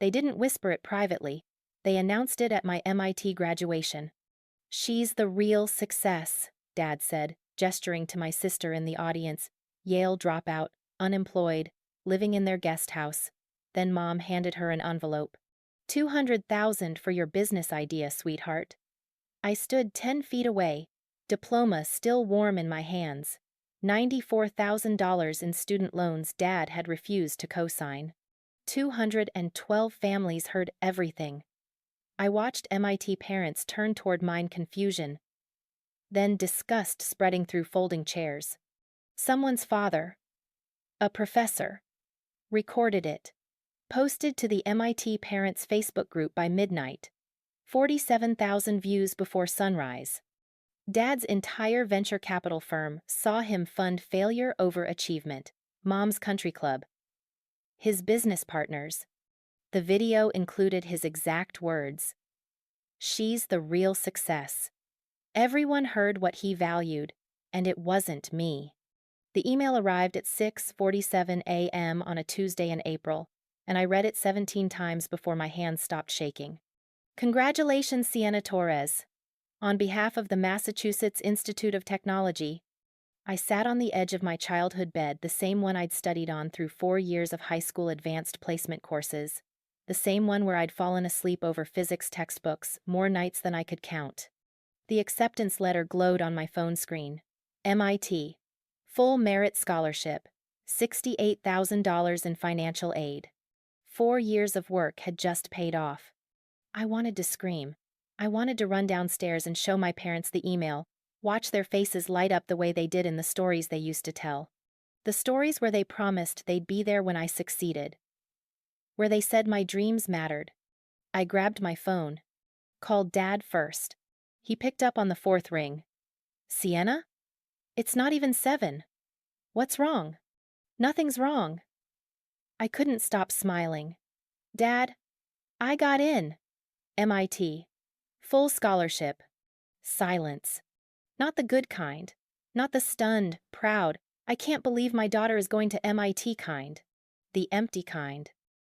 They didn't whisper it privately. They announced it at my MIT graduation. "She's the real success," Dad said, gesturing to my sister in the audience. Yale dropout, unemployed, living in their guest house. Then Mom handed her an envelope. "200,000 for your business idea, sweetheart." I stood 10 feet away, diploma still warm in my hands. $94,000 in student loans Dad had refused to co-sign. 212 families heard everything. I watched MIT parents turn toward mine, confusion, then disgust spreading through folding chairs. Someone's father, a professor, recorded it. Posted to the MIT parents' Facebook group by midnight. 47,000 views before sunrise. Dad's entire venture capital firm saw him fund failure over achievement. Mom's country club. His business partners. The video included his exact words. "She's the real success." Everyone heard what he valued, and it wasn't me. The email arrived at 6:47 a.m. on a Tuesday in April, and I read it 17 times before my hands stopped shaking. "Congratulations, Sienna Torres. On behalf of the Massachusetts Institute of Technology." I sat on the edge of my childhood bed, the same one I'd studied on through 4 years of high school advanced placement courses, the same one where I'd fallen asleep over physics textbooks more nights than I could count. The acceptance letter glowed on my phone screen. MIT. Full merit scholarship. $68,000 in financial aid. 4 years of work had just paid off. I wanted to scream. I wanted to run downstairs and show my parents the email, watch their faces light up the way they did in the stories they used to tell. The stories where they promised they'd be there when I succeeded. Where they said my dreams mattered. I grabbed my phone. Called Dad first. He picked up on the 4th ring. "Sienna? It's not even 7. What's wrong?" "Nothing's wrong." I couldn't stop smiling. "Dad, I got in. MIT. Full scholarship." Silence. Not the good kind. Not the stunned, proud, "I can't believe my daughter is going to MIT" kind. The empty kind.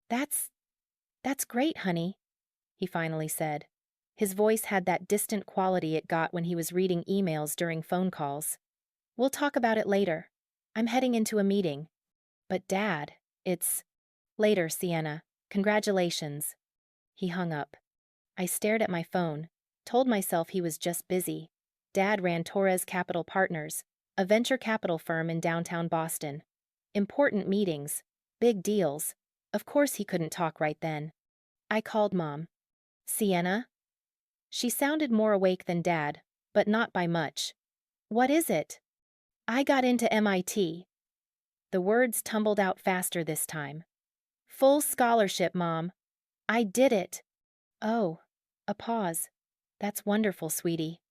That's great, honey," he finally said. His voice had that distant quality it got when he was reading emails during phone calls. "We'll talk about it later. I'm heading into a meeting." "But Dad, it's..." "Later, Sienna. Congratulations." He hung up. I stared at my phone, told myself he was just busy. Dad ran Torres Capital Partners, a venture capital firm in downtown Boston. Important meetings, big deals. Of course he couldn't talk right then. I called Mom. "Sienna?" She sounded more awake than Dad, but not by much. "What is it?" "I got into MIT." The words tumbled out faster this time. "Full scholarship, Mom. I did it." "Oh." A pause. "That's wonderful, sweetie."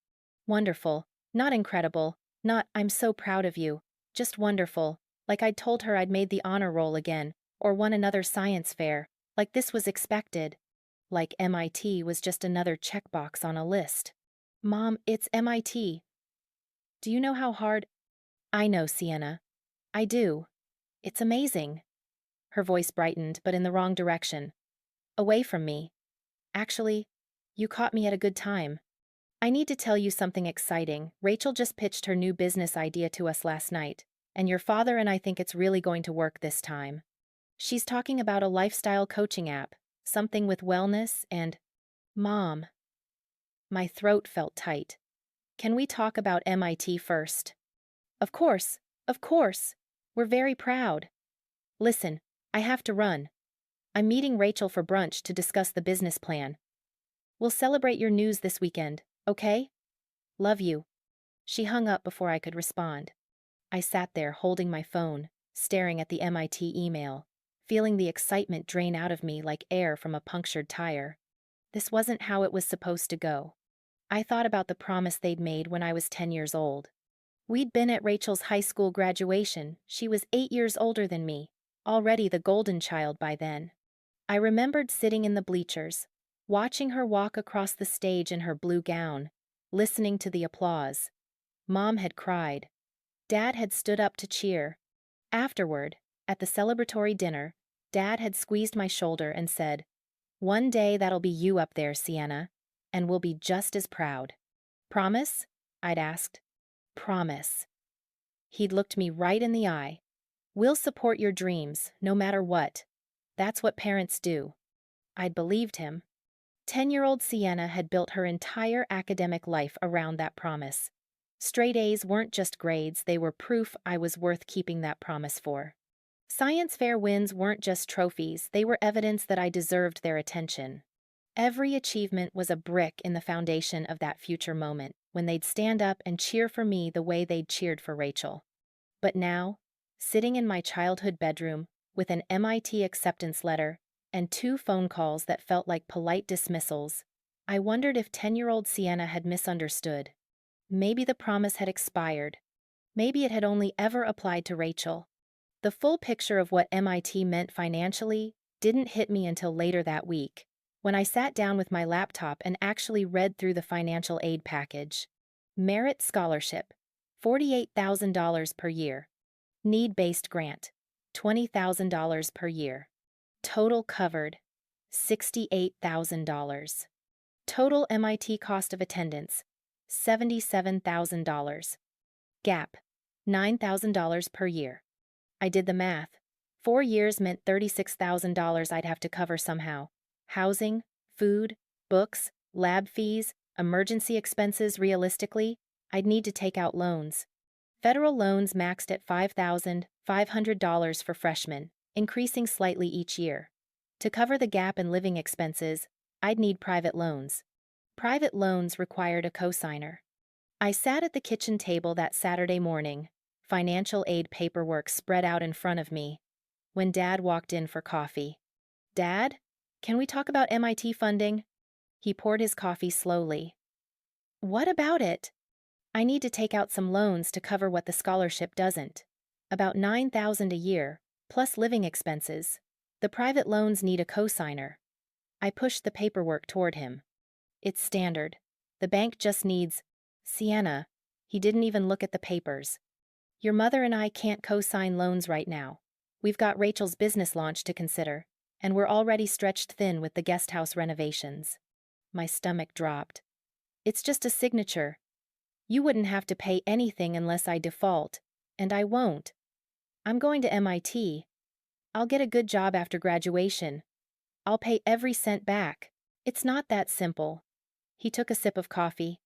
Wonderful. Not incredible. Not, "I'm so proud of you." Just wonderful. Like I'd told her I'd made the honor roll again, or won another science fair. Like this was expected. Like MIT was just another checkbox on a list. "Mom, it's MIT. Do you know how hard—" "I know, Sienna. I do. It's amazing." Her voice brightened, but in the wrong direction. "Away from me. Actually, you caught me at a good time. I need to tell you something exciting. Rachel just pitched her new business idea to us last night, and your father and I think it's really going to work this time. She's talking about a lifestyle coaching app, something with wellness and..." "Mom." My throat felt tight. "Can we talk about MIT first?" Of course. We're very proud." "Listen, I have to run. I'm meeting Rachel for brunch to discuss the business plan. We'll celebrate your news this weekend, okay? Love you." She hung up before I could respond. I sat there holding my phone, staring at the MIT email, feeling the excitement drain out of me like air from a punctured tire. This wasn't how it was supposed to go. I thought about the promise they'd made when I was 10 years old. We'd been at Rachel's high school graduation. She was 8 years older than me, already the golden child by then. I remembered sitting in the bleachers, watching her walk across the stage in her blue gown, listening to the applause. Mom had cried. Dad had stood up to cheer. Afterward, at the celebratory dinner, Dad had squeezed my shoulder and said, One day that'll be you up there, Sienna, and we'll be just as proud. Promise? I'd asked. Promise. He'd looked me right in the eye. We'll support your dreams, no matter what. That's what parents do. I'd believed him. 10-year-old Sienna had built her entire academic life around that promise. Straight A's weren't just grades, they were proof I was worth keeping that promise for. Science fair wins weren't just trophies, they were evidence that I deserved their attention. Every achievement was a brick in the foundation of that future moment, when they'd stand up and cheer for me the way they'd cheered for Rachel. But now, sitting in my childhood bedroom, with an MIT acceptance letter, and 2 phone calls that felt like polite dismissals, I wondered if 10-year-old Sienna had misunderstood. Maybe the promise had expired. Maybe it had only ever applied to Rachel. The full picture of what MIT meant financially didn't hit me until later that week, when I sat down with my laptop and actually read through the financial aid package. Merit scholarship, $48,000 per year. Need-based grant, $20,000 per year. Total covered, $68,000. Total MIT cost of attendance, $77,000. Gap, $9,000 per year. I did the math. 4 years meant $36,000 I'd have to cover somehow. Housing, food, books, lab fees, emergency expenses. Realistically, I'd need to take out loans. Federal loans maxed at $5,500 for freshmen, increasing slightly each year. To cover the gap in living expenses, I'd need private loans. Private loans required a cosigner. I sat at the kitchen table that Saturday morning, financial aid paperwork spread out in front of me, when Dad walked in for coffee. Dad, can we talk about MIT funding? He poured his coffee slowly. What about it? I need to take out some loans to cover what the scholarship doesn't. About $9,000 a year, plus living expenses. The private loans need a cosigner. I pushed the paperwork toward him. It's standard. The bank just needs... Sienna. He didn't even look at the papers. Your mother and I can't co-sign loans right now. We've got Rachel's business launch to consider, and we're already stretched thin with the guest house renovations. My stomach dropped. It's just a signature. You wouldn't have to pay anything unless I default, and I won't. I'm going to MIT. I'll get a good job after graduation. I'll pay every cent back. It's not that simple. He took a sip of coffee.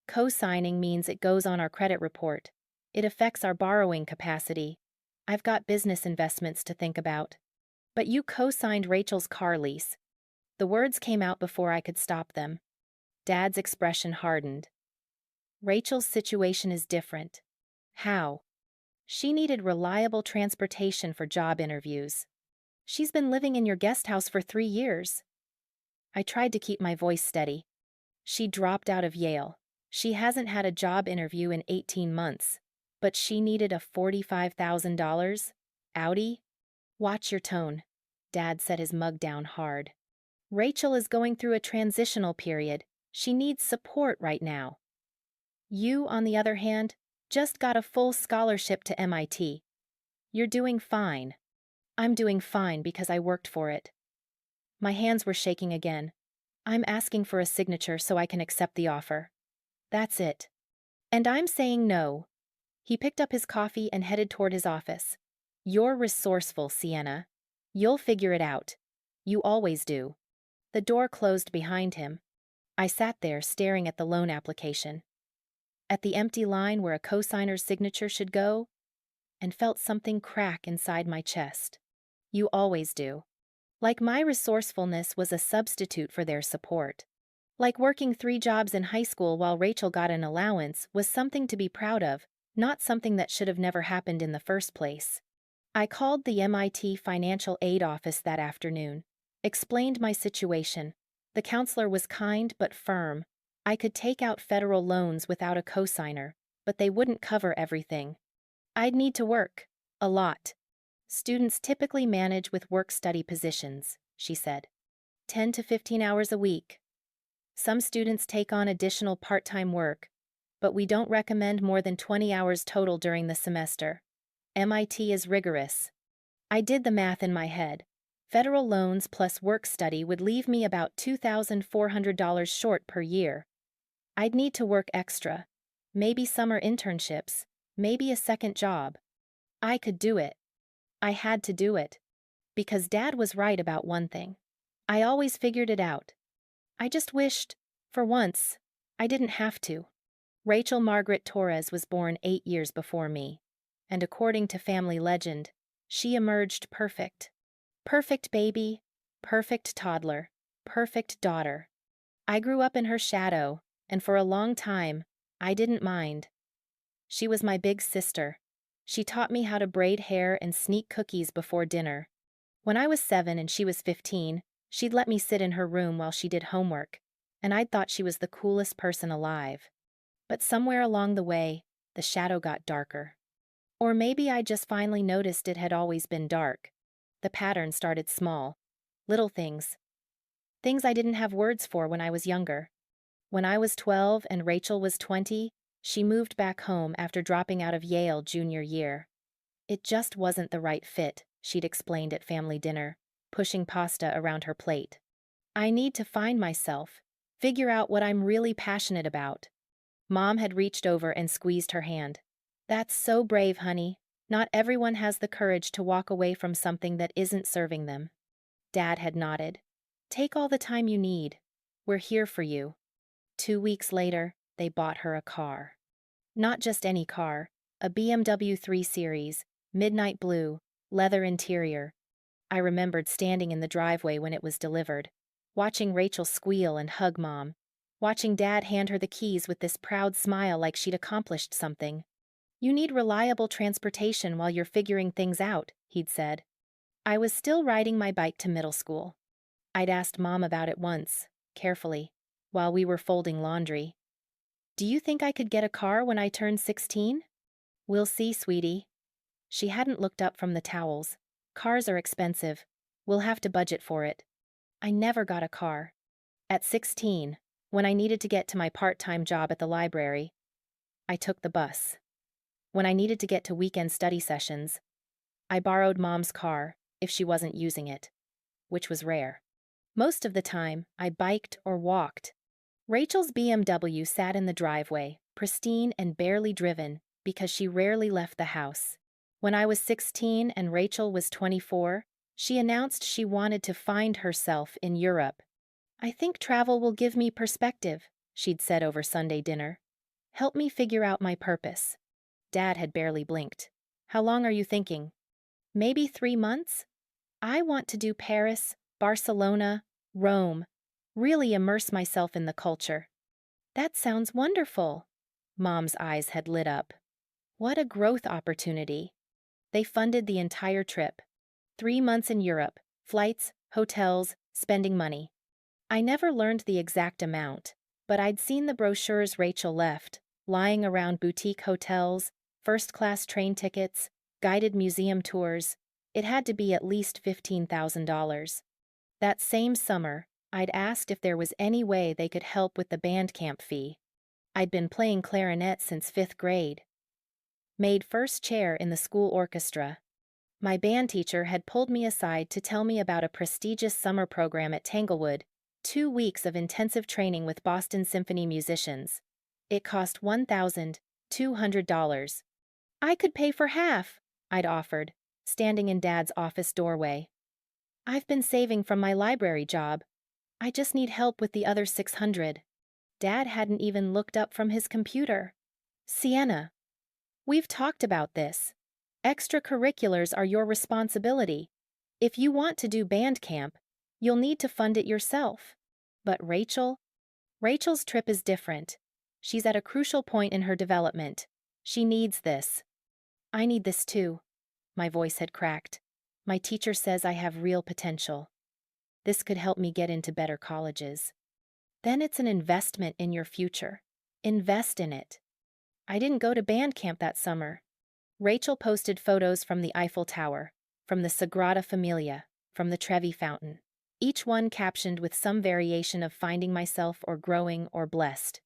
Co-signing means it goes on our credit report. It affects our borrowing capacity. I've got business investments to think about. But you co-signed Rachel's car lease. The words came out before I could stop them. Dad's expression hardened. Rachel's situation is different. How? She needed reliable transportation for job interviews. She's been living in your guest house for 3 years. I tried to keep my voice steady. She dropped out of Yale. She hasn't had a job interview in 18 months. But she needed a $45,000? Audi? Watch your tone. Dad set his mug down hard. Rachel is going through a transitional period. She needs support right now. You, on the other hand, just got a full scholarship to MIT. You're doing fine. I'm doing fine because I worked for it. My hands were shaking again. I'm asking for a signature so I can accept the offer. That's it. And I'm saying no. He picked up his coffee and headed toward his office. You're resourceful, Sienna. You'll figure it out. You always do. The door closed behind him. I sat there staring at the loan application, at the empty line where a cosigner's signature should go, and felt something crack inside my chest. You always do. Like my resourcefulness was a substitute for their support. Like working 3 jobs in high school while Rachel got an allowance was something to be proud of, not something that should have never happened in the first place. I called the MIT financial aid office that afternoon, explained my situation. The counselor was kind but firm. I could take out federal loans without a cosigner, but they wouldn't cover everything. I'd need to work. A lot. Students typically manage with work-study positions, she said. 10 to 15 hours a week. Some students take on additional part-time work, but we don't recommend more than 20 hours total during the semester. MIT is rigorous. I did the math in my head. Federal loans plus work study would leave me about $2,400 short per year. I'd need to work extra. Maybe summer internships, maybe a second job. I could do it. I had to do it. Because Dad was right about one thing. I always figured it out. I just wished, for once, I didn't have to. Rachel Margaret Torres was born 8 years before me, and according to family legend, she emerged perfect. Perfect baby, perfect toddler, perfect daughter. I grew up in her shadow, and for a long time, I didn't mind. She was my big sister. She taught me how to braid hair and sneak cookies before dinner. When I was 7 and she was 15, she'd let me sit in her room while she did homework, and I'd thought she was the coolest person alive. But somewhere along the way, the shadow got darker. Or maybe I just finally noticed it had always been dark. The pattern started small. Little things. Things I didn't have words for when I was younger. When I was 12 and Rachel was 20, she moved back home after dropping out of Yale junior year. It just wasn't the right fit, she'd explained at family dinner, pushing pasta around her plate. I need to find myself, figure out what I'm really passionate about. Mom had reached over and squeezed her hand. That's so brave, honey. Not everyone has the courage to walk away from something that isn't serving them. Dad had nodded. Take all the time you need. We're here for you. 2 weeks later, they bought her a car. Not just any car, a BMW 3 Series, midnight blue, leather interior. I remembered standing in the driveway when it was delivered, watching Rachel squeal and hug Mom, watching Dad hand her the keys with this proud smile like she'd accomplished something. You need reliable transportation while you're figuring things out, he'd said. I was still riding my bike to middle school. I'd asked Mom about it once, carefully, while we were folding laundry. Do you think I could get a car when I turn 16? We'll see, sweetie. She hadn't looked up from the towels. Cars are expensive. We'll have to budget for it. I never got a car. At 16, when I needed to get to my part-time job at the library, I took the bus. When I needed to get to weekend study sessions, I borrowed Mom's car if she wasn't using it, which was rare. Most of the time, I biked or walked. Rachel's BMW sat in the driveway, pristine and barely driven, because she rarely left the house. When I was 16 and Rachel was 24, she announced she wanted to find herself in Europe. I think travel will give me perspective, she'd said over Sunday dinner. Help me figure out my purpose. Dad had barely blinked. How long are you thinking? Maybe 3 months? I want to do Paris, Barcelona, Rome. Really immerse myself in the culture. That sounds wonderful. Mom's eyes had lit up. What a growth opportunity. They funded the entire trip. 3 months in Europe, flights, hotels, spending money. I never learned the exact amount, but I'd seen the brochures Rachel left, lying around boutique hotels, first-class train tickets, guided museum tours. It had to be at least $15,000. That same summer, I'd asked if there was any way they could help with the band camp fee. I'd been playing clarinet since 5th grade. Made first chair in the school orchestra. My band teacher had pulled me aside to tell me about a prestigious summer program at Tanglewood, 2 weeks of intensive training with Boston Symphony musicians. It cost $1,200. I could pay for half, I'd offered, standing in Dad's office doorway. I've been saving from my library job. I just need help with the other $600. Dad hadn't even looked up from his computer. Sienna, we've talked about this. Extracurriculars are your responsibility. If you want to do band camp, you'll need to fund it yourself. But Rachel's trip is different. She's at a crucial point in her development. She needs this. I need this too. My voice had cracked. My teacher says I have real potential. This could help me get into better colleges. Then it's an investment in your future. Invest in it. I didn't go to band camp that summer. Rachel posted photos from the Eiffel Tower, from the Sagrada Familia, from the Trevi Fountain, each one captioned with some variation of finding myself or growing or blessed.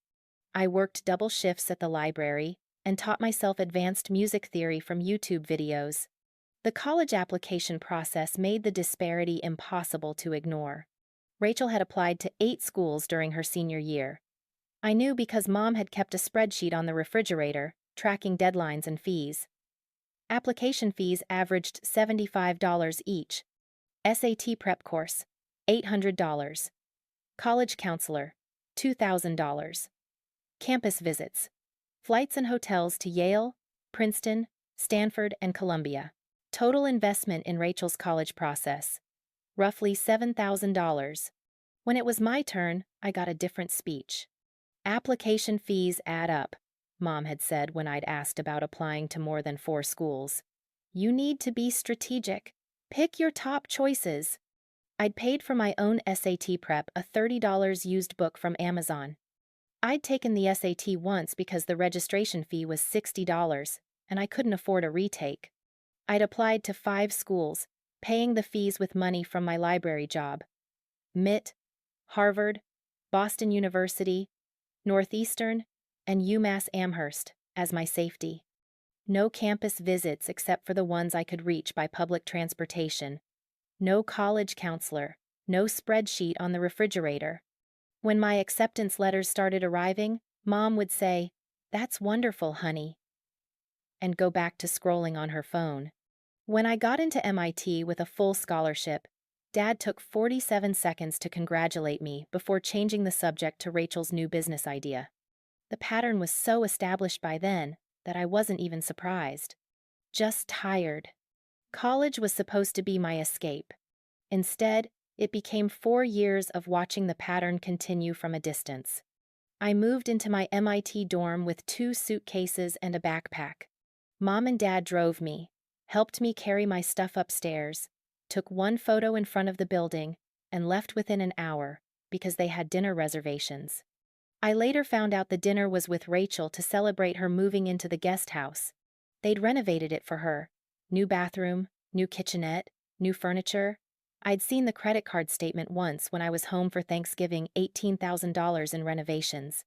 I worked double shifts at the library and taught myself advanced music theory from YouTube videos. The college application process made the disparity impossible to ignore. Rachel had applied to 8 schools during her senior year. I knew because Mom had kept a spreadsheet on the refrigerator, tracking deadlines and fees. Application fees averaged $75 each. SAT prep course, $800. College counselor, $2,000. Campus visits, flights and hotels to Yale, Princeton, Stanford, and Columbia. Total investment in Rachel's college process, roughly $7,000. When it was my turn, I got a different speech. Application fees add up, Mom had said when I'd asked about applying to more than 4 schools. You need to be strategic. Pick your top choices. I'd paid for my own SAT prep, a $30 used book from Amazon. I'd taken the SAT once because the registration fee was $60, and I couldn't afford a retake. I'd applied to 5 schools, paying the fees with money from my library job. MIT, Harvard, Boston University, Northeastern, and UMass Amherst as my safety. No campus visits except for the ones I could reach by public transportation. No college counselor, no spreadsheet on the refrigerator. When my acceptance letters started arriving, Mom would say, "That's wonderful, honey," and go back to scrolling on her phone. When I got into MIT with a full scholarship, Dad took 47 seconds to congratulate me before changing the subject to Rachel's new business idea. The pattern was so established by then that I wasn't even surprised. Just tired. College was supposed to be my escape. Instead, it became 4 years of watching the pattern continue from a distance. I moved into my MIT dorm with 2 suitcases and a backpack. Mom and Dad drove me, helped me carry my stuff upstairs, took 1 photo in front of the building, and left within an hour because they had dinner reservations. I later found out the dinner was with Rachel to celebrate her moving into the guest house. They'd renovated it for her. New bathroom, new kitchenette, new furniture. I'd seen the credit card statement once when I was home for Thanksgiving, $18,000 in renovations.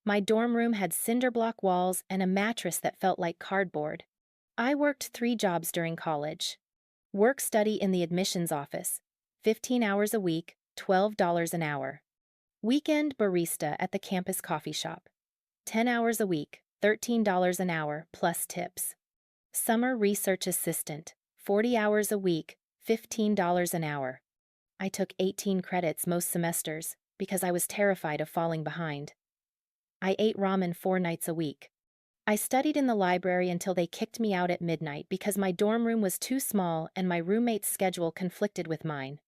My dorm room had cinder block walls and a mattress that felt like cardboard. I worked 3 jobs during college. Work-study in the admissions office, 15 hours a week, $12 an hour. Weekend barista at the campus coffee shop, 10 hours a week, $13 an hour plus tips. Summer research assistant, 40 hours a week, $15 an hour. I took 18 credits most semesters because I was terrified of falling behind. I ate ramen 4 nights a week. I studied in the library until they kicked me out at midnight because my dorm room was too small and my roommate's schedule conflicted with mine.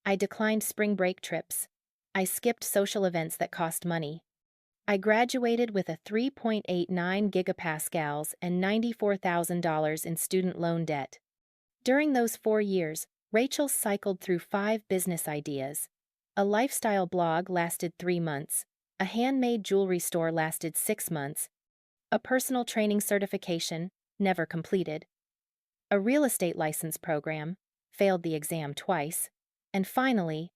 I declined spring break trips. I skipped social events that cost money. I graduated with a 3.89 gigapascals and $94,000 in student loan debt. During those 4 years, Rachel cycled through 5 business ideas. A lifestyle blog lasted 3 months. A handmade jewelry store lasted 6 months. A personal training certification, never completed. A real estate license program, failed the exam twice. And finally,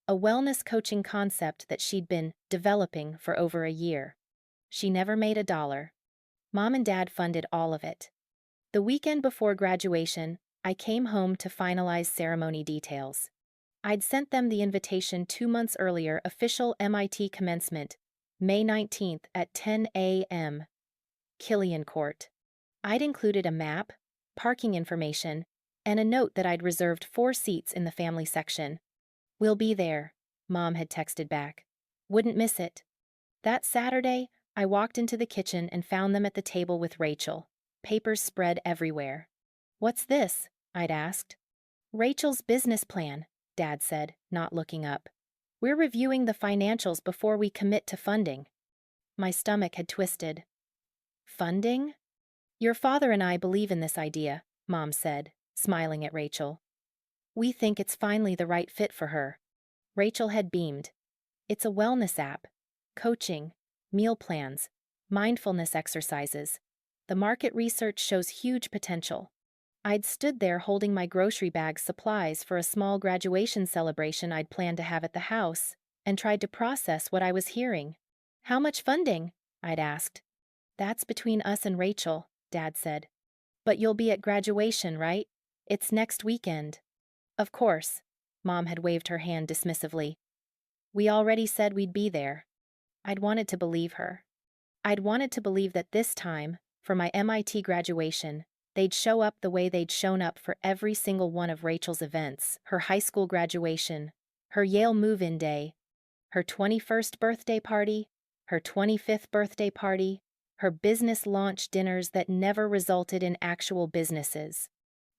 a wellness coaching concept that she'd been developing for over a year. She never made a dollar. Mom and Dad funded all of it. The weekend before graduation, I came home to finalize ceremony details. I'd sent them the invitation 2 months earlier, official MIT commencement, May 19th at 10 a.m. Killian Court. I'd included a map, parking information, and a note that I'd reserved 4 seats in the family section. "We'll be there," Mom had texted back. "Wouldn't miss it." That Saturday, I walked into the kitchen and found them at the table with Rachel, papers spread everywhere. "What's this?" I'd asked. "Rachel's business plan," Dad said, not looking up. "We're reviewing the financials before we commit to funding." My stomach had twisted. "Funding?" "Your father and I believe in this idea," Mom said, smiling at Rachel. "We think it's finally the right fit for her." Rachel had beamed. "It's a wellness app. Coaching, meal plans, mindfulness exercises. The market research shows huge potential." I'd stood there holding my grocery bag supplies for a small graduation celebration I'd planned to have at the house, and tried to process what I was hearing. "How much funding?" I'd asked. "That's between us and Rachel," Dad said. "But you'll be at graduation, right?" It's next weekend. Of course. Mom had waved her hand dismissively. We already said we'd be there. I'd wanted to believe her. I'd wanted to believe that this time, for my MIT graduation, they'd show up the way they'd shown up for every single one of Rachel's events, her high school graduation, her Yale move-in day, her 21st birthday party, her 25th birthday party, her business launch dinners that never resulted in actual businesses.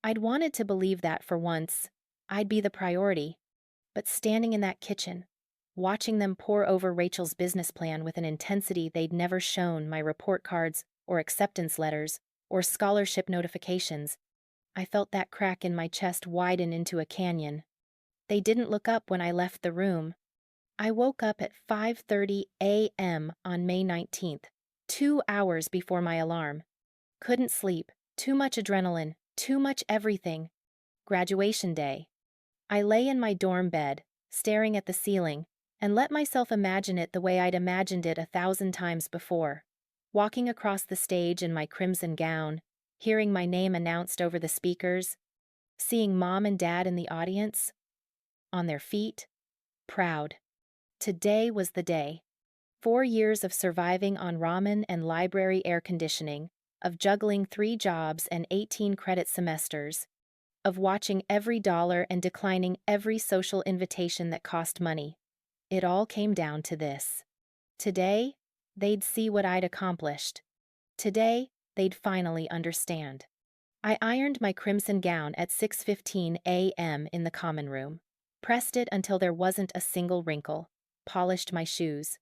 I'd wanted to believe that for once, I'd be the priority. But standing in that kitchen, watching them pour over Rachel's business plan with an intensity they'd never shown my report cards or acceptance letters or scholarship notifications, I felt that crack in my chest widen into a canyon. They didn't look up when I left the room. I woke up at 5:30 a.m. on May 19th, 2 hours before my alarm. Couldn't sleep, too much adrenaline, too much everything. Graduation day. I lay in my dorm bed, staring at the ceiling, and let myself imagine it the way I'd imagined it 1,000 times before. Walking across the stage in my crimson gown, hearing my name announced over the speakers, seeing Mom and Dad in the audience, on their feet, proud. Today was the day. 4 years of surviving on ramen and library air conditioning, of juggling 3 jobs and 18 credit semesters, of watching every dollar and declining every social invitation that cost money. It all came down to this. Today, they'd see what I'd accomplished. Today, they'd finally understand. I ironed my crimson gown at 6:15 a.m. in the common room, pressed it until there wasn't a single wrinkle, polished my shoes.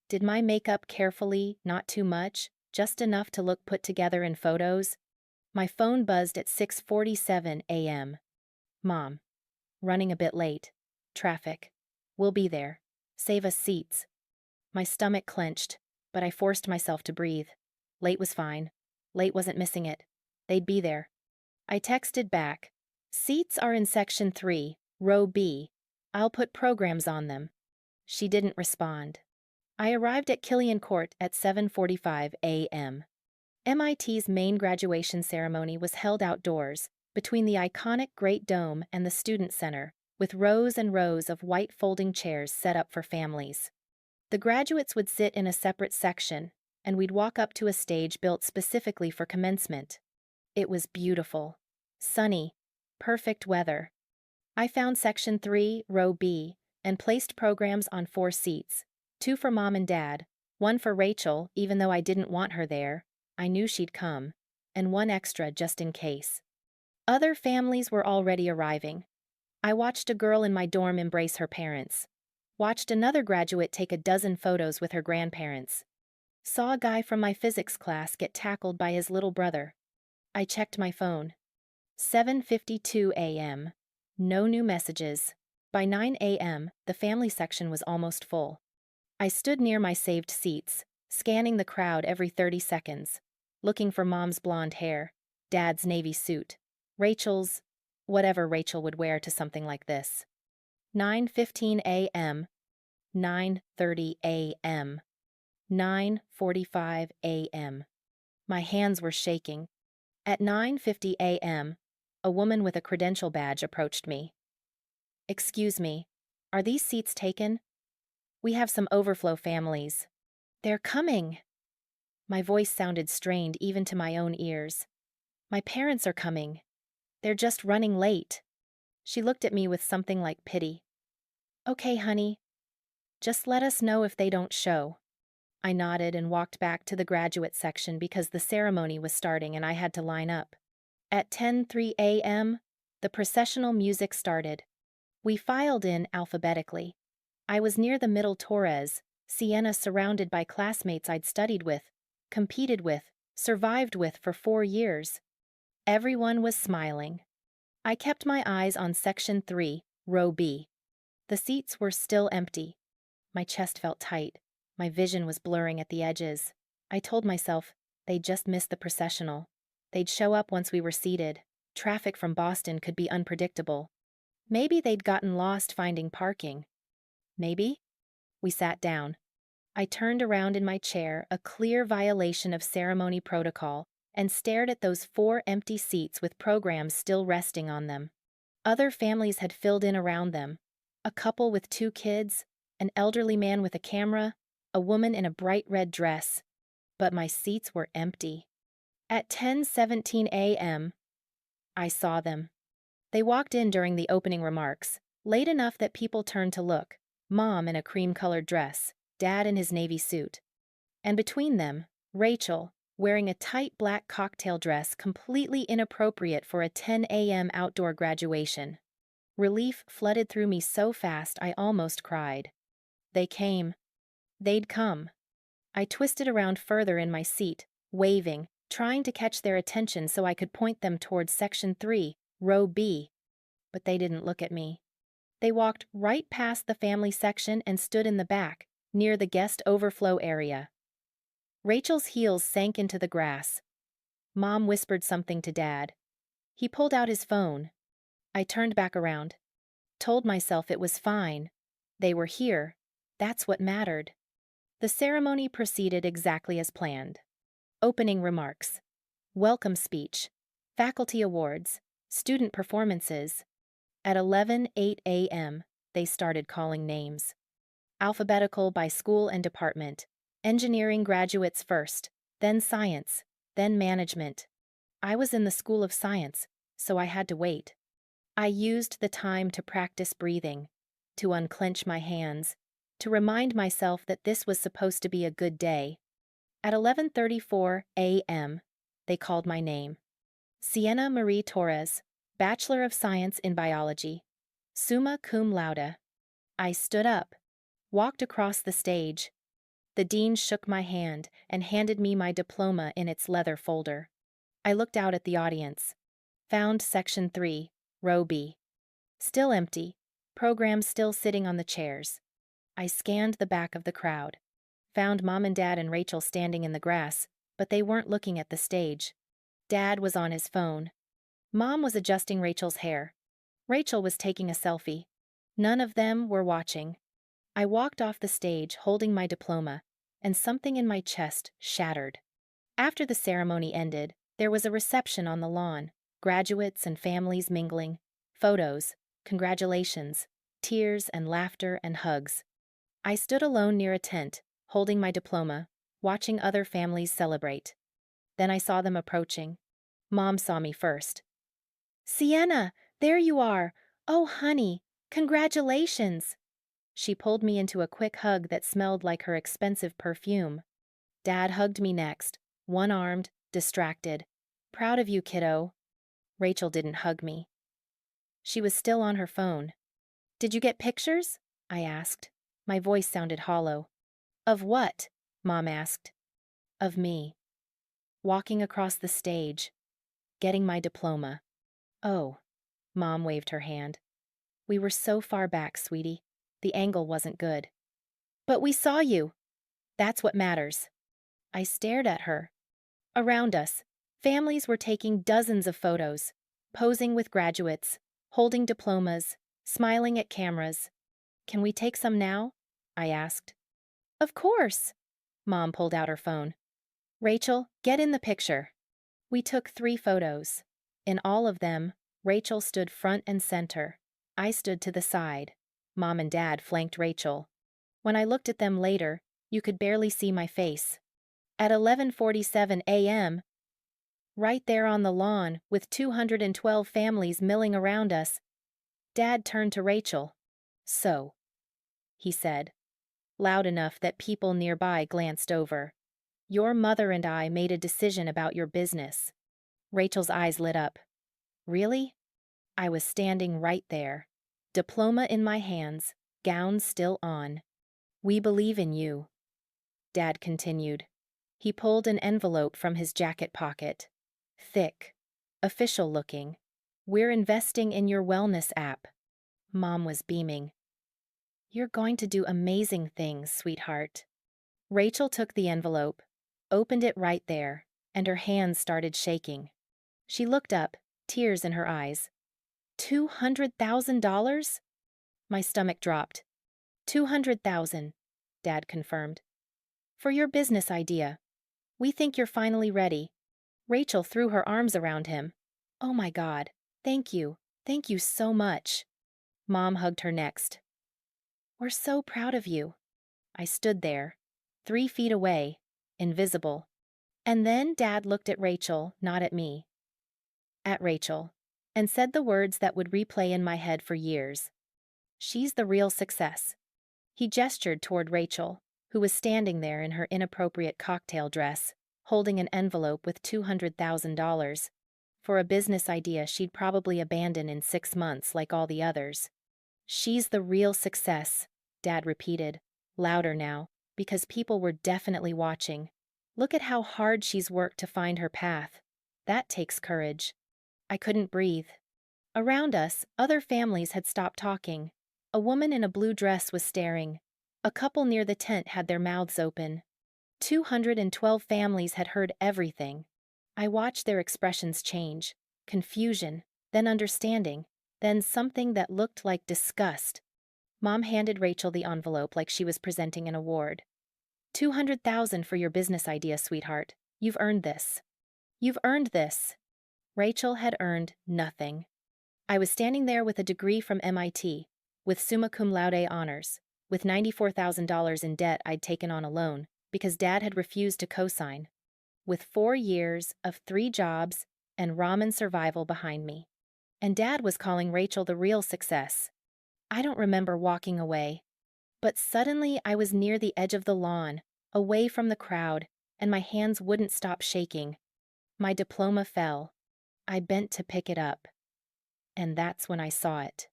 Did my makeup carefully, not too much, just enough to look put together in photos. My phone buzzed at 6:47 a.m. Mom. Running a bit late. Traffic. We'll be there. Save us seats. My stomach clenched, but I forced myself to breathe. Late was fine. Late wasn't missing it. They'd be there. I texted back. Seats are in section 3, row B. I'll put programs on them. She didn't respond. I arrived at Killian Court at 7:45 a.m. MIT's main graduation ceremony was held outdoors, between the iconic Great Dome and the Student Center, with rows and rows of white folding chairs set up for families. The graduates would sit in a separate section, and we'd walk up to a stage built specifically for commencement. It was beautiful. Sunny. Perfect weather. I found section 3, row B, and placed programs on 4 seats, 2 for Mom and Dad, 1 for Rachel, even though I didn't want her there. I knew she'd come, and 1 extra just in case. Other families were already arriving. I watched a girl in my dorm embrace her parents. Watched another graduate take a dozen photos with her grandparents. Saw a guy from my physics class get tackled by his little brother. I checked my phone. 7:52 a.m. No new messages. By 9 a.m., the family section was almost full. I stood near my saved seats, scanning the crowd every 30 seconds, looking for Mom's blonde hair, Dad's navy suit, Rachel's, whatever Rachel would wear to something like this. 9:15 a.m., 9:30 a.m., 9:45 a.m. My hands were shaking. At 9:50 a.m., a woman with a credential badge approached me. Excuse me, are these seats taken? We have some overflow families. They're coming. My voice sounded strained even to my own ears. My parents are coming. They're just running late. She looked at me with something like pity. Okay, honey. Just let us know if they don't show. I nodded and walked back to the graduate section because the ceremony was starting and I had to line up. At 10:03 a.m., the processional music started. We filed in alphabetically. I was near the middle Torres, Sienna, surrounded by classmates I'd studied with, competed with, survived with for 4 years. Everyone was smiling. I kept my eyes on section 3, row B. The seats were still empty. My chest felt tight. My vision was blurring at the edges. I told myself, they'd just missed the processional. They'd show up once we were seated. Traffic from Boston could be unpredictable. Maybe they'd gotten lost finding parking. Maybe? We sat down. I turned around in my chair, a clear violation of ceremony protocol, and stared at those 4 empty seats with programs still resting on them. Other families had filled in around them. A couple with 2 kids, an elderly man with a camera, a woman in a bright red dress. But my seats were empty. At 10:17 a.m., I saw them. They walked in during the opening remarks, late enough that people turned to look. Mom in a cream-colored dress, Dad in his navy suit. And between them, Rachel, wearing a tight black cocktail dress completely inappropriate for a 10 a.m. outdoor graduation. Relief flooded through me so fast I almost cried. They came. They'd come. I twisted around further in my seat, waving, trying to catch their attention so I could point them towards Section 3, Row B. But they didn't look at me. They walked right past the family section and stood in the back, near the guest overflow area. Rachel's heels sank into the grass. Mom whispered something to Dad. He pulled out his phone. I turned back around. Told myself it was fine. They were here. That's what mattered. The ceremony proceeded exactly as planned. Opening remarks. Welcome speech. Faculty awards. Student performances. At 11:08 a.m., they started calling names. Alphabetical by school and department. Engineering graduates first, then science, then management. I was in the School of Science, so I had to wait. I used the time to practice breathing, to unclench my hands, to remind myself that this was supposed to be a good day. At 11:34 a.m., they called my name. Sienna Marie Torres, Bachelor of Science in Biology, summa cum laude. I stood up, walked across the stage. The dean shook my hand and handed me my diploma in its leather folder. I looked out at the audience. Found Section 3, Row B. Still empty, programs still sitting on the chairs. I scanned the back of the crowd. Found Mom and Dad and Rachel standing in the grass, but they weren't looking at the stage. Dad was on his phone. Mom was adjusting Rachel's hair. Rachel was taking a selfie. None of them were watching. I walked off the stage holding my diploma, and something in my chest shattered. After the ceremony ended, there was a reception on the lawn, graduates and families mingling, photos, congratulations, tears and laughter and hugs. I stood alone near a tent, holding my diploma, watching other families celebrate. Then I saw them approaching. Mom saw me first. "Sienna, there you are! Oh, honey, congratulations!" She pulled me into a quick hug that smelled like her expensive perfume. Dad hugged me next, one-armed, distracted. "Proud of you, kiddo." Rachel didn't hug me. She was still on her phone. "Did you get pictures?" I asked. My voice sounded hollow. "Of what?" Mom asked. "Of me. Walking across the stage. Getting my diploma." "Oh." Mom waved her hand. "We were so far back, sweetie. The angle wasn't good." "But we saw you." "That's what matters." I stared at her. Around us, families were taking dozens of photos, posing with graduates, holding diplomas, smiling at cameras. "Can we take some now?" I asked. "Of course." Mom pulled out her phone. "Rachel, get in the picture." We took 3 photos. In all of them, Rachel stood front and center. I stood to the side. Mom and Dad flanked Rachel. When I looked at them later, you could barely see my face. At 11:47 a.m., right there on the lawn, with 212 families milling around us, Dad turned to Rachel. "So," he said, loud enough that people nearby glanced over. "Your mother and I made a decision about your business." Rachel's eyes lit up. "Really?" I was standing right there. Diploma in my hands, gown still on. "We believe in you." Dad continued. He pulled an envelope from his jacket pocket. Thick. Official looking. "We're investing in your wellness app." Mom was beaming. "You're going to do amazing things, sweetheart." Rachel took the envelope, opened it right there, and her hands started shaking. She looked up, tears in her eyes. $200,000? My stomach dropped. 200,000, Dad confirmed. "For your business idea. We think you're finally ready." Rachel threw her arms around him. "Oh my God. Thank you. Thank you so much." Mom hugged her next. "We're so proud of you." I stood there, 3 feet away, invisible. And then Dad looked at Rachel, not at me. At Rachel. And said the words that would replay in my head for years. "She's the real success." He gestured toward Rachel, who was standing there in her inappropriate cocktail dress, holding an envelope with $200,000 for a business idea she'd probably abandon in 6 months like all the others. "She's the real success," Dad repeated, louder now, because people were definitely watching. "Look at how hard she's worked to find her path. That takes courage." I couldn't breathe. Around us, other families had stopped talking. A woman in a blue dress was staring. A couple near the tent had their mouths open. 212 families had heard everything. I watched their expressions change. Confusion, then understanding, then something that looked like disgust. Mom handed Rachel the envelope like she was presenting an award. "200,000 for your business idea, sweetheart. You've earned this." "You've earned this." Rachel had earned nothing. I was standing there with a degree from MIT, with summa cum laude honors, with $94,000 in debt I'd taken on a loan because Dad had refused to co-sign, with 4 years of 3 jobs and ramen survival behind me. And Dad was calling Rachel the real success. I don't remember walking away, but suddenly I was near the edge of the lawn, away from the crowd, and my hands wouldn't stop shaking. My diploma fell. I bent to pick it up. And that's when I saw it.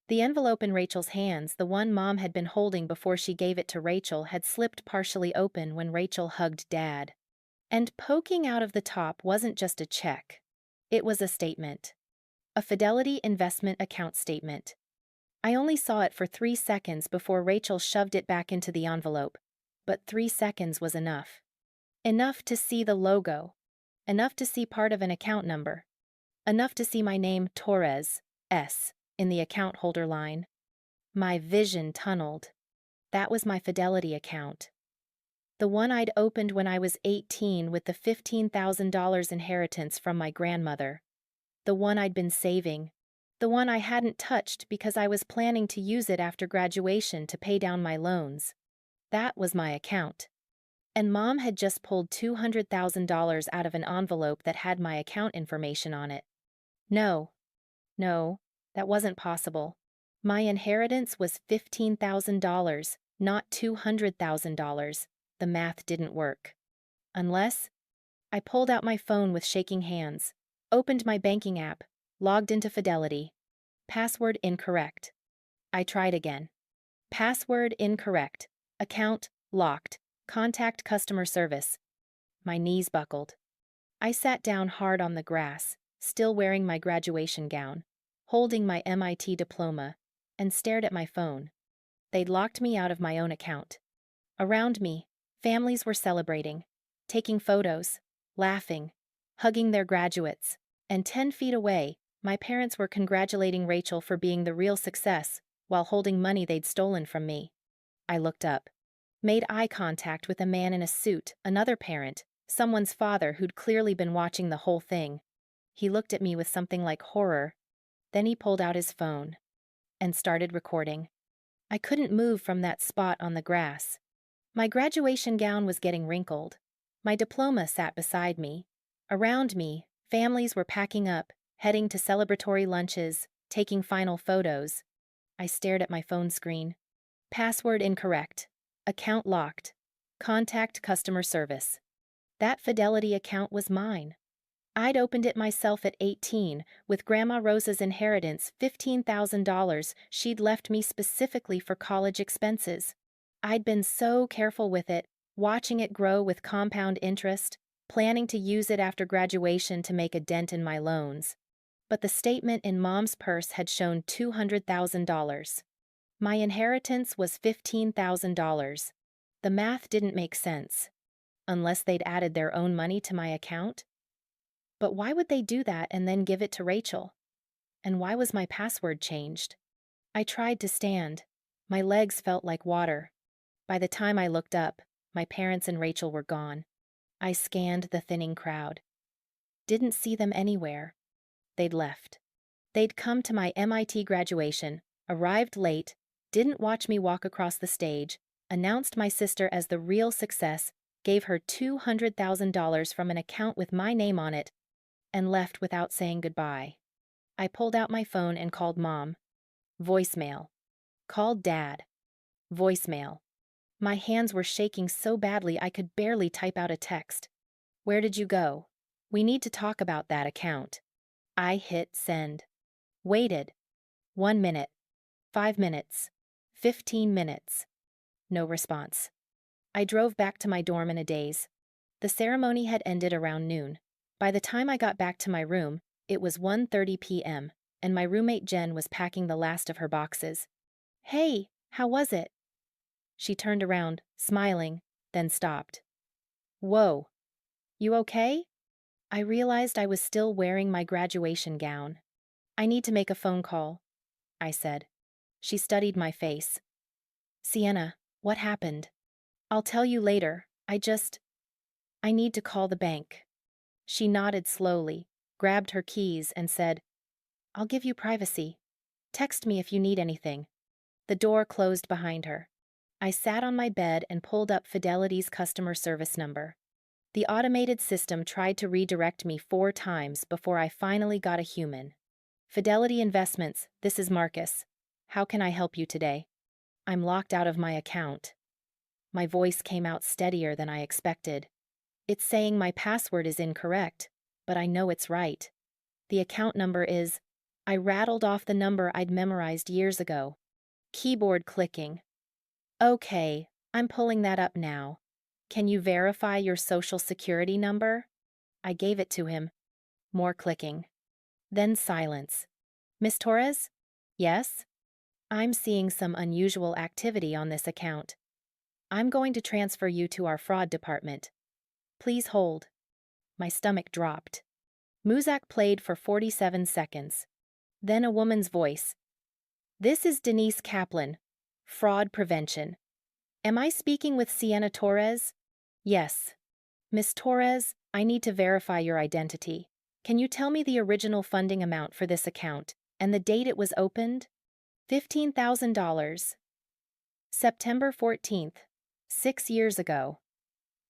The envelope in Rachel's hands, the one Mom had been holding before she gave it to Rachel, had slipped partially open when Rachel hugged Dad. And poking out of the top wasn't just a check. It was a statement. A Fidelity investment account statement. I only saw it for 3 seconds before Rachel shoved it back into the envelope, but 3 seconds was enough. Enough to see the logo. Enough to see part of an account number. Enough to see my name, Torres, S, in the account holder line. My vision tunneled. That was my Fidelity account. The one I'd opened when I was 18 with the $15,000 inheritance from my grandmother. The one I'd been saving. The one I hadn't touched because I was planning to use it after graduation to pay down my loans. That was my account. And Mom had just pulled $200,000 out of an envelope that had my account information on it. No, that wasn't possible. My inheritance was $15,000, not $200,000. The math didn't work. Unless... I pulled out my phone with shaking hands, opened my banking app, logged into Fidelity. Password incorrect. I tried again. Password incorrect. Account locked. Contact customer service. My knees buckled. I sat down hard on the grass, still wearing my graduation gown, holding my MIT diploma, and stared at my phone. They'd locked me out of my own account. Around me, families were celebrating, taking photos, laughing, hugging their graduates, and 10 feet away, my parents were congratulating Rachel for being the real success while holding money they'd stolen from me. I looked up, made eye contact with a man in a suit, another parent, someone's father who'd clearly been watching the whole thing. He looked at me with something like horror. Then he pulled out his phone and started recording. I couldn't move from that spot on the grass. My graduation gown was getting wrinkled. My diploma sat beside me. Around me, families were packing up, heading to celebratory lunches, taking final photos. I stared at my phone screen. Password incorrect. Account locked. Contact customer service. That Fidelity account was mine. I'd opened it myself at 18, with Grandma Rosa's inheritance, $15,000 she'd left me specifically for college expenses. I'd been so careful with it, watching it grow with compound interest, planning to use it after graduation to make a dent in my loans. But the statement in Mom's purse had shown $200,000. My inheritance was $15,000. The math didn't make sense. Unless they'd added their own money to my account? But why would they do that and then give it to Rachel? And why was my password changed? I tried to stand. My legs felt like water. By the time I looked up, my parents and Rachel were gone. I scanned the thinning crowd. Didn't see them anywhere. They'd left. They'd come to my MIT graduation, arrived late, didn't watch me walk across the stage, announced my sister as the real success, gave her $200,000 from an account with my name on it, and left without saying goodbye. I pulled out my phone and called Mom. Voicemail. Called Dad. Voicemail. My hands were shaking so badly I could barely type out a text. Where did you go? We need to talk about that account. I hit send. Waited. 1 minute. 5 minutes. 15 minutes. No response. I drove back to my dorm in a daze. The ceremony had ended around noon. By the time I got back to my room, it was 1:30 p.m., and my roommate Jen was packing the last of her boxes. Hey, how was it? She turned around, smiling, then stopped. Whoa. You okay? I realized I was still wearing my graduation gown. I need to make a phone call, I said. She studied my face. Sienna, what happened? I'll tell you later. I need to call the bank. She nodded slowly, grabbed her keys, and said, I'll give you privacy. Text me if you need anything. The door closed behind her. I sat on my bed and pulled up Fidelity's customer service number. The automated system tried to redirect me 4 times before I finally got a human. Fidelity Investments, this is Marcus. How can I help you today? I'm locked out of my account. My voice came out steadier than I expected. It's saying my password is incorrect, but I know it's right. The account number is... I rattled off the number I'd memorized years ago. Keyboard clicking. Okay, I'm pulling that up now. Can you verify your social security number? I gave it to him. More clicking. Then silence. Miss Torres? Yes? I'm seeing some unusual activity on this account. I'm going to transfer you to our fraud department. Please hold. My stomach dropped. Muzak played for 47 seconds. Then a woman's voice. This is Denise Kaplan. Fraud prevention. Am I speaking with Sienna Torres? Yes. Miss Torres, I need to verify your identity. Can you tell me the original funding amount for this account and the date it was opened? $15,000. September 14th, 6 years ago.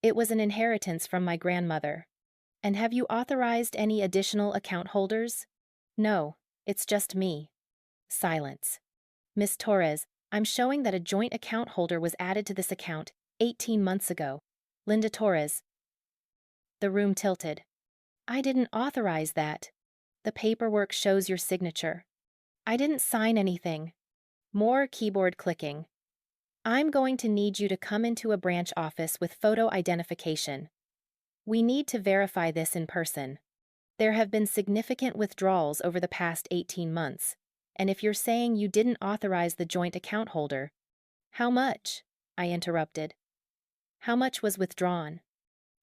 It was an inheritance from my grandmother. And have you authorized any additional account holders? No, it's just me. Silence. Miss Torres, I'm showing that a joint account holder was added to this account 18 months ago. Linda Torres. The room tilted. I didn't authorize that. The paperwork shows your signature. I didn't sign anything. More keyboard clicking. I'm going to need you to come into a branch office with photo identification. We need to verify this in person. There have been significant withdrawals over the past 18 months, and if you're saying you didn't authorize the joint account holder, how much? I interrupted. How much was withdrawn?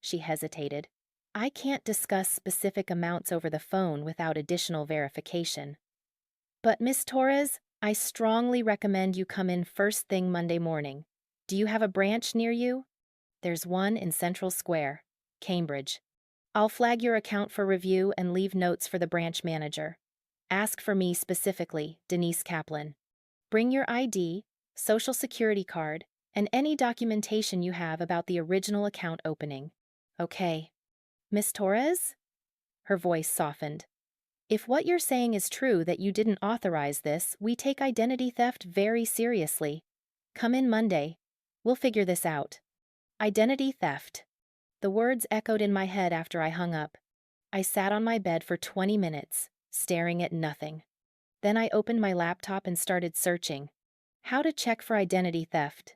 She hesitated. I can't discuss specific amounts over the phone without additional verification. But Miss Torres, I strongly recommend you come in first thing Monday morning. Do you have a branch near you? There's one in Central Square, Cambridge. I'll flag your account for review and leave notes for the branch manager. Ask for me specifically, Denise Kaplan. Bring your ID, social security card, and any documentation you have about the original account opening. Okay. Miss Torres? Her voice softened. If what you're saying is true that you didn't authorize this, we take identity theft very seriously. Come in Monday. We'll figure this out. Identity theft. The words echoed in my head after I hung up. I sat on my bed for 20 minutes, staring at nothing. Then I opened my laptop and started searching. How to check for identity theft.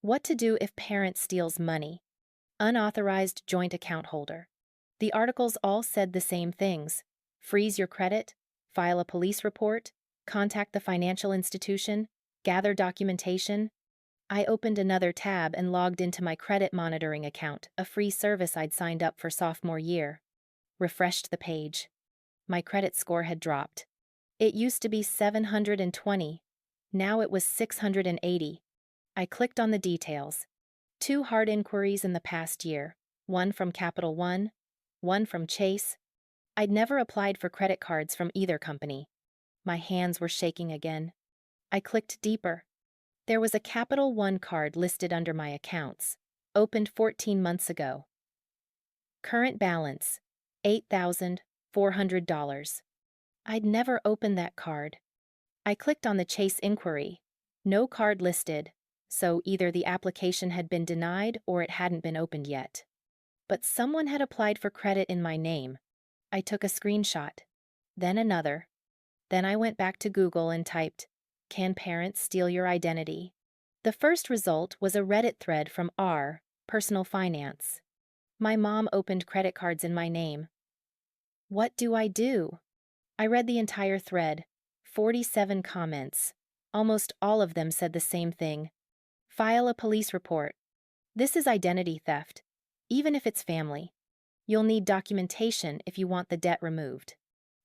What to do if parent steals money. Unauthorized joint account holder. The articles all said the same things. Freeze your credit, file a police report, contact the financial institution, gather documentation. I opened another tab and logged into my credit monitoring account, a free service I'd signed up for sophomore year. Refreshed the page. My credit score had dropped. It used to be 720. Now it was 680. I clicked on the details. 2 hard inquiries in the past year, one from Capital One, one from Chase. I'd never applied for credit cards from either company. My hands were shaking again. I clicked deeper. There was a Capital One card listed under my accounts, opened 14 months ago. Current balance, $8,400. I'd never opened that card. I clicked on the Chase inquiry. No card listed, so either the application had been denied or it hadn't been opened yet. But someone had applied for credit in my name. I took a screenshot, then another. Then I went back to Google and typed, "Can parents steal your identity?" The first result was a Reddit thread from R, Personal Finance. My mom opened credit cards in my name. What do I do? I read the entire thread, 47 comments. Almost all of them said the same thing. File a police report. This is identity theft, even if it's family. You'll need documentation if you want the debt removed.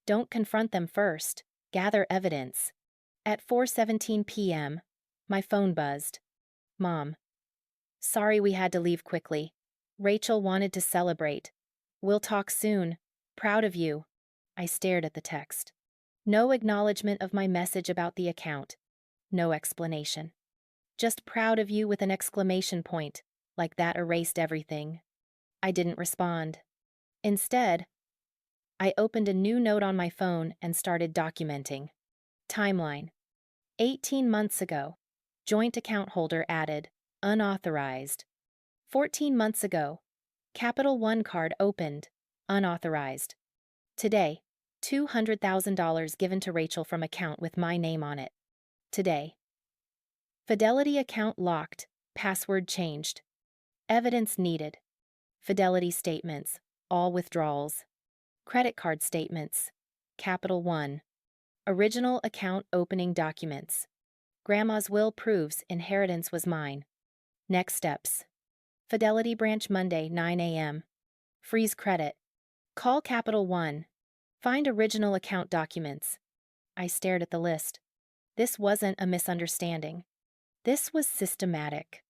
Don't confront them first. Gather evidence. At 4:17 p.m., my phone buzzed. Mom. Sorry we had to leave quickly. Rachel wanted to celebrate. We'll talk soon. Proud of you. I stared at the text. No acknowledgement of my message about the account. No explanation. Just proud of you with an exclamation point, like that erased everything. I didn't respond. Instead, I opened a new note on my phone and started documenting. Timeline. 18 months ago. Joint account holder added. Unauthorized. 14 months ago. Capital One card opened. Unauthorized. Today. $200,000 given to Rachel from account with my name on it. Today. Fidelity account locked. Password changed. Evidence needed. Fidelity statements. All withdrawals. Credit card statements. Capital One. Original account opening documents. Grandma's will proves inheritance was mine. Next steps. Fidelity branch Monday, 9 a.m. Freeze credit. Call Capital One. Find original account documents. I stared at the list. This wasn't a misunderstanding. This was systematic.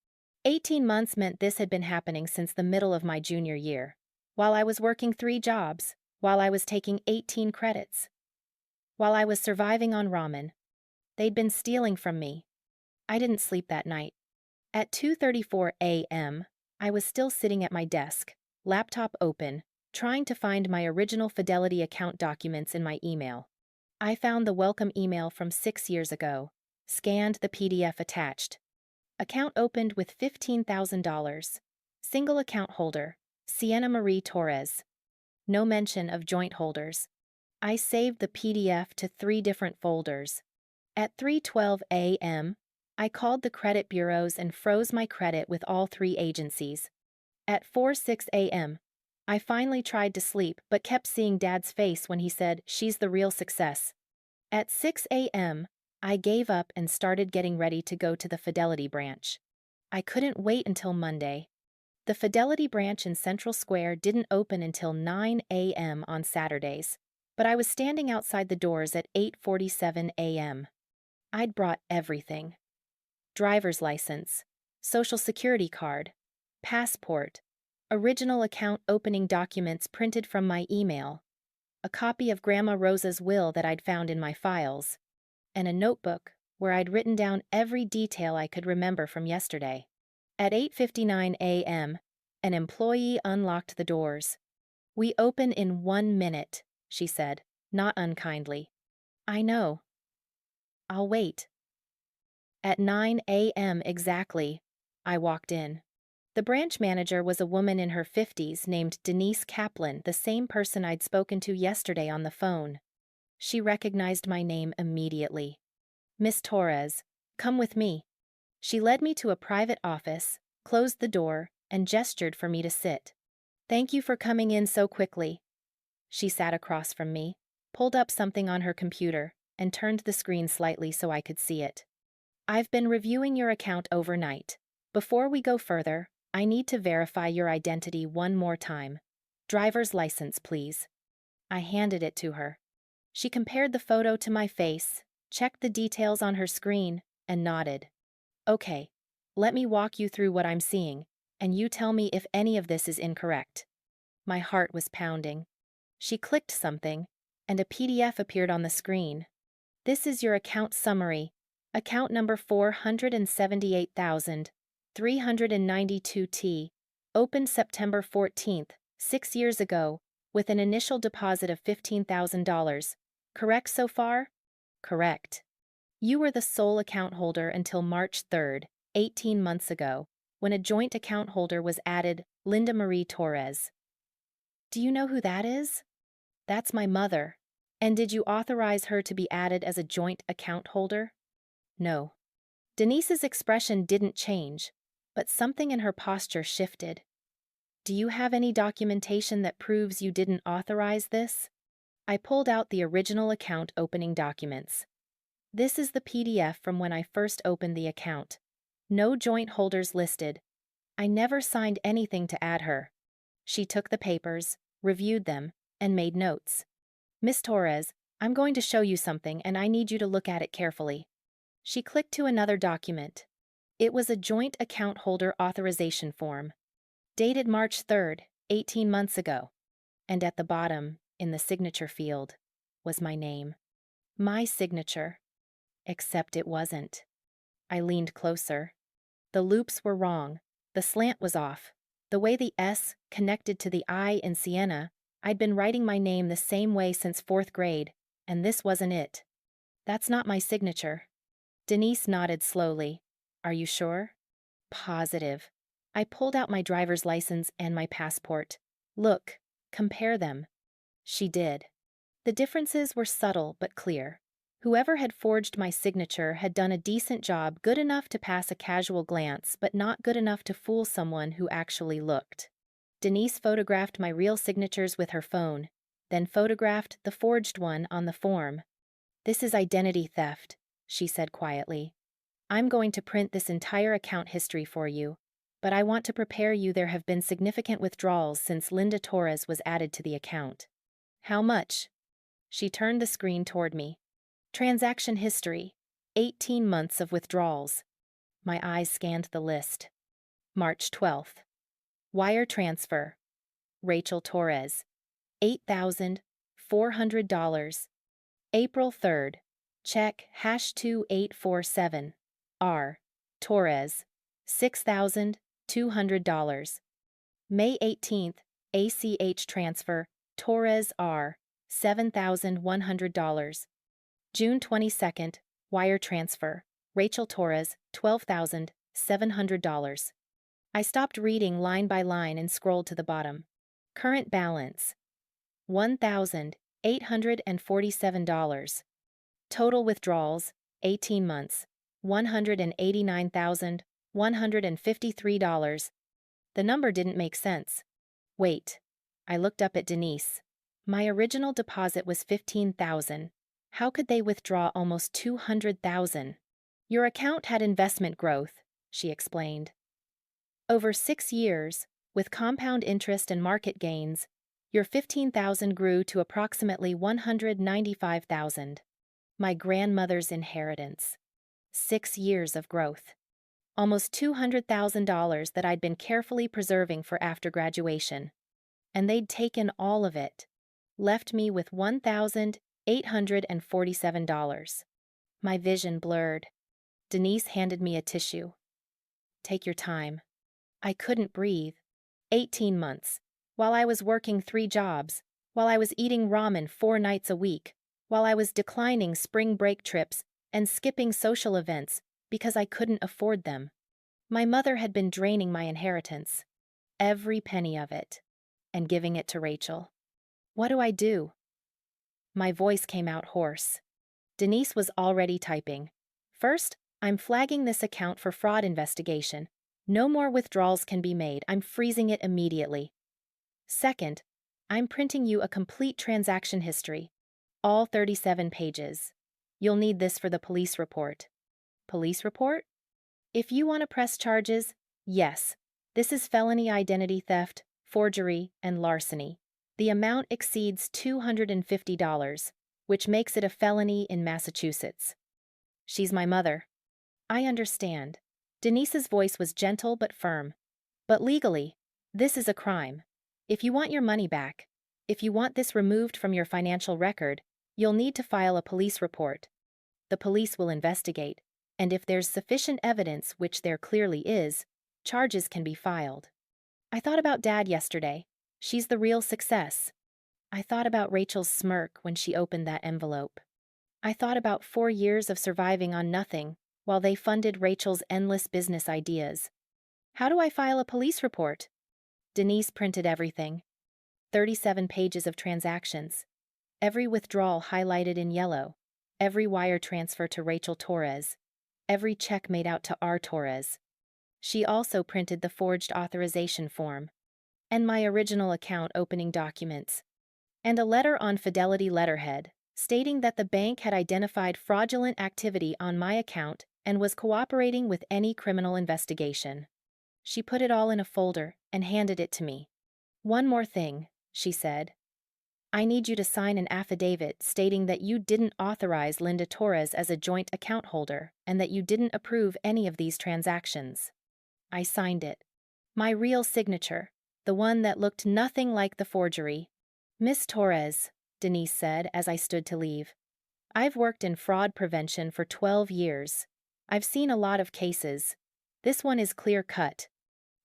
18 months meant this had been happening since the middle of my junior year, while I was working 3 jobs, while I was taking 18 credits, while I was surviving on ramen. They'd been stealing from me. I didn't sleep that night. At 2:34 a.m., I was still sitting at my desk, laptop open, trying to find my original Fidelity account documents in my email. I found the welcome email from 6 years ago, scanned the PDF attached. Account opened with $15,000. Single account holder, Sienna Torres. No mention of joint holders. I saved the PDF to 3 different folders. At 3:12 a.m., I called the credit bureaus and froze my credit with all 3 agencies. At 4:06 a.m., I finally tried to sleep but kept seeing Dad's face when he said, "She's the real success." At 6 a.m., I gave up and started getting ready to go to the Fidelity branch. I couldn't wait until Monday. The Fidelity branch in Central Square didn't open until 9 a.m. on Saturdays, but I was standing outside the doors at 8:47 a.m. I'd brought everything. Driver's license, social security card, passport, original account opening documents printed from my email, a copy of Grandma Rosa's will that I'd found in my files, and a notebook where I'd written down every detail I could remember from yesterday. At 8:59 a.m., an employee unlocked the doors. "We open in 1 minute," she said, not unkindly. "I know. I'll wait." At 9 a.m. exactly, I walked in. The branch manager was a woman in her 50s named Denise Kaplan, the same person I'd spoken to yesterday on the phone. She recognized my name immediately. "Miss Torres, come with me." She led me to a private office, closed the door, and gestured for me to sit. "Thank you for coming in so quickly." She sat across from me, pulled up something on her computer, and turned the screen slightly so I could see it. "I've been reviewing your account overnight. Before we go further, I need to verify your identity one more time. Driver's license, please." I handed it to her. She compared the photo to my face, checked the details on her screen, and nodded. "Okay, let me walk you through what I'm seeing, and you tell me if any of this is incorrect." My heart was pounding. She clicked something, and a PDF appeared on the screen. This is your account summary. Account number 478,392T. Opened September 14th, 6 years ago, with an initial deposit of $15,000. Correct so far? Correct. You were the sole account holder until March 3rd, 18 months ago, when a joint account holder was added, Linda Marie Torres. Do you know who that is? That's my mother. And did you authorize her to be added as a joint account holder? No. Denise's expression didn't change, but something in her posture shifted. Do you have any documentation that proves you didn't authorize this? I pulled out the original account opening documents. This is the PDF from when I first opened the account. No joint holders listed. I never signed anything to add her. She took the papers, reviewed them, and made notes. Miss Torres, I'm going to show you something and I need you to look at it carefully. She clicked to another document. It was a joint account holder authorization form, dated March 3rd, 18 months ago. And at the bottom, in the signature field, was my name. My signature. Except it wasn't. I leaned closer. The loops were wrong. The slant was off. The way the S connected to the I in Sienna, I'd been writing my name the same way since 4th grade, and this wasn't it. That's not my signature. Denise nodded slowly. Are you sure? Positive. I pulled out my driver's license and my passport. Look, compare them. She did. The differences were subtle but clear. Whoever had forged my signature had done a decent job, good enough to pass a casual glance, but not good enough to fool someone who actually looked. Denise photographed my real signatures with her phone, then photographed the forged one on the form. This is identity theft, she said quietly. I'm going to print this entire account history for you, but I want to prepare you there have been significant withdrawals since Linda Torres was added to the account. How much? She turned the screen toward me. Transaction history, 18 months of withdrawals. My eyes scanned the list. March 12th. Wire transfer. Rachel Torres, $8,400. April 3rd. Check #2847. R. Torres, $6,200. May 18th. ACH transfer. Torres R. $7,100. June 22nd. Wire transfer. Rachel Torres, $12,700. I stopped reading line by line and scrolled to the bottom. Current balance. $1,847. Total withdrawals, 18 months, $189,153. The number didn't make sense. Wait. I looked up at Denise. My original deposit was $15,000. How could they withdraw almost $200,000? Your account had investment growth, she explained. Over 6 years, with compound interest and market gains, your $15,000 grew to approximately $195,000. My grandmother's inheritance. 6 years of growth. Almost $200,000 that I'd been carefully preserving for after graduation. And they'd taken all of it. Left me with $1,847. My vision blurred. Denise handed me a tissue. Take your time. I couldn't breathe. 18 months. While I was working 3 jobs, while I was eating ramen 4 nights a week, while I was declining spring break trips and skipping social events because I couldn't afford them. My mother had been draining my inheritance, every penny of it, and giving it to Rachel. What do I do? My voice came out hoarse. Denise was already typing. First, I'm flagging this account for fraud investigation. No more withdrawals can be made. I'm freezing it immediately. Second, I'm printing you a complete transaction history. All 37 pages. You'll need this for the police report. Police report? If you want to press charges, yes. This is felony identity theft, forgery, and larceny. The amount exceeds $250, which makes it a felony in Massachusetts. She's my mother. I understand. Denise's voice was gentle but firm. But legally, this is a crime. If you want your money back, If you want this removed from your financial record, you'll need to file a police report. The police will investigate, and if there's sufficient evidence, which there clearly is, charges can be filed. I thought about Dad yesterday. She's the real success. I thought about Rachel's smirk when she opened that envelope. I thought about 4 years of surviving on nothing while they funded Rachel's endless business ideas. How do I file a police report? Denise printed everything. 37 pages of transactions. Every withdrawal highlighted in yellow. Every wire transfer to Rachel Torres. Every check made out to R. Torres. She also printed the forged authorization form. And my original account opening documents. And a letter on Fidelity letterhead, stating that the bank had identified fraudulent activity on my account and was cooperating with any criminal investigation. She put it all in a folder and handed it to me. "One more thing," she said. "I need you to sign an affidavit stating that you didn't authorize Linda Torres as a joint account holder and that you didn't approve any of these transactions." I signed it. My real signature, the one that looked nothing like the forgery. "Miss Torres," Denise said as I stood to leave, "I've worked in fraud prevention for 12 years. I've seen a lot of cases. This one is clear-cut.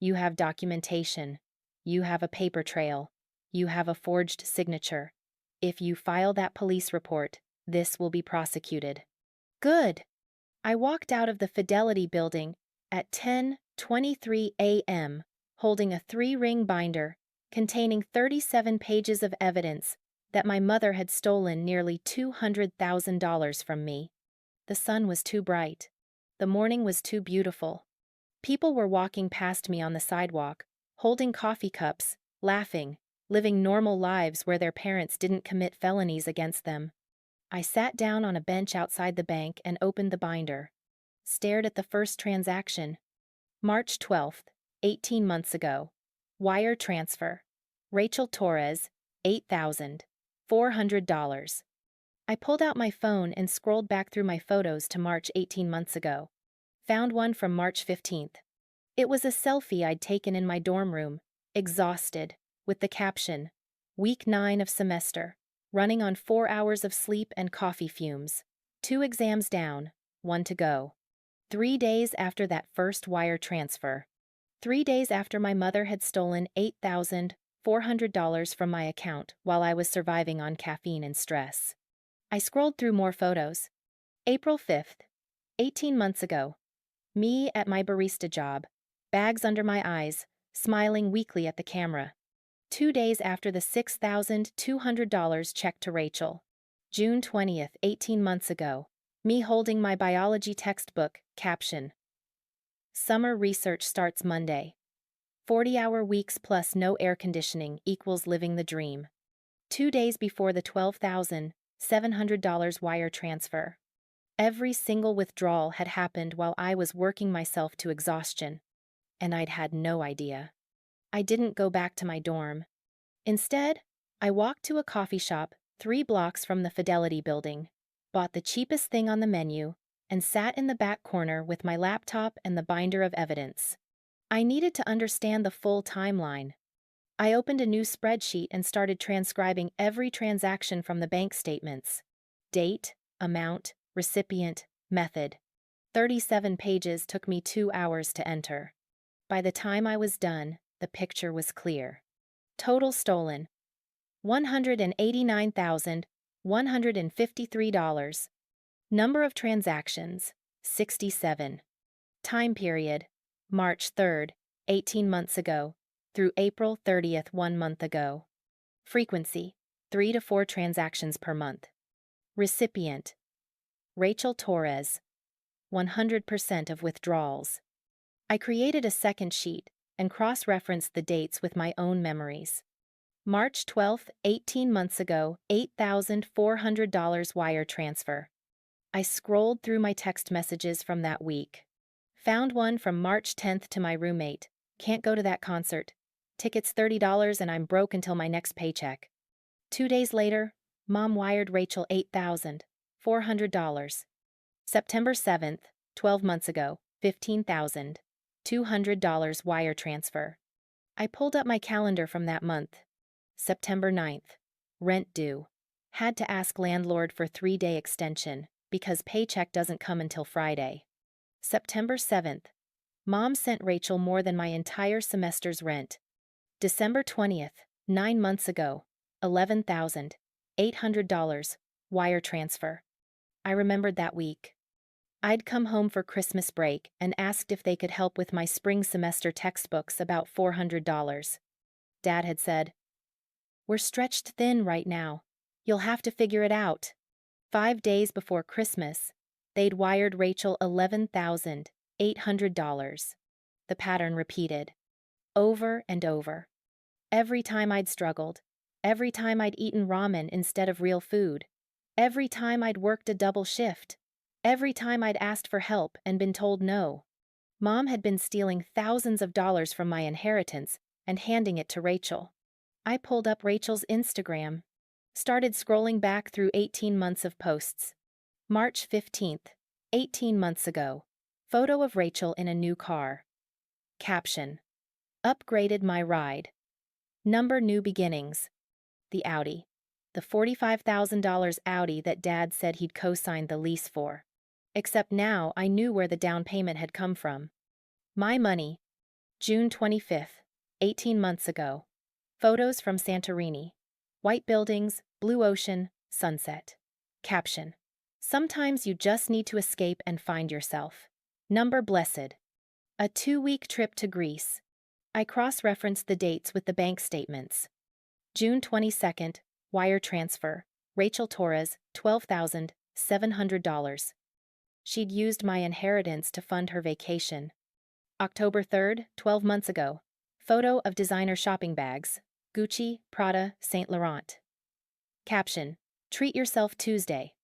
You have documentation. You have a paper trail. You have a forged signature. If you file that police report, this will be prosecuted." Good. I walked out of the Fidelity building at 10:23 a.m., holding a 3-ring binder containing 37 pages of evidence that my mother had stolen nearly $200,000 from me. The sun was too bright. The morning was too beautiful. People were walking past me on the sidewalk, holding coffee cups, laughing, living normal lives where their parents didn't commit felonies against them. I sat down on a bench outside the bank and opened the binder. Stared at the first transaction. March 12th, 18 months ago. Wire transfer. Rachel Torres, $8,400. I pulled out my phone and scrolled back through my photos to March 18 months ago. Found one from March 15th. It was a selfie I'd taken in my dorm room, exhausted, with the caption, "Week 9 of semester, running on 4 hours of sleep and coffee fumes. 2 exams down, 1 to go." 3 days after that first wire transfer. 3 days after my mother had stolen $8,400 from my account while I was surviving on caffeine and stress. I scrolled through more photos. April 5th, 18 months ago. Me at my barista job, bags under my eyes, smiling weakly at the camera. 2 days after the $6,200 check to Rachel. June 20th, 18 months ago. Me holding my biology textbook, caption. Summer research starts Monday. 40-hour weeks plus no air conditioning equals living the dream. 2 days before the $12,700 wire transfer. Every single withdrawal had happened while I was working myself to exhaustion, and I'd had no idea. I didn't go back to my dorm. Instead, I walked to a coffee shop 3 blocks from the Fidelity building, bought the cheapest thing on the menu, and sat in the back corner with my laptop and the binder of evidence. I needed to understand the full timeline. I opened a new spreadsheet and started transcribing every transaction from the bank statements. Date, amount, recipient, method. 37 pages took me 2 hours to enter. By the time I was done, the picture was clear. Total stolen: $189,153. Number of transactions: 67. Time period: March 3rd, 18 months ago, through April 30th, 1 month ago. Frequency: 3 to 4 transactions per month. Recipient: Rachel Torres. 100% of withdrawals. I created a second sheet and cross-referenced the dates with my own memories. March 12th, 18 months ago, $8,400 wire transfer. I scrolled through my text messages from that week. Found one from March 10th to my roommate. "Can't go to that concert. Tickets $30 and I'm broke until my next paycheck." 2 days later, Mom wired Rachel $8,400. September 7th, 12 months ago, $15,200 wire transfer. I pulled up my calendar from that month. September 9th. Rent due. Had to ask landlord for 3-day extension because paycheck doesn't come until Friday. September 7th. Mom sent Rachel more than my entire semester's rent. December 20th. 9 months ago. $11,800. Wire transfer. I remembered that week. I'd come home for Christmas break and asked if they could help with my spring semester textbooks, about $400. Dad had said, "We're stretched thin right now. You'll have to figure it out." 5 days before Christmas, they'd wired Rachel $11,800. The pattern repeated. Over and over. Every time I'd struggled. Every time I'd eaten ramen instead of real food. Every time I'd worked a double shift. Every time I'd asked for help and been told no. Mom had been stealing thousands of dollars from my inheritance and handing it to Rachel. I pulled up Rachel's Instagram. Started scrolling back through 18 months of posts. March 15th, 18 months ago. Photo of Rachel in a new car. Caption: upgraded my ride. Number: new beginnings. The Audi. The $45,000 Audi that Dad said he'd co-signed the lease for. Except now I knew where the down payment had come from. My money. June 25th, 18 months ago. Photos from Santorini. White buildings, blue ocean, sunset. Caption: sometimes you just need to escape and find yourself. Number: blessed. A 2-week trip to Greece. I cross-referenced the dates with the bank statements. June 22nd, wire transfer. Rachel Torres, $12,700. She'd used my inheritance to fund her vacation. October 3rd, 12 months ago. Photo of designer shopping bags. Gucci, Prada, Saint Laurent. Caption: treat yourself Tuesday.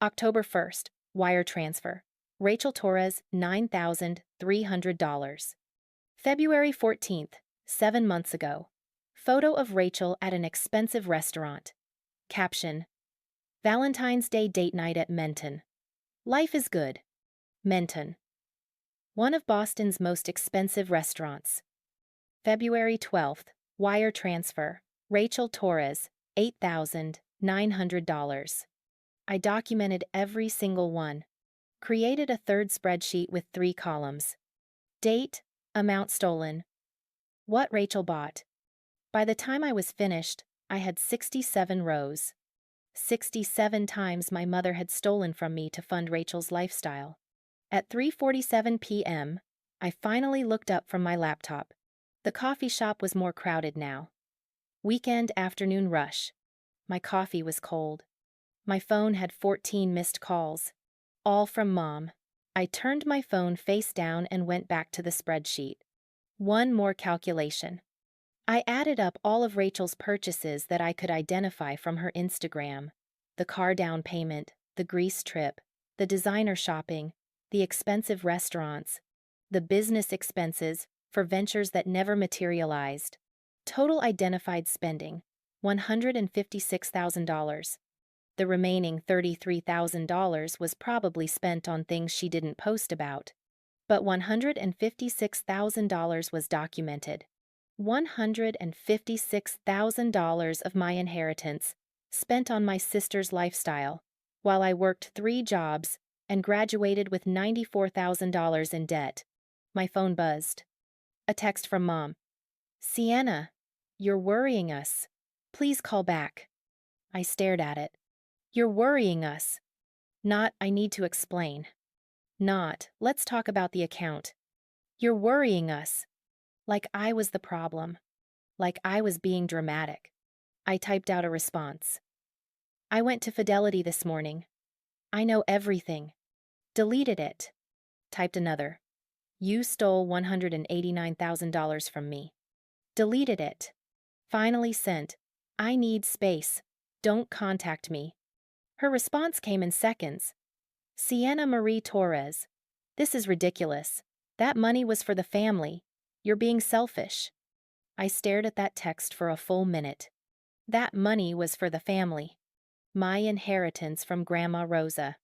October 1st, wire transfer. Rachel Torres, $9,300. February 14th, 7 months ago. Photo of Rachel at an expensive restaurant. Caption: Valentine's Day date night at Menton. Life is good. Menton. One of Boston's most expensive restaurants. February 12th, wire transfer. Rachel Torres, $8,900. I documented every single one. Created a third spreadsheet with 3 columns. Date, amount stolen. What Rachel bought. By the time I was finished, I had 67 rows. 67 times my mother had stolen from me to fund Rachel's lifestyle. At 3:47 p.m., I finally looked up from my laptop. The coffee shop was more crowded now. Weekend afternoon rush. My coffee was cold. My phone had 14 missed calls. All from Mom. I turned my phone face down and went back to the spreadsheet. One more calculation. I added up all of Rachel's purchases that I could identify from her Instagram. The car down payment, the Greece trip, the designer shopping, the expensive restaurants, the business expenses for ventures that never materialized. Total identified spending, $156,000. The remaining $33,000 was probably spent on things she didn't post about. But $156,000 was documented. $156,000 of my inheritance, spent on my sister's lifestyle, while I worked 3 jobs and graduated with $94,000 in debt. My phone buzzed. A text from Mom. "Sienna, you're worrying us. Please call back." I stared at it. "You're worrying us." Not, "I need to explain." Not, "Let's talk about the account." "You're worrying us." Like I was the problem. Like I was being dramatic. I typed out a response. "I went to Fidelity this morning. I know everything. Deleted it." Typed another. "You stole $189,000 from me. Deleted it." Finally sent. "I need space. Don't contact me." Her response came in seconds. "Sienna Marie Torres. This is ridiculous. That money was for the family. You're being selfish." I stared at that text for a full minute. That money was for the family. My inheritance from Grandma Rosa.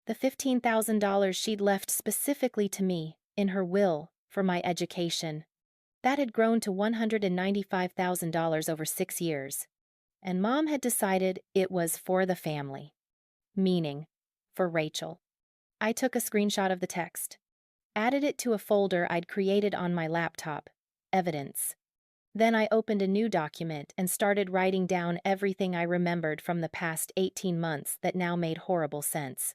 The $15,000 she'd left specifically to me, in her will, for my education. That had grown to $195,000 over 6 years. And Mom had decided it was for the family. Meaning, for Rachel. I took a screenshot of the text, added it to a folder I'd created on my laptop, evidence. Then I opened a new document and started writing down everything I remembered from the past 18 months that now made horrible sense.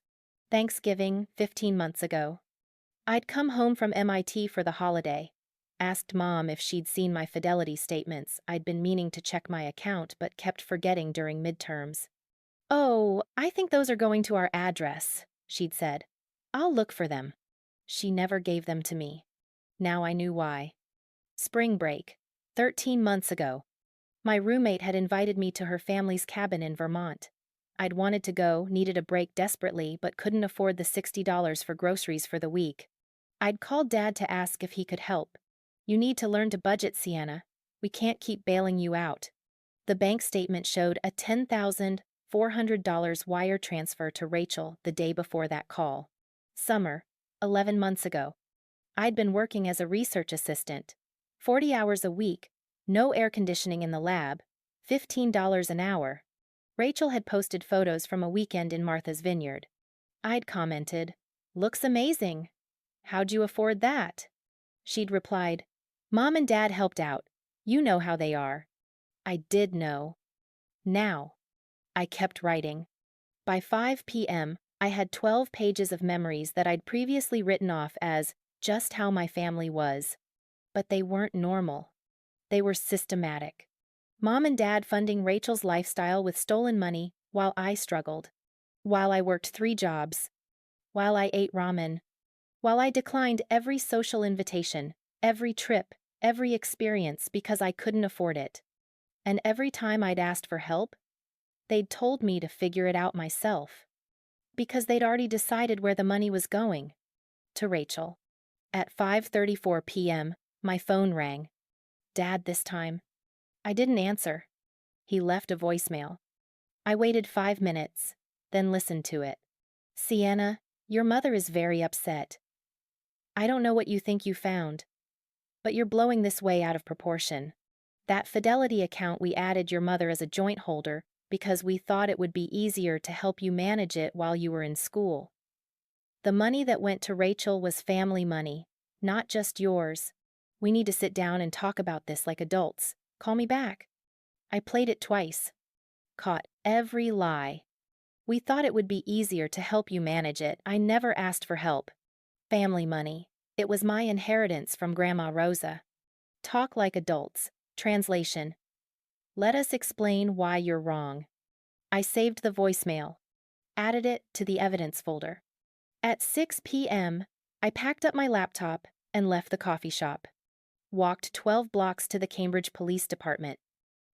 Thanksgiving, 15 months ago. I'd come home from MIT for the holiday. Asked Mom if she'd seen my fidelity statements. I'd been meaning to check my account but kept forgetting during midterms. "Oh, I think those are going to our address," she'd said. "I'll look for them." She never gave them to me. Now I knew why. Spring break, 13 months ago. My roommate had invited me to her family's cabin in Vermont. I'd wanted to go, needed a break desperately, but couldn't afford the $60 for groceries for the week. I'd called Dad to ask if he could help. "You need to learn to budget, Sienna. We can't keep bailing you out." The bank statement showed a $10,400 wire transfer to Rachel the day before that call. Summer, 11 months ago. I'd been working as a research assistant. 40 hours a week, no air conditioning in the lab, $15 an hour. Rachel had posted photos from a weekend in Martha's Vineyard. I'd commented, "Looks amazing. How'd you afford that?" She'd replied, "Mom and Dad helped out. You know how they are." I did know. Now. I kept writing. By 5 p.m., I had 12 pages of memories that I'd previously written off as just how my family was. But they weren't normal. They were systematic. Mom and Dad funding Rachel's lifestyle with stolen money while I struggled. While I worked 3 jobs. While I ate ramen. While I declined every social invitation, every trip, every experience because I couldn't afford it. And every time I'd asked for help, they'd told me to figure it out myself. Because they'd already decided where the money was going. To Rachel. At 5:34 p.m., my phone rang. Dad this time. I didn't answer. He left a voicemail. I waited 5 minutes, then listened to it. "Sienna, your mother is very upset. I don't know what you think you found, but you're blowing this way out of proportion. That Fidelity account we added your mother as a joint holder because we thought it would be easier to help you manage it while you were in school. The money that went to Rachel was family money, not just yours. We need to sit down and talk about this like adults. Call me back." I played it twice. Caught every lie. "We thought it would be easier to help you manage it. I never asked for help. Family money. It was my inheritance from Grandma Rosa. Talk like adults." Translation. "Let us explain why you're wrong." I saved the voicemail. Added it to the evidence folder. At 6 p.m., I packed up my laptop and left the coffee shop. Walked 12 blocks to the Cambridge Police Department.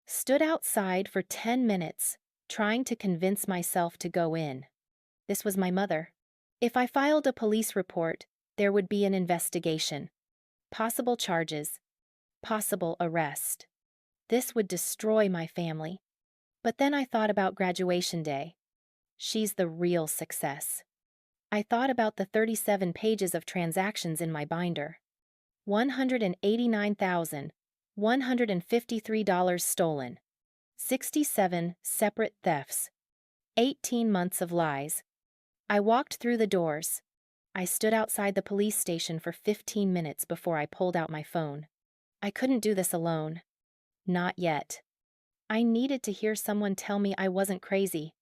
Stood outside for 10 minutes, trying to convince myself to go in. This was my mother. If I filed a police report, there would be an investigation. Possible charges. Possible arrest. This would destroy my family. But then I thought about graduation day. She's the real success. I thought about the 37 pages of transactions in my binder. $189,153 stolen. 67 separate thefts. 18 months of lies. I walked through the doors. I stood outside the police station for 15 minutes before I pulled out my phone. I couldn't do this alone. Not yet. I needed to hear someone tell me I wasn't crazy.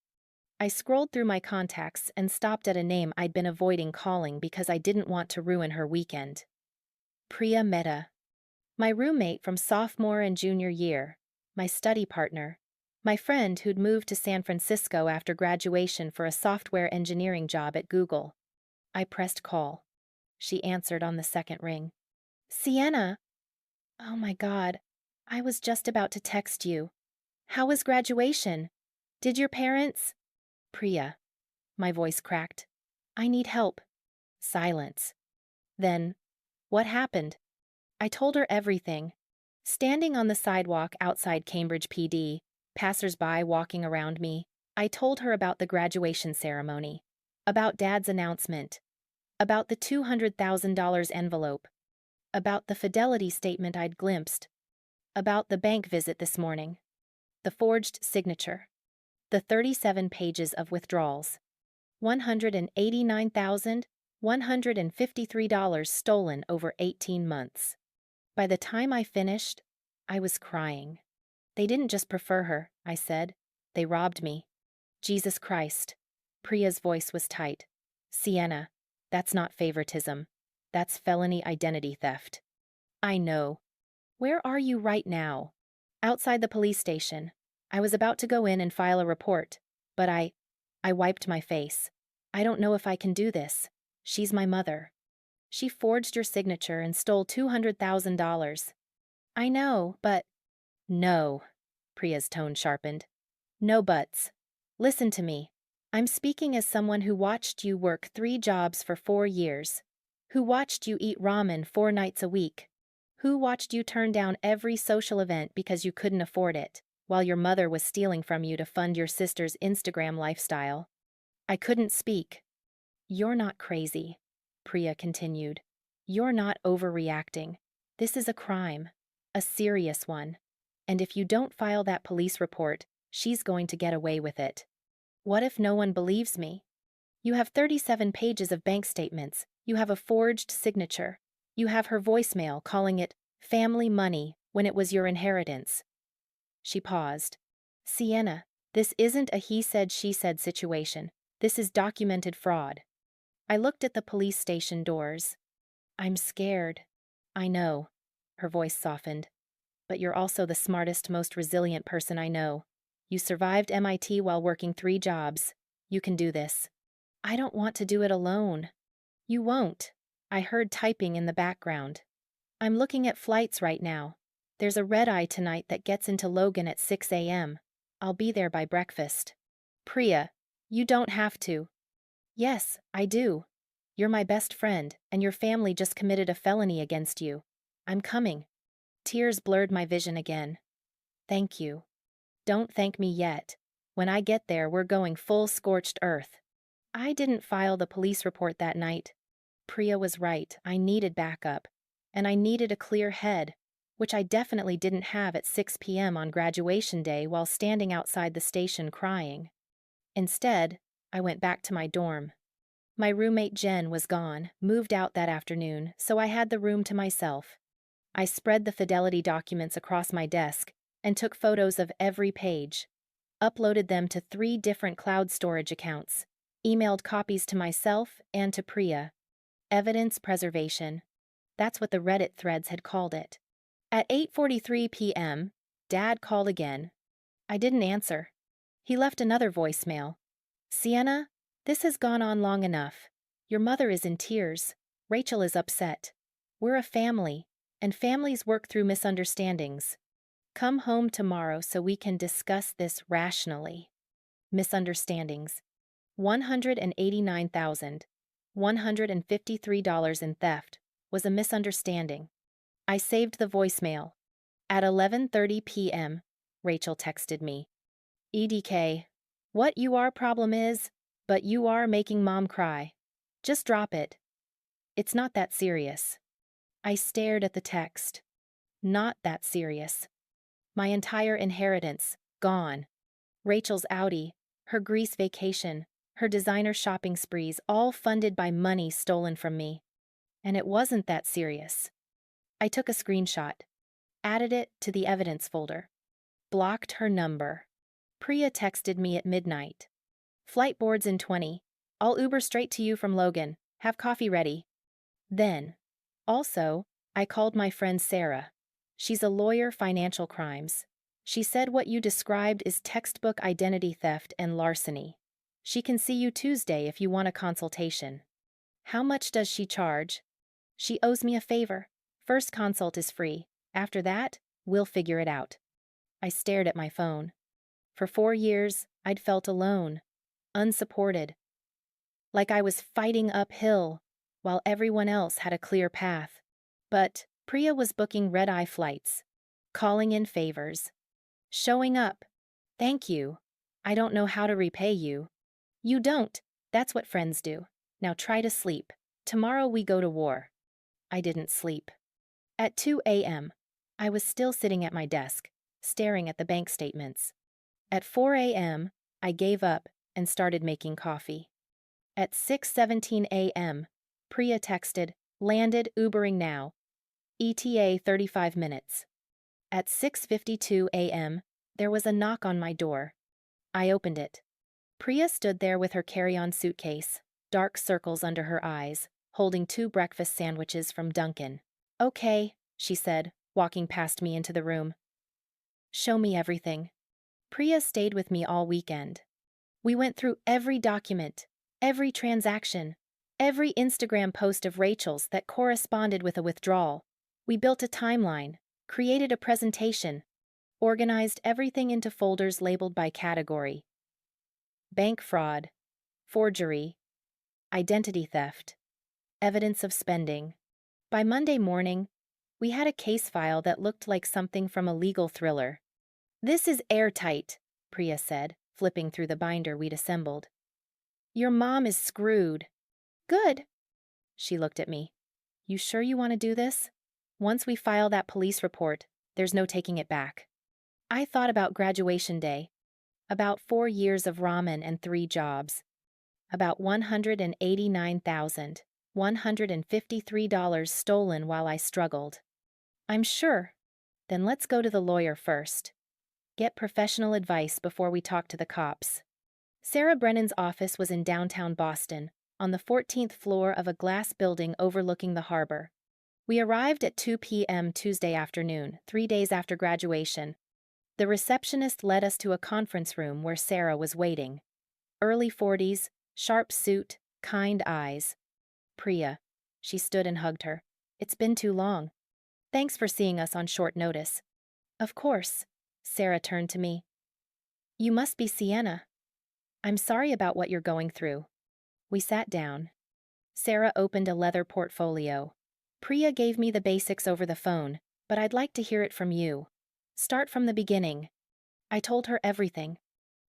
I scrolled through my contacts and stopped at a name I'd been avoiding calling because I didn't want to ruin her weekend. Priya Mehta. My roommate from sophomore and junior year, my study partner, my friend who'd moved to San Francisco after graduation for a software engineering job at Google. I pressed call. She answered on the second ring. "Sienna." "Oh my God, I was just about to text you. How was graduation? Did your parents—" "Priya." My voice cracked. "I need help." Silence. Then, "What happened?" I told her everything. Standing on the sidewalk outside Cambridge PD, passers-by walking around me, I told her about the graduation ceremony, about Dad's announcement, about the $200,000 envelope. About the fidelity statement I'd glimpsed. About the bank visit this morning. The forged signature. The 37 pages of withdrawals. $189,153 stolen over 18 months. By the time I finished, I was crying. They didn't just prefer her, I said. They robbed me. Jesus Christ. Priya's voice was tight. Sienna, that's not favoritism. That's felony identity theft. I know. Where are you right now? Outside the police station. I was about to go in and file a report, but I wiped my face. I don't know if I can do this. She's my mother. She forged your signature and stole $200,000. I know, but… No. Priya's tone sharpened. No buts. Listen to me. I'm speaking as someone who watched you work 3 jobs for 4 years. Who watched you eat ramen 4 nights a week. Who watched you turn down every social event because you couldn't afford it, while your mother was stealing from you to fund your sister's Instagram lifestyle. I couldn't speak. You're not crazy, Priya continued. You're not overreacting. This is a crime. A serious one. And if you don't file that police report, she's going to get away with it. What if no one believes me? You have 37 pages of bank statements. You have a forged signature. You have her voicemail calling it family money when it was your inheritance. She paused. Sienna, this isn't a he said she said situation. This is documented fraud. I looked at the police station doors. I'm scared. I know. Her voice softened. But you're also the smartest, most resilient person I know. You survived MIT while working 3 jobs. You can do this. I don't want to do it alone. You won't. I heard typing in the background. I'm looking at flights right now. There's a red-eye tonight that gets into Logan at 6 a.m. I'll be there by breakfast. Priya, you don't have to. Yes, I do. You're my best friend, and your family just committed a felony against you. I'm coming. Tears blurred my vision again. Thank you. Don't thank me yet. When I get there, we're going full scorched earth. I didn't file the police report that night. Priya was right. I needed backup. And I needed a clear head, which I definitely didn't have at 6 p.m. on graduation day while standing outside the station crying. Instead, I went back to my dorm. My roommate Jen was gone, moved out that afternoon, so I had the room to myself. I spread the fidelity documents across my desk and took photos of every page, uploaded them to 3 different cloud storage accounts, emailed copies to myself and to Priya. Evidence preservation. That's what the Reddit threads had called it. At 8:43 p.m., Dad called again. I didn't answer. He left another voicemail. Sienna, this has gone on long enough. Your mother is in tears. Rachel is upset. We're a family, and families work through misunderstandings. Come home tomorrow so we can discuss this rationally. Misunderstandings. $189,153 in theft was a misunderstanding. I saved the voicemail. At 11:30 p.m., Rachel texted me. EDK, what your problem is, but you are making Mom cry. Just drop it. It's not that serious. I stared at the text. Not that serious. My entire inheritance, gone. Rachel's Audi, her Greece vacation, her designer shopping sprees, all funded by money stolen from me. And it wasn't that serious. I took a screenshot, added it to the evidence folder, blocked her number. Priya texted me at midnight. Flight boards in 20. I'll Uber straight to you from Logan. Have coffee ready. Then, also, I called my friend Sarah. She's a lawyer, financial crimes. She said what you described is textbook identity theft and larceny. She can see you Tuesday if you want a consultation. How much does she charge? She owes me a favor. First consult is free. After that, we'll figure it out. I stared at my phone. For 4 years, I'd felt alone, unsupported. Like I was fighting uphill, while everyone else had a clear path. But Priya was booking red-eye flights, calling in favors, showing up. Thank you. I don't know how to repay you. You don't. That's what friends do. Now try to sleep. Tomorrow we go to war. I didn't sleep. At 2 a.m., I was still sitting at my desk, staring at the bank statements. At 4 a.m., I gave up and started making coffee. At 6:17 a.m., Priya texted, "Landed, Ubering now. ETA 35 minutes." At 6:52 a.m., there was a knock on my door. I opened it. Priya stood there with her carry-on suitcase, dark circles under her eyes, holding 2 breakfast sandwiches from Dunkin'. "Okay," she said, walking past me into the room. "Show me everything." Priya stayed with me all weekend. We went through every document, every transaction, every Instagram post of Rachel's that corresponded with a withdrawal. We built a timeline, created a presentation, organized everything into folders labeled by category: bank fraud, forgery, identity theft, evidence of spending. By Monday morning, we had a case file that looked like something from a legal thriller. "This is airtight," Priya said, flipping through the binder we'd assembled. "Your mom is screwed." "Good." She looked at me. "You sure you want to do this? Once we file that police report, there's no taking it back." I thought about graduation day, about 4 years of ramen and 3 jobs, about $189,153 stolen while I struggled. "I'm sure." "Then let's go to the lawyer first. Get professional advice before we talk to the cops." Sarah Brennan's office was in downtown Boston, on the 14th floor of a glass building overlooking the harbor. We arrived at 2 p.m. Tuesday afternoon, 3 days after graduation. The receptionist led us to a conference room where Sarah was waiting. Early 40s, sharp suit, kind eyes. "Priya." She stood and hugged her. "It's been too long. Thanks for seeing us on short notice." "Of course." Sarah turned to me. "You must be Sienna. I'm sorry about what you're going through." We sat down. Sarah opened a leather portfolio. "Priya gave me the basics over the phone, but I'd like to hear it from you. Start from the beginning." I told her everything.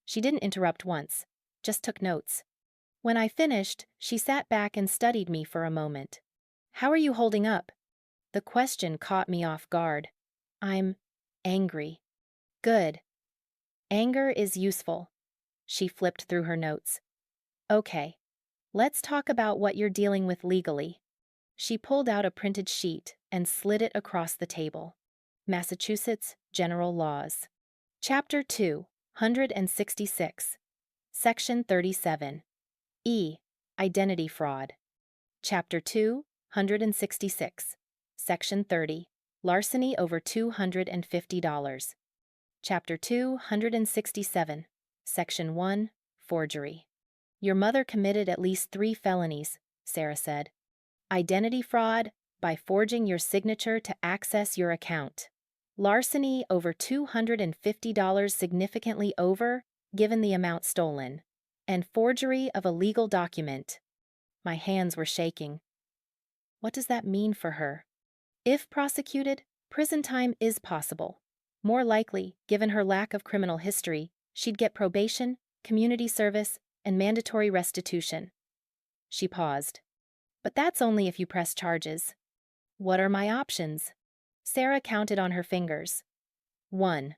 She didn't interrupt once, just took notes. When I finished, she sat back and studied me for a moment. "How are you holding up?" The question caught me off guard. "I'm angry." "Good. Anger is useful." She flipped through her notes. "Okay. Let's talk about what you're dealing with legally." She pulled out a printed sheet and slid it across the table. Massachusetts General Laws. Chapter 266. Section 37. E. Identity fraud. Chapter 266. Section 30. Larceny over $250. Chapter 267. Section 1. Forgery. "Your mother committed at least 3 felonies," Sarah said. "Identity fraud by forging your signature to access your account. Larceny over $250 significantly over, given the amount stolen. And forgery of a legal document." My hands were shaking. What does that mean for her? If prosecuted, prison time is possible. More likely, given her lack of criminal history, she'd get probation, community service, and mandatory restitution. She paused. "But that's only if you press charges." "What are my options?" Sarah counted on her fingers. 1.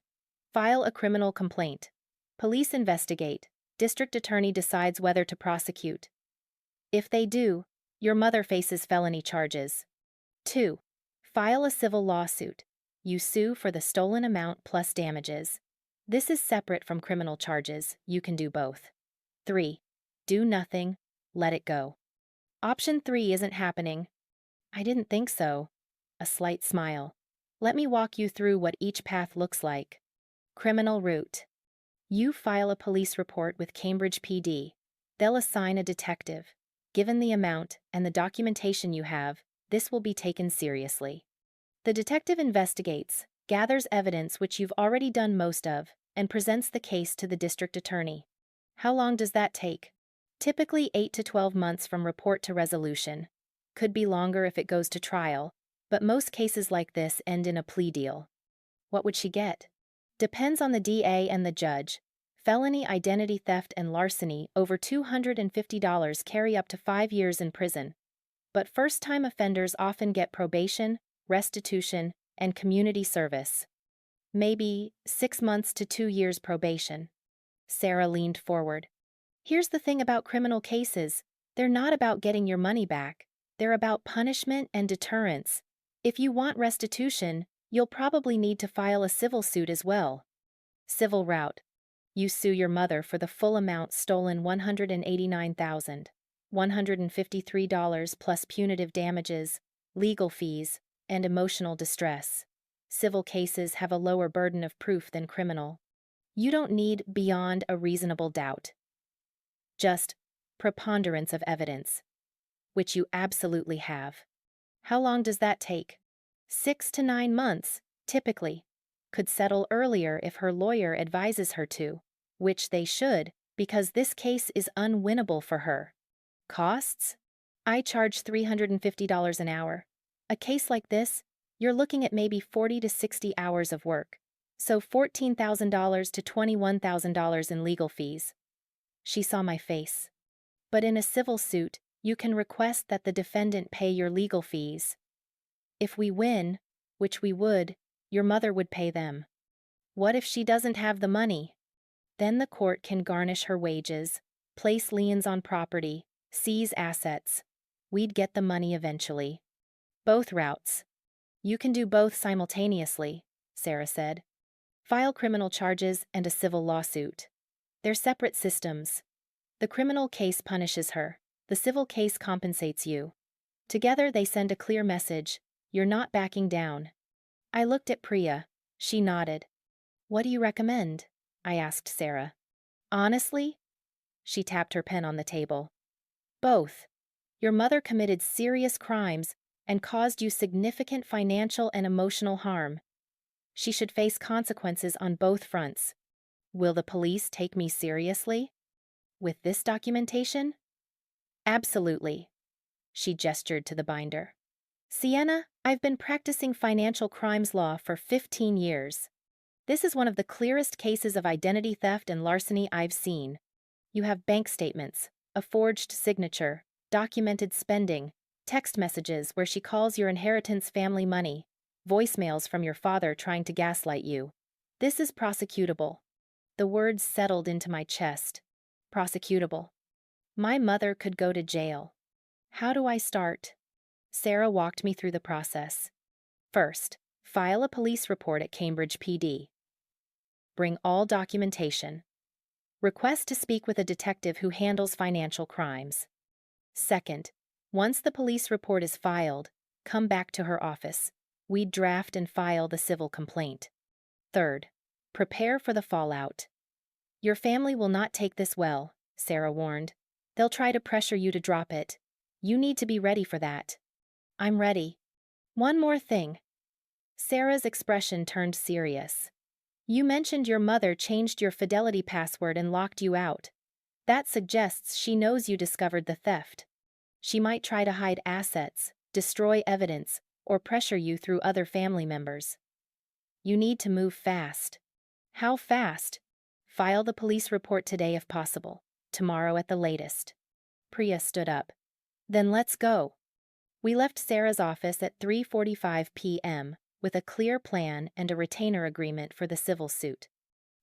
File a criminal complaint. Police investigate. District attorney decides whether to prosecute. If they do, your mother faces felony charges. 2. File a civil lawsuit. You sue for the stolen amount plus damages. This is separate from criminal charges. You can do both. 3. Do nothing. Let it go. Option 3 isn't happening. I didn't think so. A slight smile. Let me walk you through what each path looks like. Criminal route. You file a police report with Cambridge PD. They'll assign a detective. Given the amount and the documentation you have, this will be taken seriously. The detective investigates, gathers evidence which you've already done most of, and presents the case to the district attorney. How long does that take? Typically 8 to 12 months from report to resolution. Could be longer if it goes to trial, but most cases like this end in a plea deal. What would she get? Depends on the DA and the judge. Felony, identity theft, and larceny over $250 carry up to 5 years in prison. But first-time offenders often get probation, restitution, and community service. Maybe 6 months to 2 years probation. Sarah leaned forward. Here's the thing about criminal cases. They're not about getting your money back. They're about punishment and deterrence. If you want restitution, you'll probably need to file a civil suit as well. Civil route. You sue your mother for the full amount stolen, $189,153 plus punitive damages, legal fees, and emotional distress. Civil cases have a lower burden of proof than criminal. You don't need beyond a reasonable doubt. Just preponderance of evidence, which you absolutely have. How long does that take? 6 to 9 months, typically. Could settle earlier if her lawyer advises her to, which they should, because this case is unwinnable for her. Costs? I charge $350 an hour. A case like this, you're looking at maybe 40 to 60 hours of work, so $14,000 to $21,000 in legal fees. She saw my face. But in a civil suit, you can request that the defendant pay your legal fees. If we win, which we would, your mother would pay them. What if she doesn't have the money? Then the court can garnish her wages, place liens on property, seize assets. We'd get the money eventually. Both routes. You can do both simultaneously, Sarah said. File criminal charges and a civil lawsuit. They're separate systems. The criminal case punishes her. The civil case compensates you. Together they send a clear message. You're not backing down. I looked at Priya. She nodded. What do you recommend? I asked Sarah. Honestly? She tapped her pen on the table. Both. Your mother committed serious crimes and caused you significant financial and emotional harm. She should face consequences on both fronts. Will the police take me seriously? With this documentation? Absolutely. She gestured to the binder. Sienna, I've been practicing financial crimes law for 15 years. This is one of the clearest cases of identity theft and larceny I've seen. You have bank statements, a forged signature, documented spending, text messages where she calls your inheritance family money, voicemails from your father trying to gaslight you. This is prosecutable. The words settled into my chest. Prosecutable. My mother could go to jail. How do I start? Sarah walked me through the process. First, file a police report at Cambridge PD. Bring all documentation. Request to speak with a detective who handles financial crimes. Second, once the police report is filed, come back to her office. We'd draft and file the civil complaint. Third, prepare for the fallout. Your family will not take this well, Sarah warned. They'll try to pressure you to drop it. You need to be ready for that. I'm ready. One more thing. Sarah's expression turned serious. You mentioned your mother changed your fidelity password and locked you out. That suggests she knows you discovered the theft. She might try to hide assets, destroy evidence, or pressure you through other family members. You need to move fast. How fast? File the police report today if possible. Tomorrow at the latest. Priya stood up. Then let's go. We left Sarah's office at 3:45 p.m. with a clear plan and a retainer agreement for the civil suit.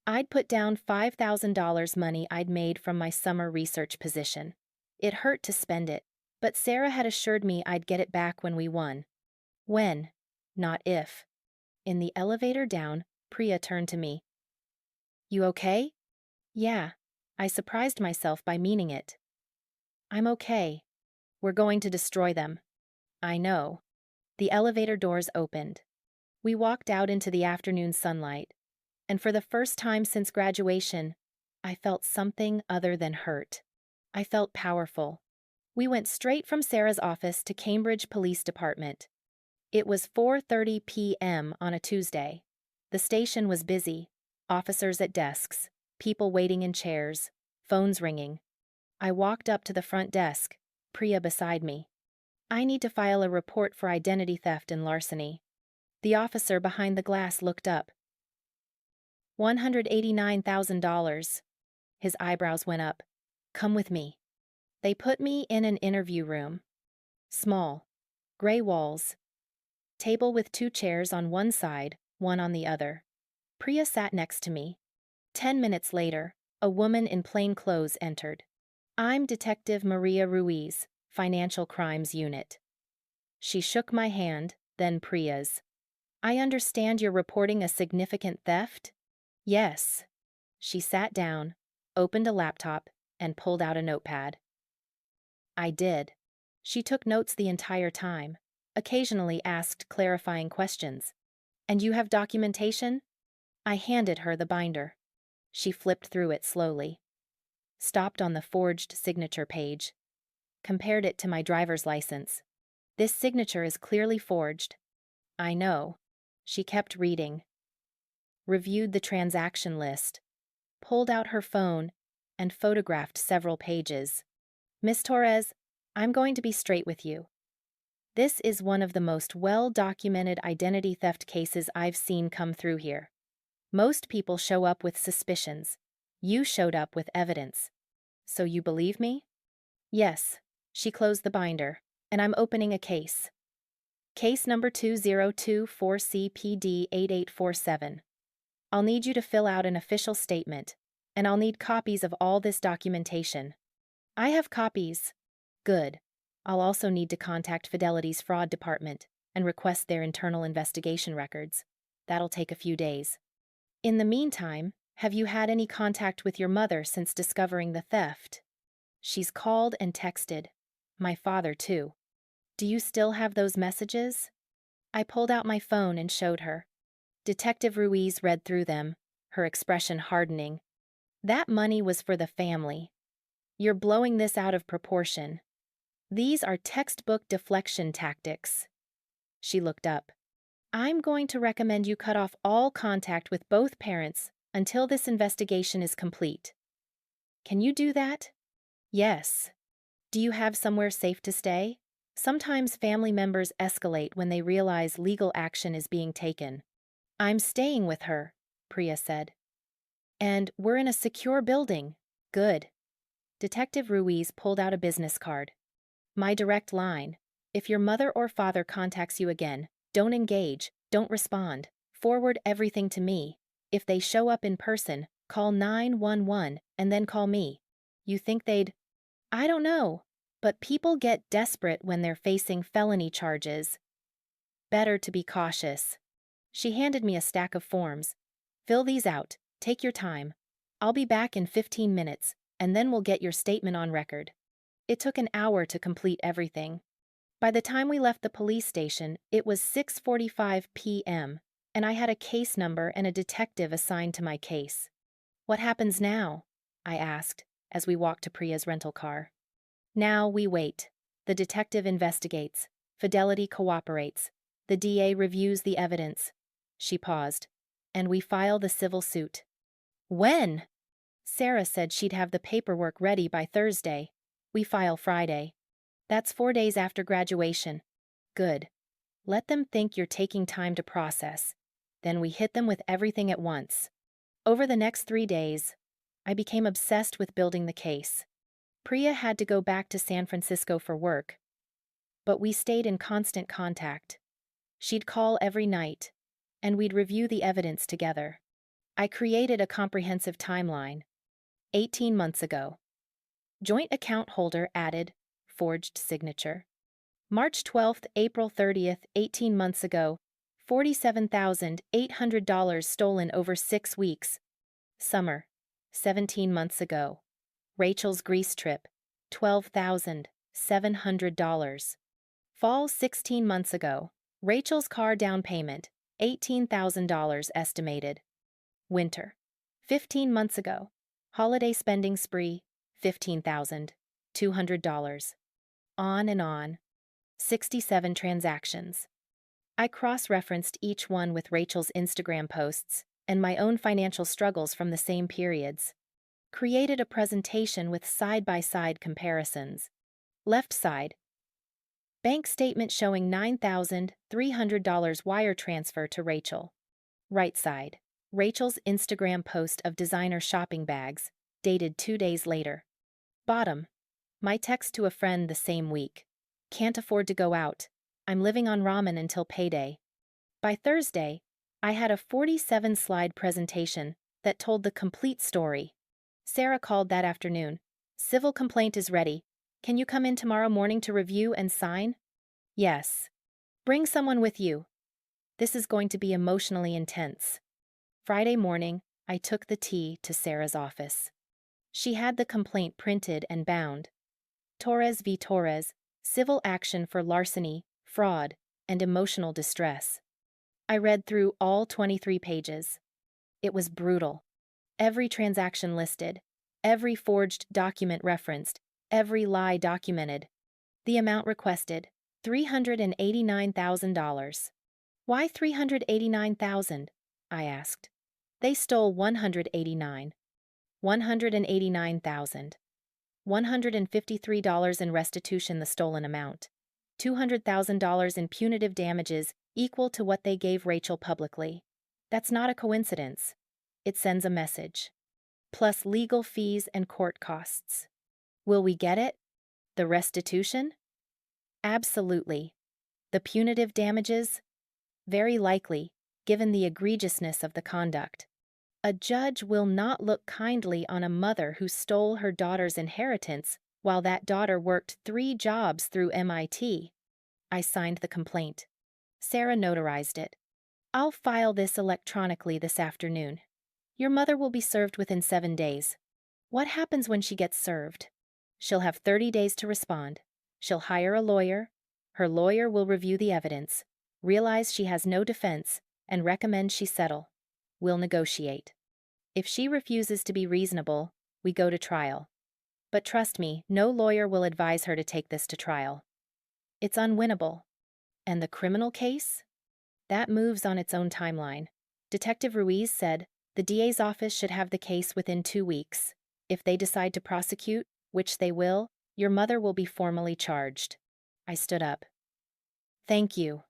I'd put down $5,000 money I'd made from my summer research position. It hurt to spend it, but Sarah had assured me I'd get it back when we won. When, not if. In the elevator down, Priya turned to me. You okay? Yeah. I surprised myself by meaning it. I'm okay. We're going to destroy them. I know. The elevator doors opened. We walked out into the afternoon sunlight, and for the first time since graduation, I felt something other than hurt. I felt powerful. We went straight from Sarah's office to Cambridge Police Department. It was 4:30 p.m. on a Tuesday. The station was busy, officers at desks, people waiting in chairs, phones ringing. I walked up to the front desk, Priya beside me. I need to file a report for identity theft and larceny. The officer behind the glass looked up. $189,000. His eyebrows went up. Come with me. They put me in an interview room. Small. Gray walls. Table with 2 chairs on one side, one on the other. Priya sat next to me. 10 minutes later, a woman in plain clothes entered. I'm Detective Maria Ruiz, Financial Crimes Unit. She shook my hand, then Priya's. I understand you're reporting a significant theft? Yes. She sat down, opened a laptop, and pulled out a notepad. I did. She took notes the entire time, occasionally asked clarifying questions. And you have documentation? I handed her the binder. She flipped through it slowly. Stopped on the forged signature page. Compared it to my driver's license. This signature is clearly forged. I know. She kept reading. Reviewed the transaction list. Pulled out her phone and photographed several pages. Miss Torres, I'm going to be straight with you. This is one of the most well-documented identity theft cases I've seen come through here. Most people show up with suspicions. You showed up with evidence. So you believe me? Yes. She closed the binder, and I'm opening a case. Case number 2024CPD8847. I'll need you to fill out an official statement, and I'll need copies of all this documentation. I have copies. Good. I'll also need to contact Fidelity's fraud department and request their internal investigation records. That'll take a few days. In the meantime, have you had any contact with your mother since discovering the theft? She's called and texted. My father, too. Do you still have those messages? I pulled out my phone and showed her. Detective Ruiz read through them, her expression hardening. That money was for the family. You're blowing this out of proportion. These are textbook deflection tactics. She looked up. I'm going to recommend you cut off all contact with both parents until this investigation is complete. Can you do that? Yes. Do you have somewhere safe to stay? Sometimes family members escalate when they realize legal action is being taken. I'm staying with her, Priya said. And we're in a secure building. Good. Detective Ruiz pulled out a business card. My direct line. If your mother or father contacts you again, don't engage, don't respond. Forward everything to me. If they show up in person, call 911 and then call me. You think they'd... I don't know, but people get desperate when they're facing felony charges. Better to be cautious. She handed me a stack of forms. Fill these out, take your time. I'll be back in 15 minutes, and then we'll get your statement on record. It took an hour to complete everything. By the time we left the police station, it was 6:45 p.m., and I had a case number and a detective assigned to my case. What happens now? I asked, as we walked to Priya's rental car. Now we wait. The detective investigates. Fidelity cooperates. The DA reviews the evidence. She paused. And we file the civil suit. When? Sarah said she'd have the paperwork ready by Thursday. We file Friday. That's 4 days after graduation. Good. Let them think you're taking time to process. Then we hit them with everything at once. Over the next 3 days, I became obsessed with building the case. Priya had to go back to San Francisco for work, but we stayed in constant contact. She'd call every night, and we'd review the evidence together. I created a comprehensive timeline. 18 months ago. Joint account holder added, forged signature. March 12th, April 30th, 18 months ago, $47,800 stolen over 6 weeks. Summer, 17 months ago. Rachel's Greece trip, $12,700. Fall, 16 months ago. Rachel's car down payment, $18,000 estimated. Winter, 15 months ago. Holiday spending spree, $15,200. On and on. 67 transactions. I cross-referenced each one with Rachel's Instagram posts and my own financial struggles from the same periods. Created a presentation with side-by-side comparisons. Left side. Bank statement showing $9,300 wire transfer to Rachel. Right side. Rachel's Instagram post of designer shopping bags, dated 2 days later. Bottom. My text to a friend the same week. Can't afford to go out. I'm living on ramen until payday. By Thursday, I had a 47-slide presentation that told the complete story. Sarah called that afternoon. Civil complaint is ready. Can you come in tomorrow morning to review and sign? Yes. Bring someone with you. This is going to be emotionally intense. Friday morning, I took the tea to Sarah's office. She had the complaint printed and bound. Torres v. Torres, civil action for larceny, fraud, and emotional distress. I read through all 23 pages. It was brutal. Every transaction listed, every forged document referenced, every lie documented. The amount requested, $389,000. Why $389,000? I asked. They stole 189. 189,000. $153 in restitution, the stolen amount. $200,000 in punitive damages equal to what they gave Rachel publicly. That's not a coincidence. It sends a message. Plus legal fees and court costs. Will we get it? The restitution? Absolutely. The punitive damages? Very likely, given the egregiousness of the conduct. A judge will not look kindly on a mother who stole her daughter's inheritance while that daughter worked 3 jobs through MIT. I signed the complaint. Sarah notarized it. I'll file this electronically this afternoon. Your mother will be served within 7 days. What happens when she gets served? She'll have 30 days to respond. She'll hire a lawyer. Her lawyer will review the evidence, realize she has no defense, and recommend she settle. We'll negotiate. If she refuses to be reasonable, we go to trial. But trust me, no lawyer will advise her to take this to trial. It's unwinnable. And the criminal case? That moves on its own timeline. Detective Ruiz said the DA's office should have the case within 2 weeks. If they decide to prosecute, which they will, your mother will be formally charged. I stood up. Thank you.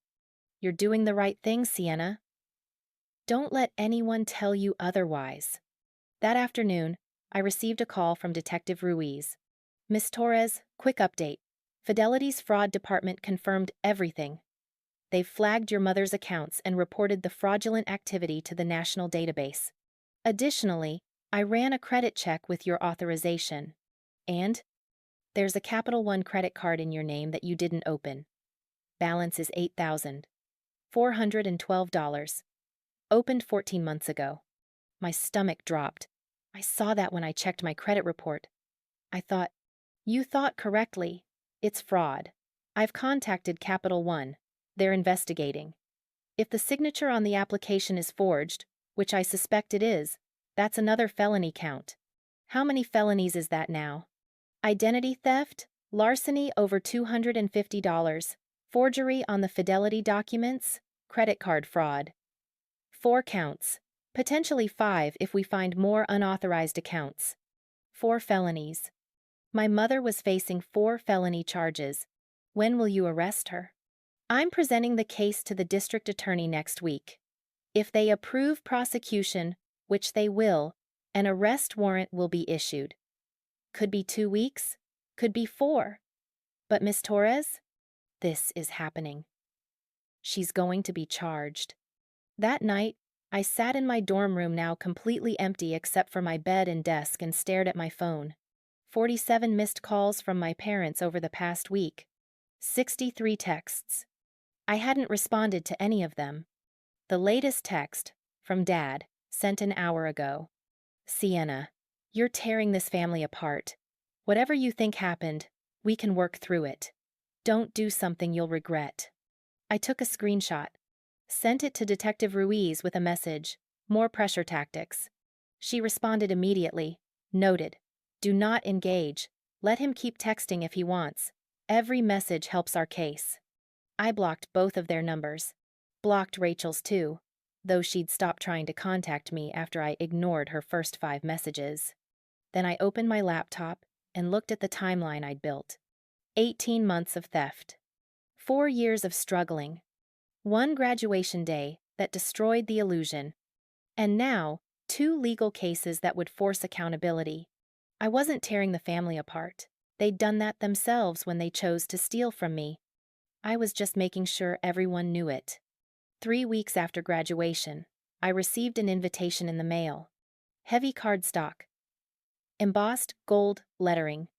You're doing the right thing, Sienna. Don't let anyone tell you otherwise. That afternoon, I received a call from Detective Ruiz. Miss Torres, quick update. Fidelity's fraud department confirmed everything. They've flagged your mother's accounts and reported the fraudulent activity to the national database. Additionally, I ran a credit check with your authorization. And there's a Capital One credit card in your name that you didn't open. Balance is $8,412. Opened 14 months ago. My stomach dropped. I saw that when I checked my credit report. I thought, you thought correctly. It's fraud. I've contacted Capital One. They're investigating. If the signature on the application is forged, which I suspect it is, that's another felony count. How many felonies is that now? Identity theft, larceny over $250, forgery on the Fidelity documents, credit card fraud. 4 counts, potentially 5 if we find more unauthorized accounts. 4 felonies. My mother was facing 4 felony charges. When will you arrest her? I'm presenting the case to the district attorney next week. If they approve prosecution, which they will, an arrest warrant will be issued. Could be 2 weeks, could be 4. But Miss Torres? This is happening. She's going to be charged. That night, I sat in my dorm room, now completely empty except for my bed and desk, and stared at my phone. 47 missed calls from my parents over the past week. 63 texts. I hadn't responded to any of them. The latest text, from Dad, sent an hour ago. Sienna, you're tearing this family apart. Whatever you think happened, we can work through it. Don't do something you'll regret. I took a screenshot. Sent it to Detective Ruiz with a message, more pressure tactics. She responded immediately. Noted. Do not engage. Let him keep texting if he wants. Every message helps our case. I blocked both of their numbers. Blocked Rachel's too, though she'd stopped trying to contact me after I ignored her first 5 messages. Then I opened my laptop and looked at the timeline I'd built. 18 months of theft. 4 years of struggling. 1 graduation day that destroyed the illusion. And now, 2 legal cases that would force accountability. I wasn't tearing the family apart. They'd done that themselves when they chose to steal from me. I was just making sure everyone knew it. 3 weeks after graduation, I received an invitation in the mail. Heavy cardstock. Embossed gold lettering.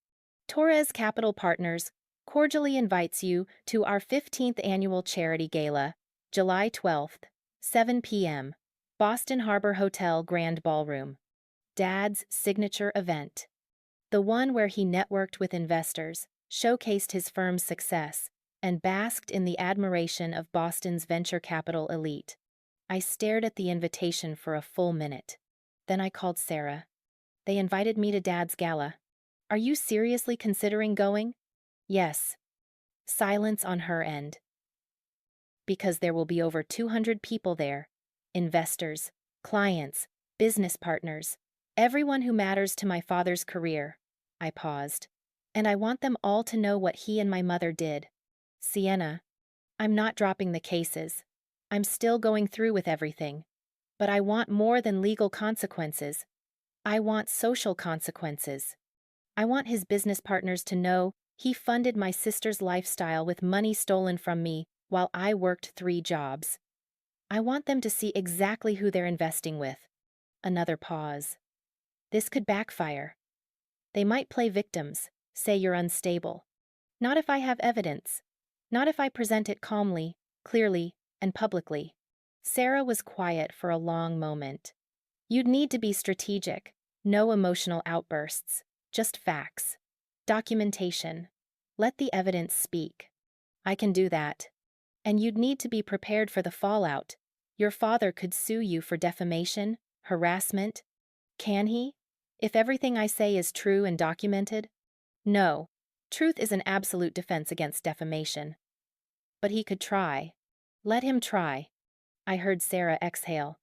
Torres Capital Partners cordially invites you to our 15th annual charity gala, July 12th, 7 p.m., Boston Harbor Hotel Grand Ballroom. Dad's signature event. The one where he networked with investors, showcased his firm's success, and basked in the admiration of Boston's venture capital elite. I stared at the invitation for a full minute. Then I called Sarah. They invited me to Dad's gala. Are you seriously considering going? Yes. Silence on her end. Because there will be over 200 people there. Investors, clients, business partners, everyone who matters to my father's career. I paused. And I want them all to know what he and my mother did. Sienna, I'm not dropping the cases. I'm still going through with everything. But I want more than legal consequences. I want social consequences. I want his business partners to know he funded my sister's lifestyle with money stolen from me while I worked 3 jobs. I want them to see exactly who they're investing with. Another pause. This could backfire. They might play victims, say you're unstable. Not if I have evidence. Not if I present it calmly, clearly, and publicly. Sarah was quiet for a long moment. You'd need to be strategic. No emotional outbursts. Just facts. Documentation. Let the evidence speak. I can do that. And you'd need to be prepared for the fallout. Your father could sue you for defamation, harassment. Can he? If everything I say is true and documented? No. Truth is an absolute defense against defamation. But he could try. Let him try. I heard Sarah exhale.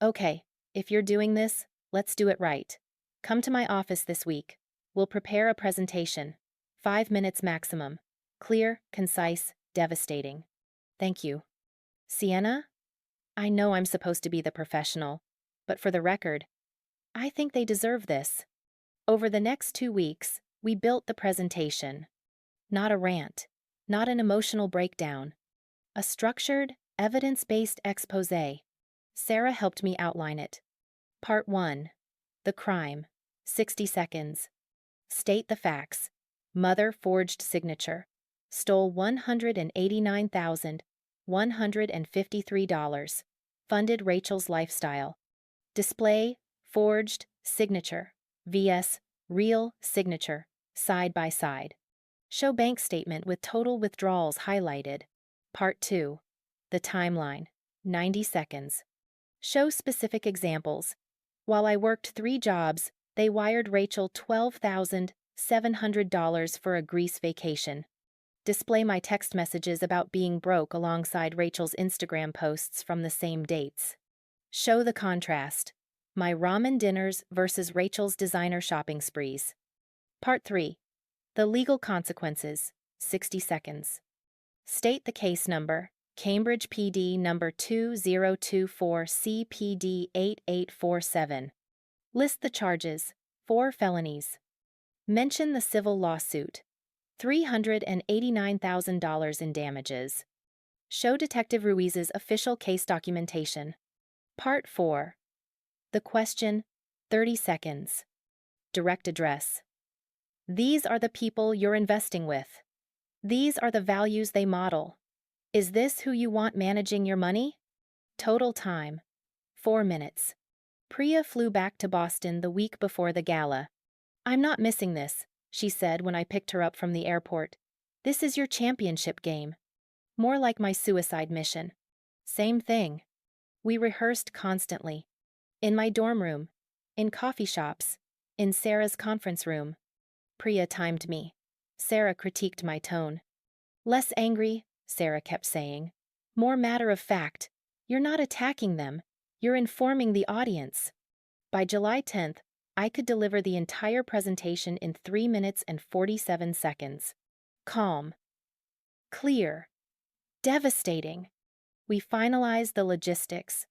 Okay, if you're doing this, let's do it right. Come to my office this week. We'll prepare a presentation. 5 minutes maximum. Clear, concise, devastating. Thank you. Sienna? I know I'm supposed to be the professional, but for the record, I think they deserve this. Over the next 2 weeks, we built the presentation. Not a rant, not an emotional breakdown. A structured, evidence-based exposé. Sarah helped me outline it. Part 1. The crime. 60 seconds. State the facts. Mother forged signature. Stole $189,153. Funded Rachel's lifestyle. Display, forged, signature. vs. real signature, side by side. Show bank statement with total withdrawals highlighted. Part 2. The timeline. 90 seconds. Show specific examples. While I worked 3 jobs, they wired Rachel $12,700 for a Greece vacation. Display my text messages about being broke alongside Rachel's Instagram posts from the same dates. Show the contrast. My ramen dinners versus Rachel's designer shopping sprees. Part 3. The legal consequences. 60 seconds. State the case number. Cambridge PD number 2024 CPD 8847. List the charges. 4 felonies. Mention the civil lawsuit. $389,000 in damages. Show Detective Ruiz's official case documentation. Part 4. The question. 30 seconds. Direct address. These are the people you're investing with. These are the values they model. Is this who you want managing your money? Total time. 4 minutes. Priya flew back to Boston the week before the gala. I'm not missing this, she said when I picked her up from the airport. This is your championship game. More like my suicide mission. Same thing. We rehearsed constantly. In my dorm room. In coffee shops. In Sarah's conference room. Priya timed me. Sarah critiqued my tone. Less angry, Sarah kept saying. More matter of fact. You're not attacking them. You're informing the audience. By July 10th, I could deliver the entire presentation in 3 minutes and 47 seconds. Calm. Clear. Devastating. We finalized the logistics.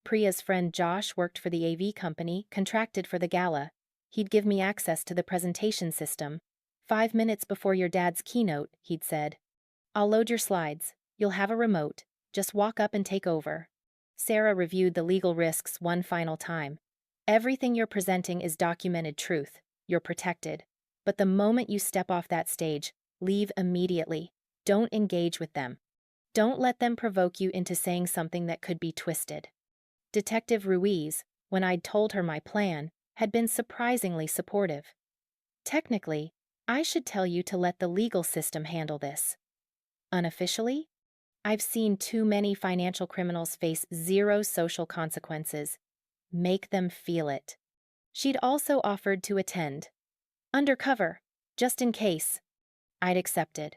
Priya's friend Josh worked for the AV company, contracted for the gala. He'd give me access to the presentation system. 5 minutes before your dad's keynote, he'd said. I'll load your slides. You'll have a remote. Just walk up and take over. Sarah reviewed the legal risks one final time. Everything you're presenting is documented truth. You're protected. But the moment you step off that stage, leave immediately. Don't engage with them. Don't let them provoke you into saying something that could be twisted. Detective Ruiz, when I'd told her my plan, had been surprisingly supportive. Technically, I should tell you to let the legal system handle this. Unofficially, I've seen too many financial criminals face zero social consequences. Make them feel it. She'd also offered to attend. Undercover, just in case. I'd accepted.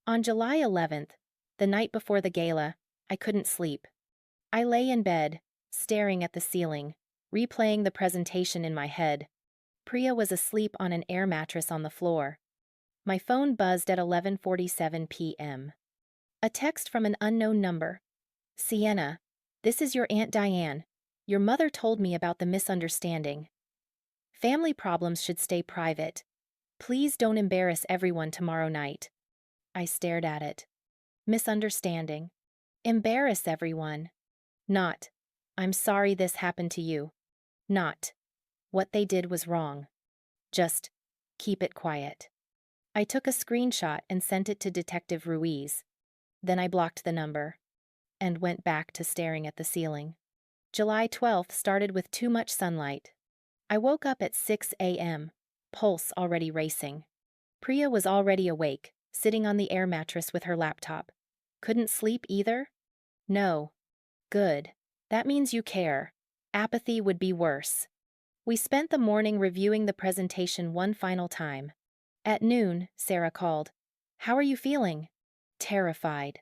On July 11th, the night before the gala, I couldn't sleep. I lay in bed, staring at the ceiling, replaying the presentation in my head. Priya was asleep on an air mattress on the floor. My phone buzzed at 11:47 p.m. A text from an unknown number. Sienna, this is your Aunt Diane. Your mother told me about the misunderstanding. Family problems should stay private. Please don't embarrass everyone tomorrow night. I stared at it. Misunderstanding. Embarrass everyone. Not, I'm sorry this happened to you. Not, what they did was wrong. Just, keep it quiet. I took a screenshot and sent it to Detective Ruiz. Then I blocked the number and went back to staring at the ceiling. July 12th started with too much sunlight. I woke up at 6 a.m., pulse already racing. Priya was already awake, sitting on the air mattress with her laptop. Couldn't sleep either? No. Good. That means you care. Apathy would be worse. We spent the morning reviewing the presentation one final time. At noon, Sarah called. How are you feeling? Terrified.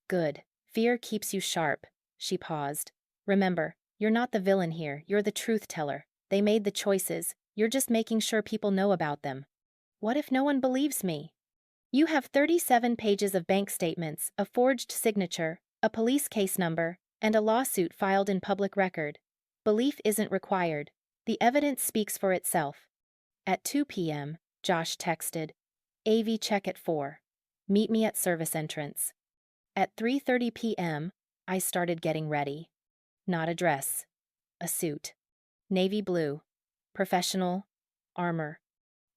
Good. Fear keeps you sharp. She paused. Remember, you're not the villain here, you're the truth teller. They made the choices, you're just making sure people know about them. What if no one believes me? You have 37 pages of bank statements, a forged signature, a police case number, and a lawsuit filed in public record. Belief isn't required. The evidence speaks for itself. At 2 p.m., Josh texted, AV check at 4. Meet me at service entrance. At 3:30 p.m., I started getting ready. Not a dress. A suit. Navy blue. Professional. Armor.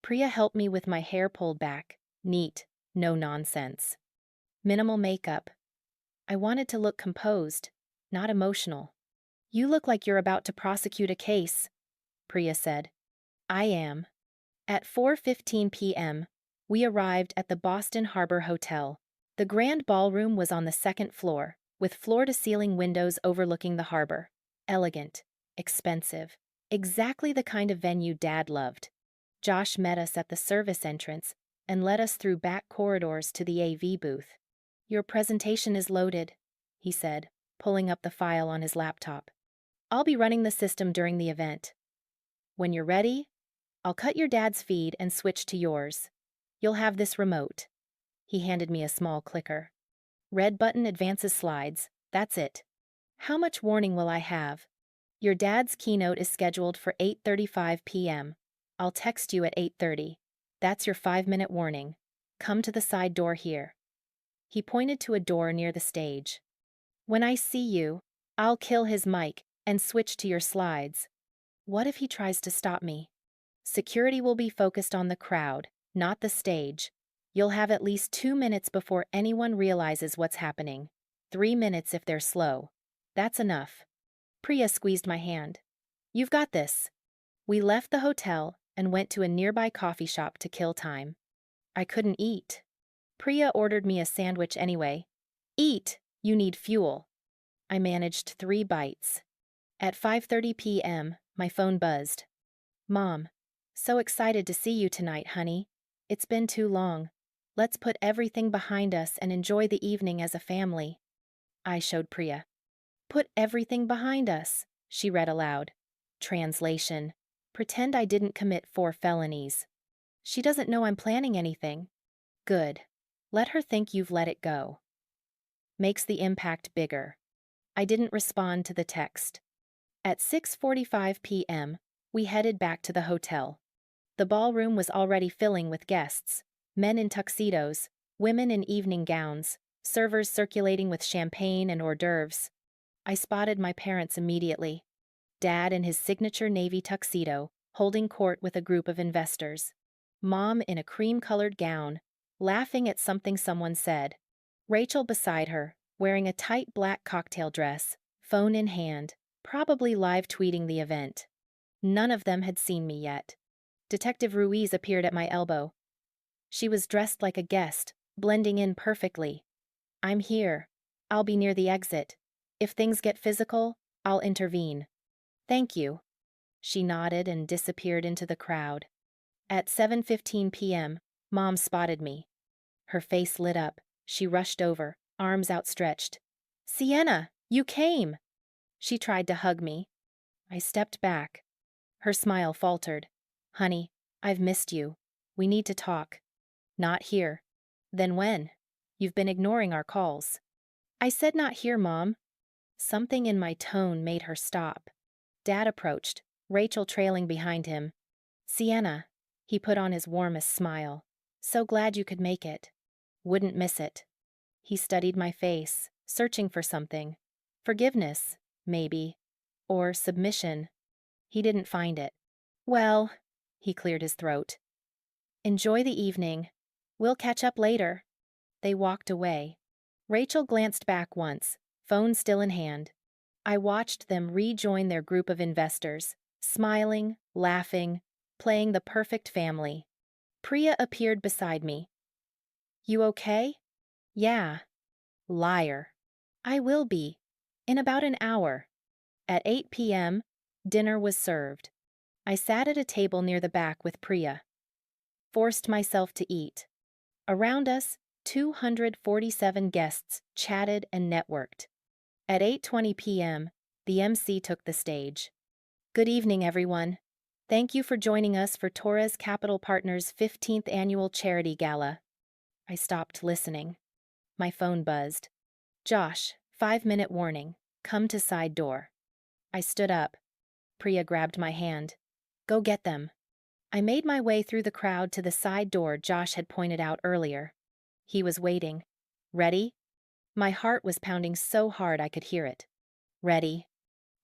Priya helped me with my hair pulled back. Neat. No nonsense. Minimal makeup. I wanted to look composed, not emotional. You look like you're about to prosecute a case, Priya said. I am. At 4:15 p.m., we arrived at the Boston Harbor Hotel. The grand ballroom was on the second floor, with floor-to-ceiling windows overlooking the harbor. Elegant. Expensive. Exactly the kind of venue Dad loved. Josh met us at the service entrance and led us through back corridors to the AV booth. Your presentation is loaded, he said, pulling up the file on his laptop. I'll be running the system during the event. When you're ready, I'll cut your dad's feed and switch to yours. You'll have this remote. He handed me a small clicker. Red button advances slides, that's it. How much warning will I have? Your dad's keynote is scheduled for 8:35 p.m. I'll text you at 8:30. That's your 5-minute warning. Come to the side door here. He pointed to a door near the stage. When I see you, I'll kill his mic and switch to your slides. What if he tries to stop me? Security will be focused on the crowd, not the stage. You'll have at least 2 minutes before anyone realizes what's happening. 3 minutes if they're slow. That's enough. Priya squeezed my hand. You've got this. We left the hotel and went to a nearby coffee shop to kill time. I couldn't eat. Priya ordered me a sandwich anyway. Eat, you need fuel. I managed 3 bites. At 5:30 p.m., my phone buzzed. Mom, so excited to see you tonight, honey. It's been too long. Let's put everything behind us and enjoy the evening as a family. I showed Priya. Put everything behind us, she read aloud. Translation. Pretend I didn't commit 4 felonies. She doesn't know I'm planning anything. Good. Let her think you've let it go. Makes the impact bigger. I didn't respond to the text. At 6:45 p.m., we headed back to the hotel. The ballroom was already filling with guests, men in tuxedos, Women in evening gowns, servers circulating with champagne and hors d'oeuvres. I spotted my parents immediately. Dad in his signature navy tuxedo, holding court with a group of investors. Mom in a cream-colored gown, laughing at something someone said. Rachel beside her, wearing a tight black cocktail dress, phone in hand, probably live tweeting the event. None of them had seen me yet. Detective Ruiz appeared at my elbow. She was dressed like a guest, blending in perfectly. I'm here. I'll be near the exit. If things get physical, I'll intervene. Thank you. She nodded and disappeared into the crowd. At 7:15 p.m., Mom spotted me. Her face lit up. She rushed over, arms outstretched. Sienna, you came! She tried to hug me. I stepped back. Her smile faltered. Honey, I've missed you. We need to talk. Not here. Then when? You've been ignoring our calls. I said not here, Mom. Something in my tone made her stop. Dad approached, Rachel trailing behind him. Sienna, he put on his warmest smile. So glad you could make it. Wouldn't miss it. He studied my face, searching for something. Forgiveness, maybe. Or submission. He didn't find it. Well, he cleared his throat. Enjoy the evening. We'll catch up later. They walked away. Rachel glanced back once, phone still in hand. I watched them rejoin their group of investors, smiling, laughing, playing the perfect family. Priya appeared beside me. You okay? Yeah. Liar. I will be. In about an hour. At 8 p.m., dinner was served. I sat at a table near the back with Priya. Forced myself to eat. Around us, 247 guests chatted and networked. At 8:20 p.m., the MC took the stage. Good evening, everyone. Thank you for joining us for Torres Capital Partners' 15th Annual Charity Gala. I stopped listening. My phone buzzed. Josh, 5-minute warning. Come to side door. I stood up. Priya grabbed my hand. Go get them. I made my way through the crowd to the side door Josh had pointed out earlier. He was waiting. Ready? My heart was pounding so hard I could hear it. Ready.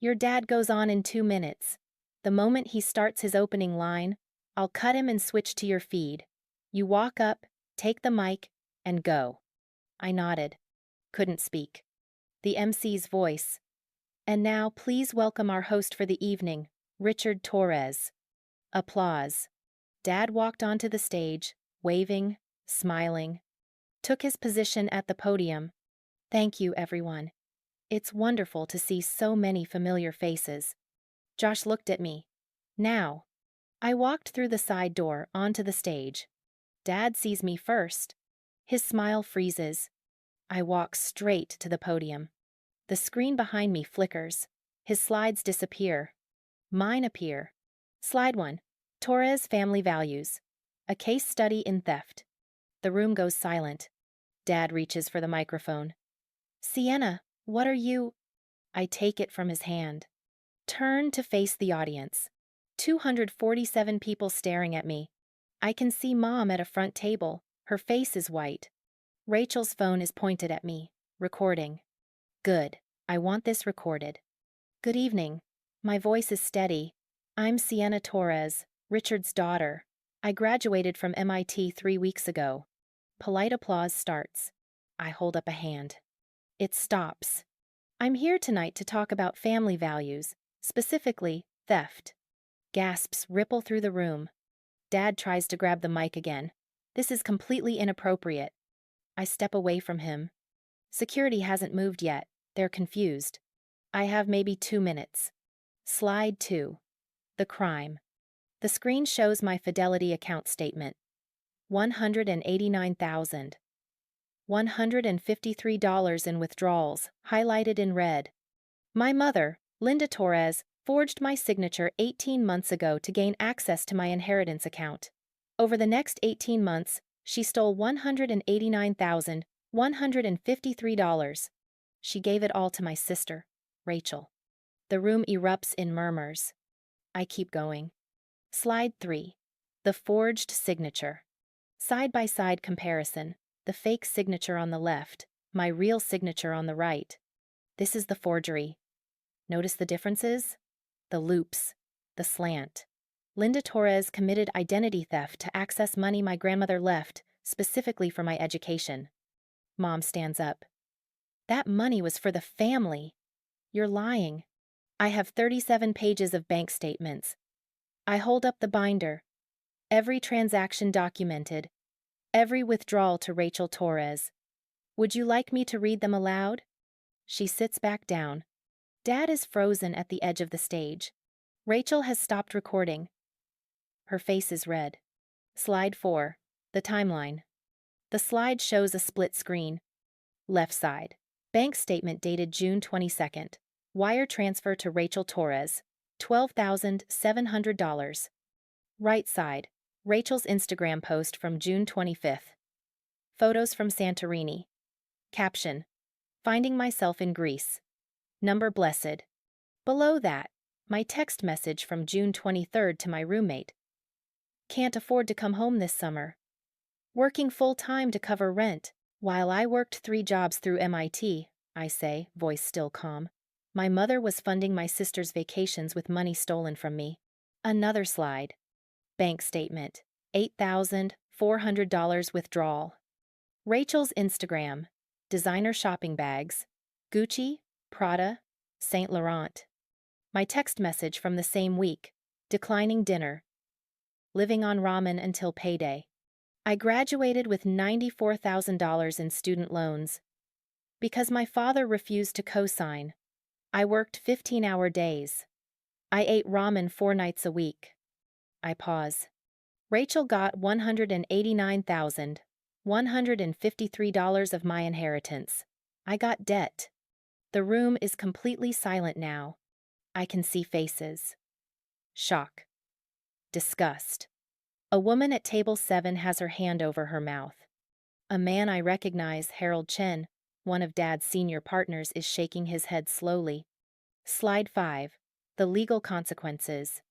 Your dad goes on in 2 minutes. The moment he starts his opening line, I'll cut him and switch to your feed. You walk up, take the mic, and go. I nodded. Couldn't speak. The MC's voice. And now please welcome our host for the evening, Richard Torres. Applause. Dad walked onto the stage, waving, smiling. Took his position at the podium. Thank you, everyone. It's wonderful to see so many familiar faces. Josh looked at me. Now. I walked through the side door onto the stage. Dad sees me first. His smile freezes. I walk straight to the podium. The screen behind me flickers. His slides disappear. Mine appear. Slide 1. Torres Family Values. A case study in theft. The room goes silent. Dad reaches for the microphone. Sienna, what are you? I take it from his hand. Turn to face the audience. 247 people staring at me. I can see Mom at a front table. Her face is white. Rachel's phone is pointed at me, recording. Good. I want this recorded. Good evening. My voice is steady. I'm Sienna Torres, Richard's daughter. I graduated from MIT 3 weeks ago. Polite applause starts. I hold up a hand. It stops. I'm here tonight to talk about family values, specifically theft. Gasps ripple through the room. Dad tries to grab the mic again. This is completely inappropriate. I step away from him. Security hasn't moved yet. They're confused. I have maybe 2 minutes. Slide 2. The crime. The screen shows my Fidelity account statement. $189,000. $153 in withdrawals, highlighted in red. My mother, Linda Torres, forged my signature 18 months ago to gain access to my inheritance account. Over the next 18 months, she stole $189,153. She gave it all to my sister, Rachel. The room erupts in murmurs. I keep going. Slide 3. The forged signature. Side-by-side comparison. the fake signature on the left, my real signature on the right. This is the forgery. Notice the differences? The loops, the slant. Linda Torres committed identity theft to access money my grandmother left, specifically for my education. Mom stands up. That money was for the family. You're lying. I have 37 pages of bank statements. I hold up the binder. Every transaction documented. Every withdrawal to Rachel Torres. Would you like me to read them aloud? She sits back down. Dad is frozen at the edge of the stage. Rachel has stopped recording. Her face is red. Slide 4. The timeline. The slide shows a split screen. Left side. Bank statement dated June 22nd. Wire transfer to Rachel Torres. $12,700. Right side. Rachel's Instagram post from June 25th. Photos from Santorini. Caption. Finding myself in Greece. Number blessed. Below that, my text message from June 23rd to my roommate. Can't afford to come home this summer. Working full-time to cover rent, while I worked 3 jobs through MIT, I say, voice still calm. My mother was funding my sister's vacations with money stolen from me. Another slide. Bank statement. $8,400 withdrawal. Rachel's Instagram. Designer shopping bags. Gucci, Prada, Saint Laurent. My text message from the same week. Declining dinner. Living on ramen until payday. I graduated with $94,000 in student loans. Because my father refused to co-sign, I worked 15-hour days. I ate ramen 4 nights a week. I pause. Rachel got $189,153 of my inheritance. I got debt. The room is completely silent now. I can see faces. Shock. Disgust. A woman at table 7 has her hand over her mouth. A man I recognize, Harold Chen, one of Dad's senior partners, is shaking his head slowly. Slide 5. The legal consequences.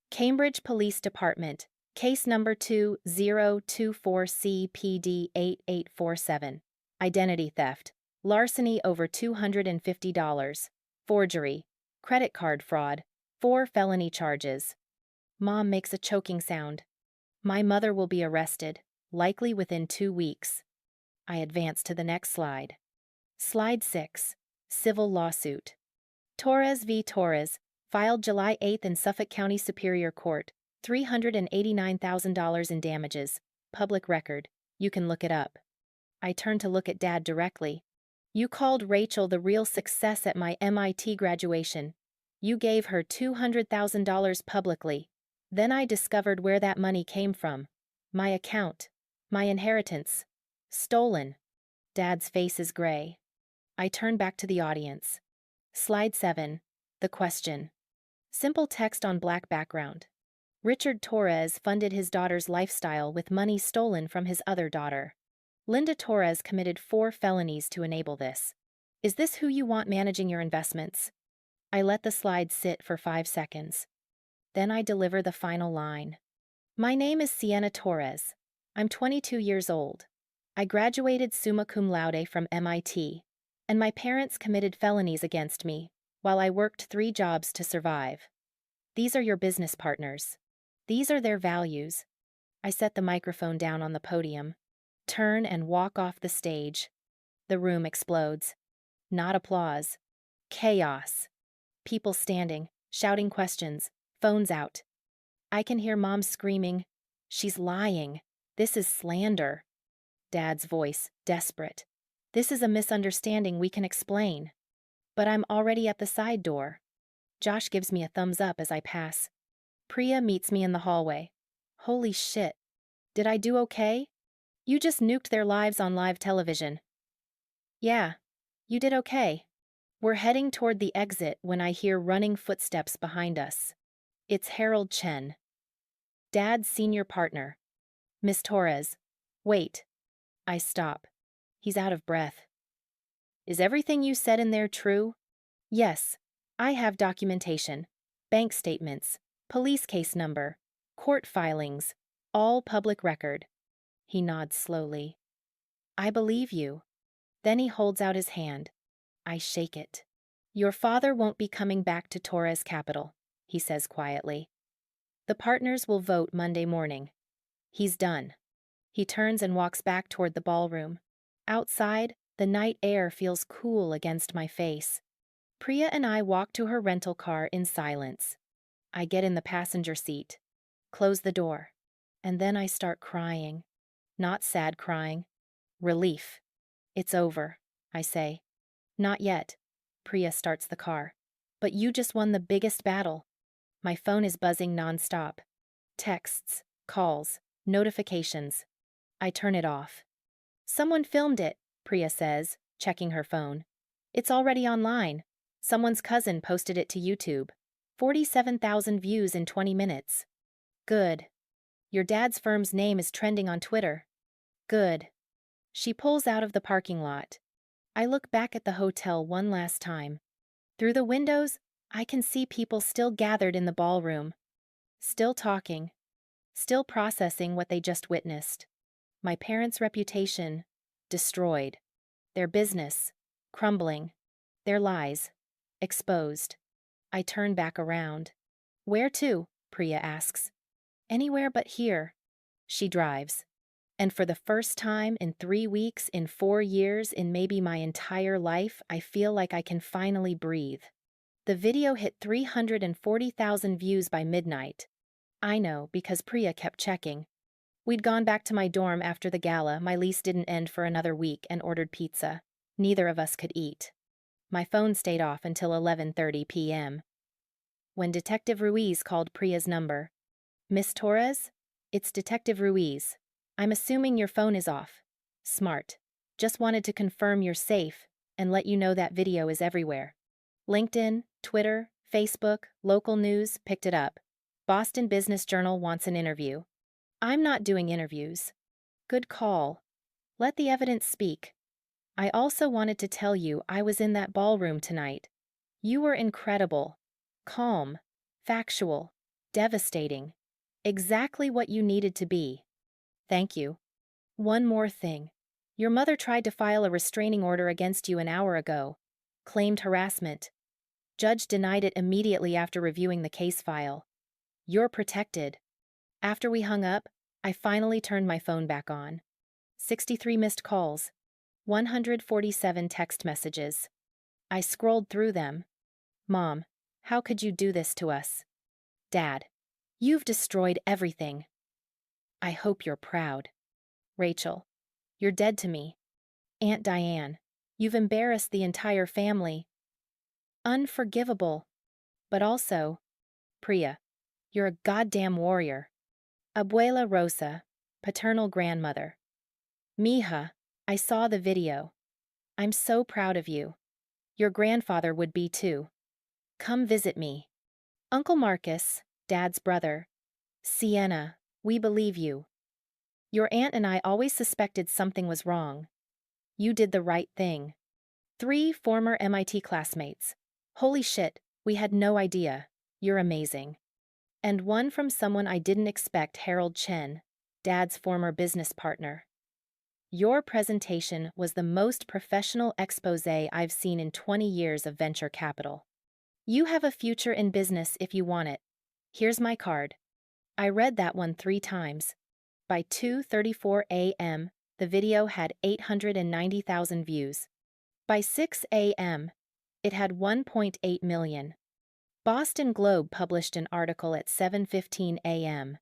Cambridge Police Department, case number 2024-CPD-8847. Identity theft, larceny over $250, forgery, credit card fraud, 4 felony charges. Mom makes a choking sound. My mother will be arrested, likely within 2 weeks. I advance to the next slide. Slide 6. Civil lawsuit. Torres v. Torres, filed July 8 in Suffolk County Superior Court, $389,000 in damages. Public record. You can look it up. I turn to look at Dad directly. You called Rachel the real success at my MIT graduation. You gave her $200,000 publicly. Then I discovered where that money came from. My account. My inheritance. Stolen. Dad's face is gray. I turn back to the audience. Slide 7. The question. Simple text on black background. Richard Torres funded his daughter's lifestyle with money stolen from his other daughter. Linda Torres committed 4 felonies to enable this. Is this who you want managing your investments? I let the slide sit for 5 seconds. Then I deliver the final line. My name is Sienna Torres. I'm 22 years old. I graduated summa cum laude from MIT, and my parents committed felonies against me while I worked 3 jobs to survive. These are your business partners. These are their values. I set the microphone down on the podium, turn and walk off the stage. The room explodes. Not applause. Chaos. People standing, shouting questions, phones out. I can hear Mom screaming, "She's lying. This is slander." Dad's voice, desperate. "This is a misunderstanding we can explain." But I'm already at the side door. Josh gives me a thumbs up as I pass. Priya meets me in the hallway. Holy shit. Did I do okay? You just nuked their lives on live television. Yeah, you did okay. We're heading toward the exit when I hear running footsteps behind us. It's Harold Chen. Dad's senior partner. Miss Torres. Wait. I stop. He's out of breath. Is everything you said in there true? Yes. I have documentation. Bank statements. Police case number. Court filings. All public record. He nods slowly. I believe you. Then he holds out his hand. I shake it. Your father won't be coming back to Torres Capital, he says quietly. The partners will vote Monday morning. He's done. He turns and walks back toward the ballroom. Outside, the night air feels cool against my face. Priya and I walk to her rental car in silence. I get in the passenger seat, close the door, and then I start crying. Not sad crying. Relief. It's over, I say. Not yet. Priya starts the car. But you just won the biggest battle. My phone is buzzing nonstop. Texts, calls, notifications. I turn it off. Someone filmed it, Priya says, checking her phone. It's already online. Someone's cousin posted it to YouTube. 47,000 views in 20 minutes. Good. Your dad's firm's name is trending on Twitter. Good. She pulls out of the parking lot. I look back at the hotel one last time. Through the windows, I can see people still gathered in the ballroom. Still talking. Still processing what they just witnessed. My parents' reputation, destroyed. Their business, crumbling. Their lies, exposed. I turn back around. Where to? Priya asks. Anywhere but here. She drives. And for the first time in 3 weeks, in 4 years, in maybe my entire life, I feel like I can finally breathe. The video hit 340,000 views by midnight. I know because Priya kept checking. We'd gone back to my dorm after the gala, my lease didn't end for another week, and ordered pizza. Neither of us could eat. My phone stayed off until 11:30 p.m. When Detective Ruiz called Priya's number. Miss Torres? It's Detective Ruiz. I'm assuming your phone is off. Smart. Just wanted to confirm you're safe and let you know that video is everywhere. LinkedIn, Twitter, Facebook, local news picked it up. Boston Business Journal wants an interview. I'm not doing interviews. Good call. Let the evidence speak. I also wanted to tell you I was in that ballroom tonight. You were incredible. Calm. Factual. Devastating. Exactly what you needed to be. Thank you. One more thing. Your mother tried to file a restraining order against you an hour ago. Claimed harassment. Judge denied it immediately after reviewing the case file. You're protected. After we hung up, I finally turned my phone back on. 63 missed calls. 147 text messages. I scrolled through them. Mom, how could you do this to us? Dad, you've destroyed everything. I hope you're proud. Rachel, you're dead to me. Aunt Diane, you've embarrassed the entire family. Unforgivable. But also, Priya, you're a goddamn warrior. Abuela Rosa, paternal grandmother. Mija, I saw the video. I'm so proud of you. Your grandfather would be too. Come visit me. Uncle Marcus, Dad's brother. Sienna, we believe you. Your aunt and I always suspected something was wrong. You did the right thing. 3 former MIT classmates. Holy shit, we had no idea. You're amazing. And one from someone I didn't expect, Harold Chen, Dad's former business partner. Your presentation was the most professional expose I've seen in 20 years of venture capital. You have a future in business if you want it. Here's my card. I read that one 3 times. By 2:34 a.m., the video had 890,000 views. By 6 a.m., it had 1.8 million. Boston Globe published an article at 7:15 a.m.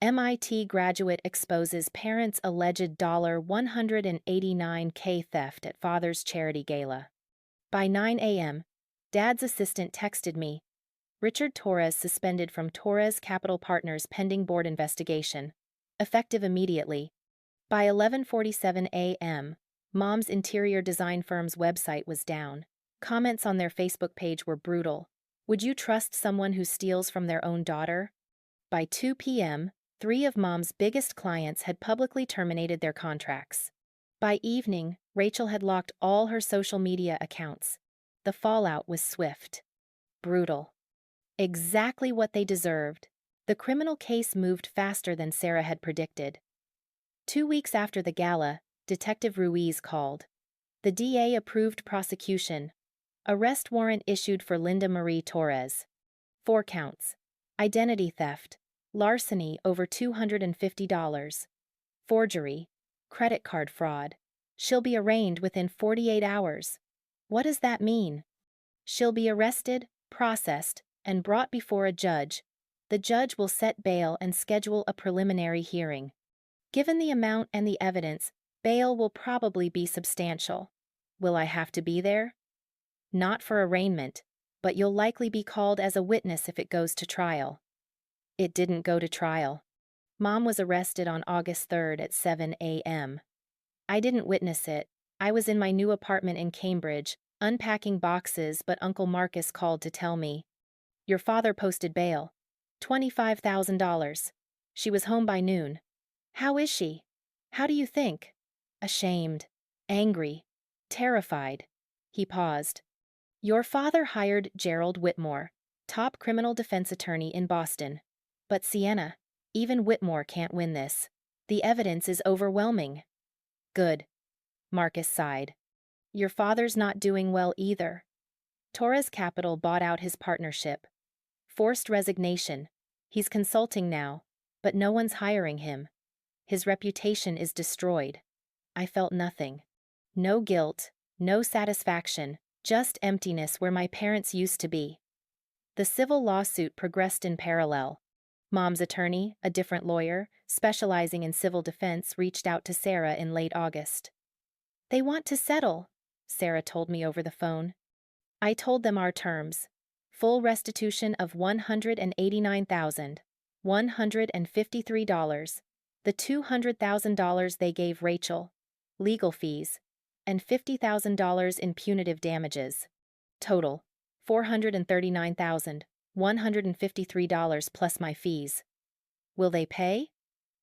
MIT graduate exposes parents' alleged $189K theft at father's charity gala. By 9 a.m., Dad's assistant texted me. Richard Torres suspended from Torres Capital Partners pending board investigation. Effective immediately. By 11:47 a.m., Mom's interior design firm's website was down. Comments on their Facebook page were brutal. Would you trust someone who steals from their own daughter? By 2 p.m., 3 of Mom's biggest clients had publicly terminated their contracts. By evening, Rachel had locked all her social media accounts. The fallout was swift. Brutal. Exactly what they deserved. The criminal case moved faster than Sarah had predicted. 2 weeks after the gala, Detective Ruiz called. The DA approved prosecution. Arrest warrant issued for Linda Marie Torres. 4 counts. Identity theft. Larceny over $250. Forgery. Credit card fraud. She'll be arraigned within 48 hours. What does that mean? She'll be arrested, processed, and brought before a judge. The judge will set bail and schedule a preliminary hearing. Given the amount and the evidence, bail will probably be substantial. Will I have to be there? Not for arraignment, but you'll likely be called as a witness if it goes to trial. It didn't go to trial. Mom was arrested on August 3rd at 7 a.m. I didn't witness it. I was in my new apartment in Cambridge, unpacking boxes, but Uncle Marcus called to tell me. Your father posted bail. $25,000. She was home by noon. How is she? How do you think? Ashamed. Angry. Terrified. He paused. Your father hired Gerald Whitmore, top criminal defense attorney in Boston. But Sienna, even Whitmore can't win this. The evidence is overwhelming. Good. Marcus sighed. Your father's not doing well either. Torres Capital bought out his partnership. Forced resignation. He's consulting now, but no one's hiring him. His reputation is destroyed. I felt nothing. No guilt, no satisfaction, just emptiness where my parents used to be. The civil lawsuit progressed in parallel. Mom's attorney, a different lawyer, specializing in civil defense, reached out to Sarah in late August. They want to settle, Sarah told me over the phone. I told them our terms. Full restitution of $189,153, the $200,000 they gave Rachel, legal fees, and $50,000 in punitive damages. Total, $439,153 plus my fees. Will they pay?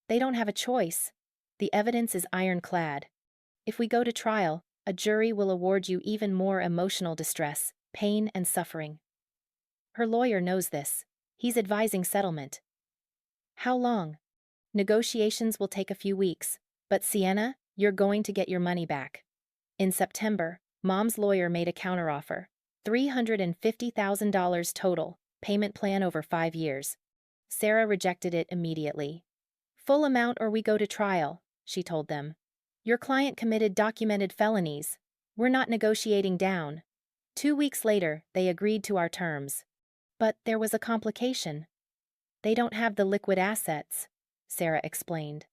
They don't have a choice. The evidence is ironclad. If we go to trial, a jury will award you even more emotional distress, pain, and suffering. Her lawyer knows this. He's advising settlement. How long? Negotiations will take a few weeks, but Sienna, you're going to get your money back. In September, Mom's lawyer made a counteroffer. $350,000 total, payment plan over 5 years. Sarah rejected it immediately. Full amount or we go to trial, she told them. Your client committed documented felonies. We're not negotiating down. 2 weeks later, they agreed to our terms. But there was a complication. They don't have the liquid assets, Sarah explained.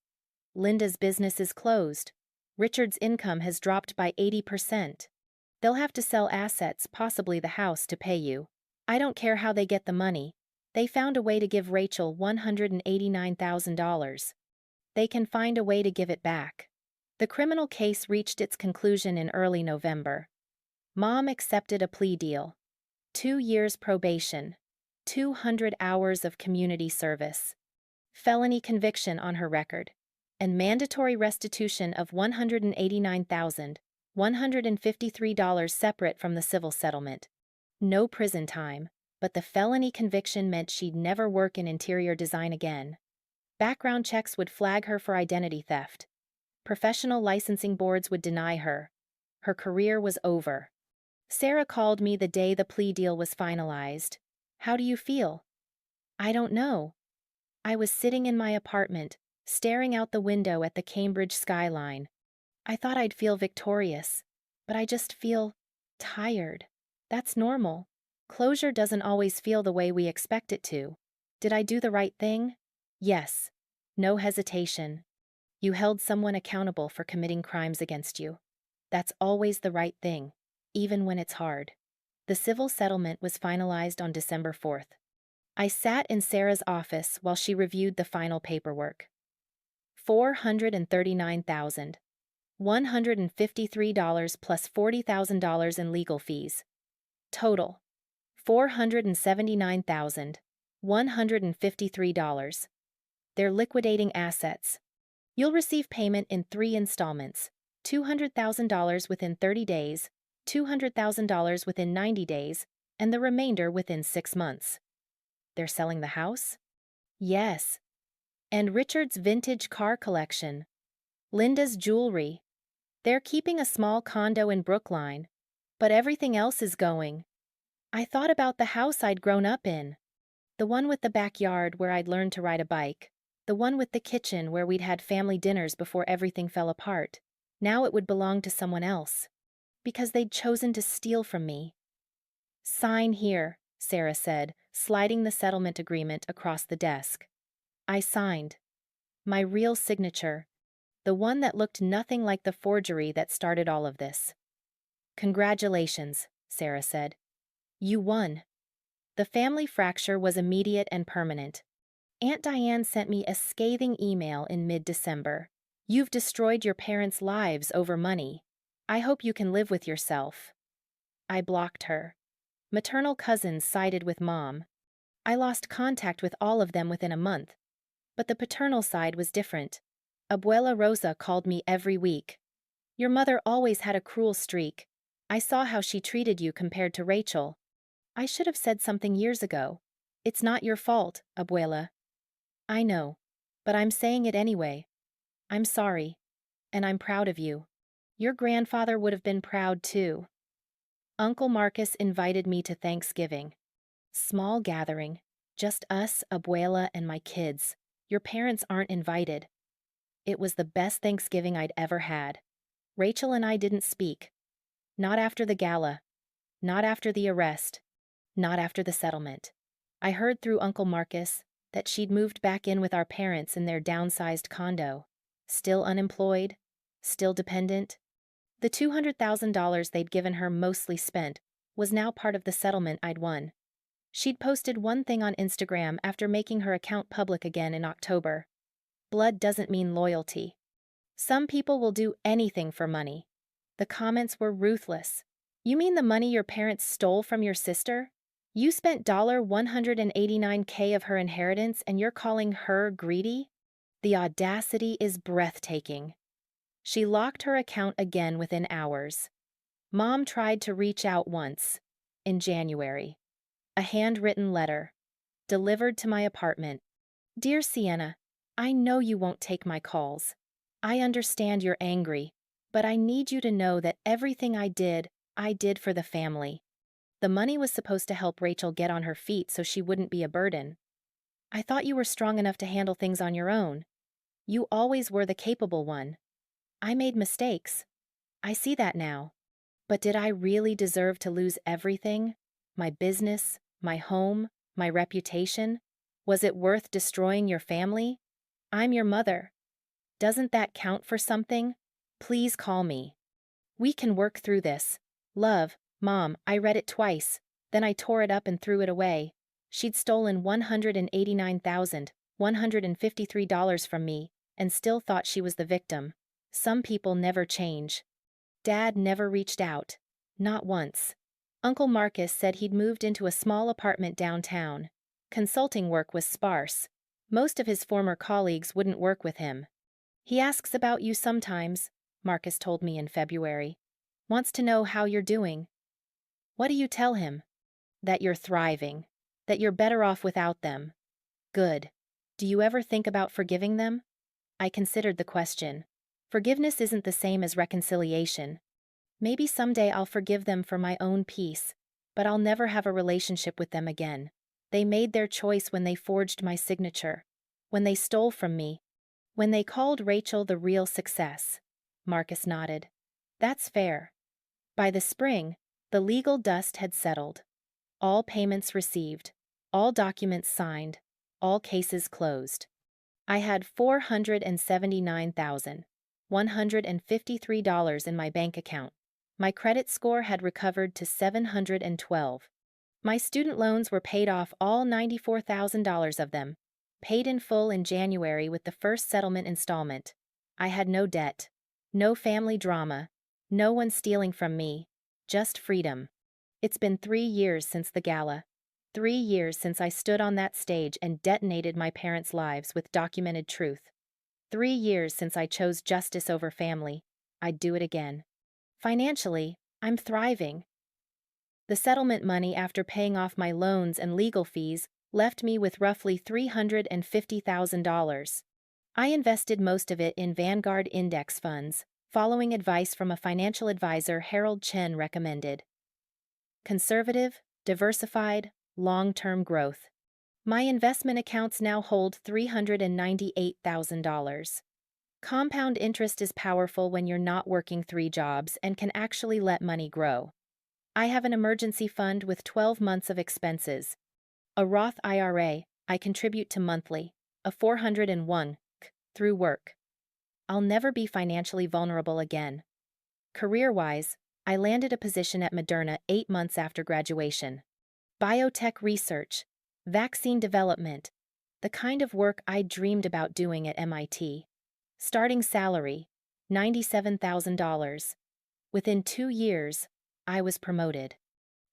Linda's business is closed. Richard's income has dropped by 80%. They'll have to sell assets, possibly the house, to pay you. I don't care how they get the money. They found a way to give Rachel $189,000. They can find a way to give it back. The criminal case reached its conclusion in early November. Mom accepted a plea deal. 2 years probation. 200 hours of community service. Felony conviction on her record. And mandatory restitution of $189,153 separate from the civil settlement. No prison time, but the felony conviction meant she'd never work in interior design again. Background checks would flag her for identity theft. Professional licensing boards would deny her. Her career was over. Sarah called me the day the plea deal was finalized. How do you feel? I don't know. I was sitting in my apartment, staring out the window at the Cambridge skyline. I thought I'd feel victorious, but I just feel tired. That's normal. Closure doesn't always feel the way we expect it to. Did I do the right thing? Yes. No hesitation. You held someone accountable for committing crimes against you. That's always the right thing, even when it's hard. The civil settlement was finalized on December 4th. I sat in Sarah's office while she reviewed the final paperwork. $439,153 plus $40,000 in legal fees. Total, $479,153. They're liquidating assets. You'll receive payment in 3 installments, $200,000 within 30 days, $200,000 within 90 days, and the remainder within 6 months. They're selling the house? Yes. And Richard's vintage car collection. Linda's jewelry, They're keeping a small condo in Brookline, but everything else is going. I thought about the house I'd grown up in. The one with the backyard where I'd learned to ride a bike. The one with the kitchen where we'd had family dinners before everything fell apart. Now it would belong to someone else. Because they'd chosen to steal from me. "Sign here," Sarah said, sliding the settlement agreement across the desk. I signed. My real signature. The one that looked nothing like the forgery that started all of this. "Congratulations," Sarah said. "You won." The family fracture was immediate and permanent. Aunt Diane sent me a scathing email in mid-December. "You've destroyed your parents' lives over money. I hope you can live with yourself." I blocked her. Maternal cousins sided with Mom. I lost contact with all of them within a month. But the paternal side was different. Abuela Rosa called me every week. "Your mother always had a cruel streak. I saw how she treated you compared to Rachel. I should have said something years ago. It's not your fault, Abuela." "I know. But I'm saying it anyway. I'm sorry. And I'm proud of you. Your grandfather would have been proud too." Uncle Marcus invited me to Thanksgiving. Small gathering. Just us, Abuela, and my kids. Your parents aren't invited. It was the best Thanksgiving I'd ever had. Rachel and I didn't speak. Not after the gala. Not after the arrest. Not after the settlement. I heard through Uncle Marcus that she'd moved back in with our parents in their downsized condo. Still unemployed. Still dependent. The $200,000 they'd given her, mostly spent, was now part of the settlement I'd won. She'd posted one thing on Instagram after making her account public again in October. "Blood doesn't mean loyalty. Some people will do anything for money." The comments were ruthless. "You mean the money your parents stole from your sister? You spent $189K of her inheritance and you're calling her greedy? The audacity is breathtaking." She locked her account again within hours. Mom tried to reach out once, in January. A handwritten letter, delivered to my apartment. "Dear Sienna, I know you won't take my calls. I understand you're angry, but I need you to know that everything I did for the family. The money was supposed to help Rachel get on her feet so she wouldn't be a burden. I thought you were strong enough to handle things on your own. You always were the capable one. I made mistakes. I see that now. But did I really deserve to lose everything? My business, my home, my reputation? Was it worth destroying your family? I'm your mother. Doesn't that count for something? Please call me. We can work through this. Love, Mom." I read it twice. Then I tore it up and threw it away. She'd stolen $189,153 from me and still thought she was the victim. Some people never change. Dad never reached out. Not once. Uncle Marcus said he'd moved into a small apartment downtown. Consulting work was sparse. Most of his former colleagues wouldn't work with him. "He asks about you sometimes," Marcus told me in February. "Wants to know how you're doing." "What do you tell him?" "That you're thriving. That you're better off without them." "Good. Do you ever think about forgiving them?" I considered the question. Forgiveness isn't the same as reconciliation. Maybe someday I'll forgive them for my own peace, but I'll never have a relationship with them again. They made their choice when they forged my signature, when they stole from me, when they called Rachel the real success. Marcus nodded. That's fair. By the spring, the legal dust had settled. All payments received, all documents signed, all cases closed. I had $479,153 in my bank account. My credit score had recovered to 712. My student loans were paid off, all $94,000 of them, paid in full in January with the first settlement installment. I had no debt, no family drama, no one stealing from me, just freedom. It's been 3 years since the gala. 3 years since I stood on that stage and detonated my parents' lives with documented truth. 3 years since I chose justice over family. I'd do it again. Financially, I'm thriving. The settlement money, after paying off my loans and legal fees, left me with roughly $350,000. I invested most of it in Vanguard index funds, following advice from a financial advisor Harold Chen recommended. Conservative, diversified, long-term growth. My investment accounts now hold $398,000. Compound interest is powerful when you're not working 3 jobs and can actually let money grow. I have an emergency fund with 12 months of expenses. A Roth IRA, I contribute to monthly, a 401k through work. I'll never be financially vulnerable again. Career-wise, I landed a position at Moderna 8 months after graduation. Biotech research, vaccine development, the kind of work I dreamed about doing at MIT. Starting salary, $97,000. Within 2 years, I was promoted.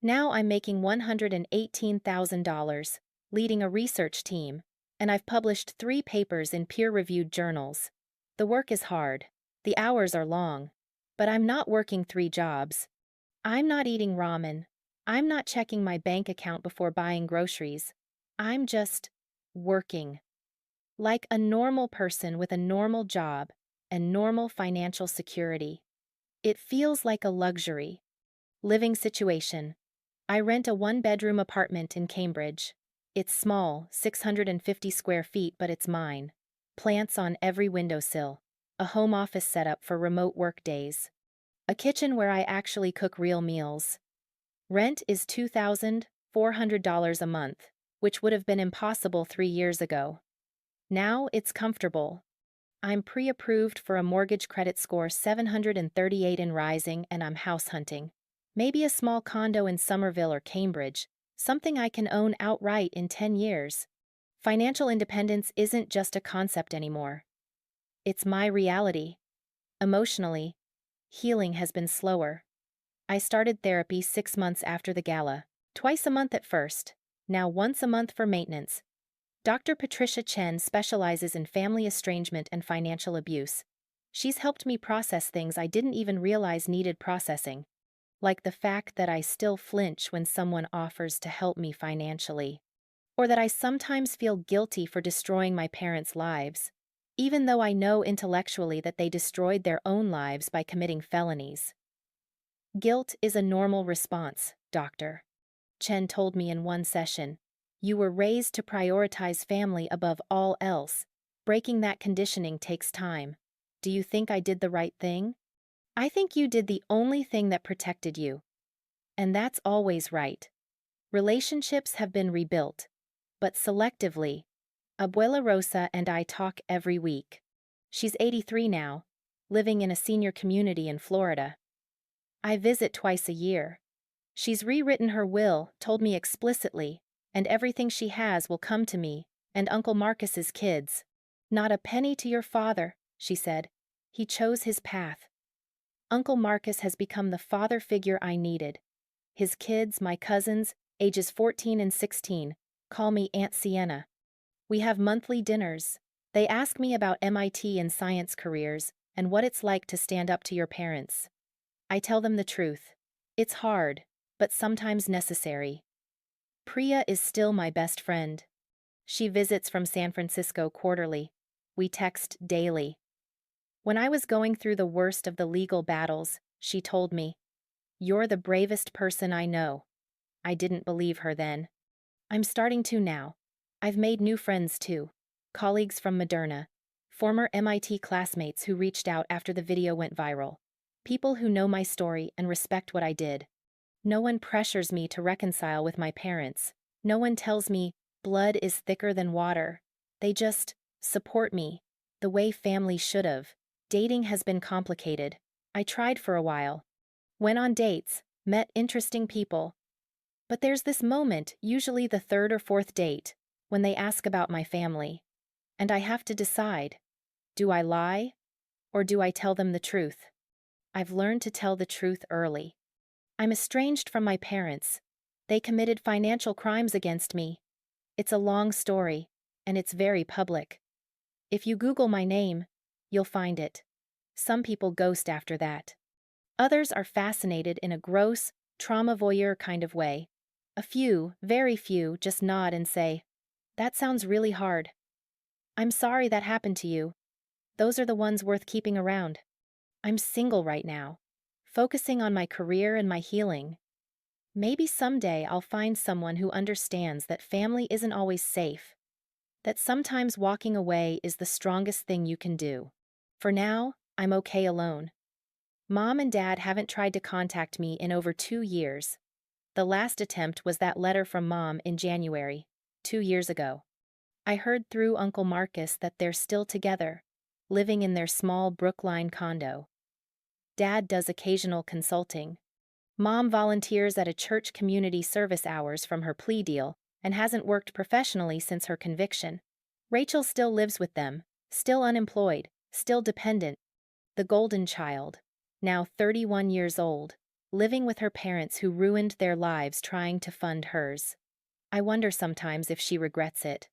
Now I'm making $118,000, leading a research team, and I've published 3 papers in peer-reviewed journals. The work is hard, the hours are long, but I'm not working 3 jobs. I'm not eating ramen. I'm not checking my bank account before buying groceries. I'm just working. Like a normal person with a normal job and normal financial security. It feels like a luxury. Living situation. I rent a 1-bedroom apartment in Cambridge. It's small, 650 square feet, but it's mine. Plants on every windowsill. A home office setup for remote work days. A kitchen where I actually cook real meals. Rent is $2,400 a month, which would have been impossible 3 years ago. Now it's comfortable. I'm pre-approved for a mortgage credit score 738 and rising, and I'm house hunting. Maybe a small condo in Somerville or Cambridge, something I can own outright in 10 years. Financial independence isn't just a concept anymore. It's my reality. Emotionally, healing has been slower. I started therapy 6 months after the gala, twice a month at first, now once a month for maintenance. Dr. Patricia Chen specializes in family estrangement and financial abuse. She's helped me process things I didn't even realize needed processing, like the fact that I still flinch when someone offers to help me financially, or that I sometimes feel guilty for destroying my parents' lives, even though I know intellectually that they destroyed their own lives by committing felonies. Guilt is a normal response, Doctor. Chen told me in one session. You were raised to prioritize family above all else. Breaking that conditioning takes time. Do you think I did the right thing? I think you did the only thing that protected you. And that's always right. Relationships have been rebuilt, but selectively. Abuela Rosa and I talk every week. She's 83 now, living in a senior community in Florida. I visit twice a year. She's rewritten her will, told me explicitly, and everything she has will come to me and Uncle Marcus's kids. Not a penny to your father, she said. He chose his path. Uncle Marcus has become the father figure I needed. His kids, my cousins, ages 14 and 16, call me Aunt Sienna. We have monthly dinners. They ask me about MIT and science careers and what it's like to stand up to your parents. I tell them the truth. It's hard, but sometimes necessary. Priya is still my best friend. She visits from San Francisco quarterly. We text daily. When I was going through the worst of the legal battles, she told me, "You're the bravest person I know." I didn't believe her then. I'm starting to now. I've made new friends too. Colleagues from Moderna, former MIT classmates who reached out after the video went viral. People who know my story and respect what I did. No one pressures me to reconcile with my parents. No one tells me blood is thicker than water. They just support me, the way family should have. Dating has been complicated. I tried for a while. Went on dates, met interesting people. But there's this moment, usually the 3rd or 4th date, when they ask about my family. And I have to decide. Do I lie? Or do I tell them the truth? I've learned to tell the truth early. I'm estranged from my parents. They committed financial crimes against me. It's a long story, and it's very public. If you Google my name, you'll find it. Some people ghost after that. Others are fascinated in a gross, trauma voyeur kind of way. A few, very few, just nod and say, "That sounds really hard. I'm sorry that happened to you." Those are the ones worth keeping around. I'm single right now, focusing on my career and my healing. Maybe someday I'll find someone who understands that family isn't always safe, that sometimes walking away is the strongest thing you can do. For now, I'm okay alone. Mom and Dad haven't tried to contact me in over 2 years. The last attempt was that letter from Mom in January, 2 years ago. I heard through Uncle Marcus that they're still together, living in their small Brookline condo. Dad does occasional consulting. Mom volunteers at a church community service hours from her plea deal and hasn't worked professionally since her conviction. Rachel still lives with them, still unemployed, still dependent. The golden child, now 31 years old, living with her parents who ruined their lives trying to fund hers. I wonder sometimes if she regrets it.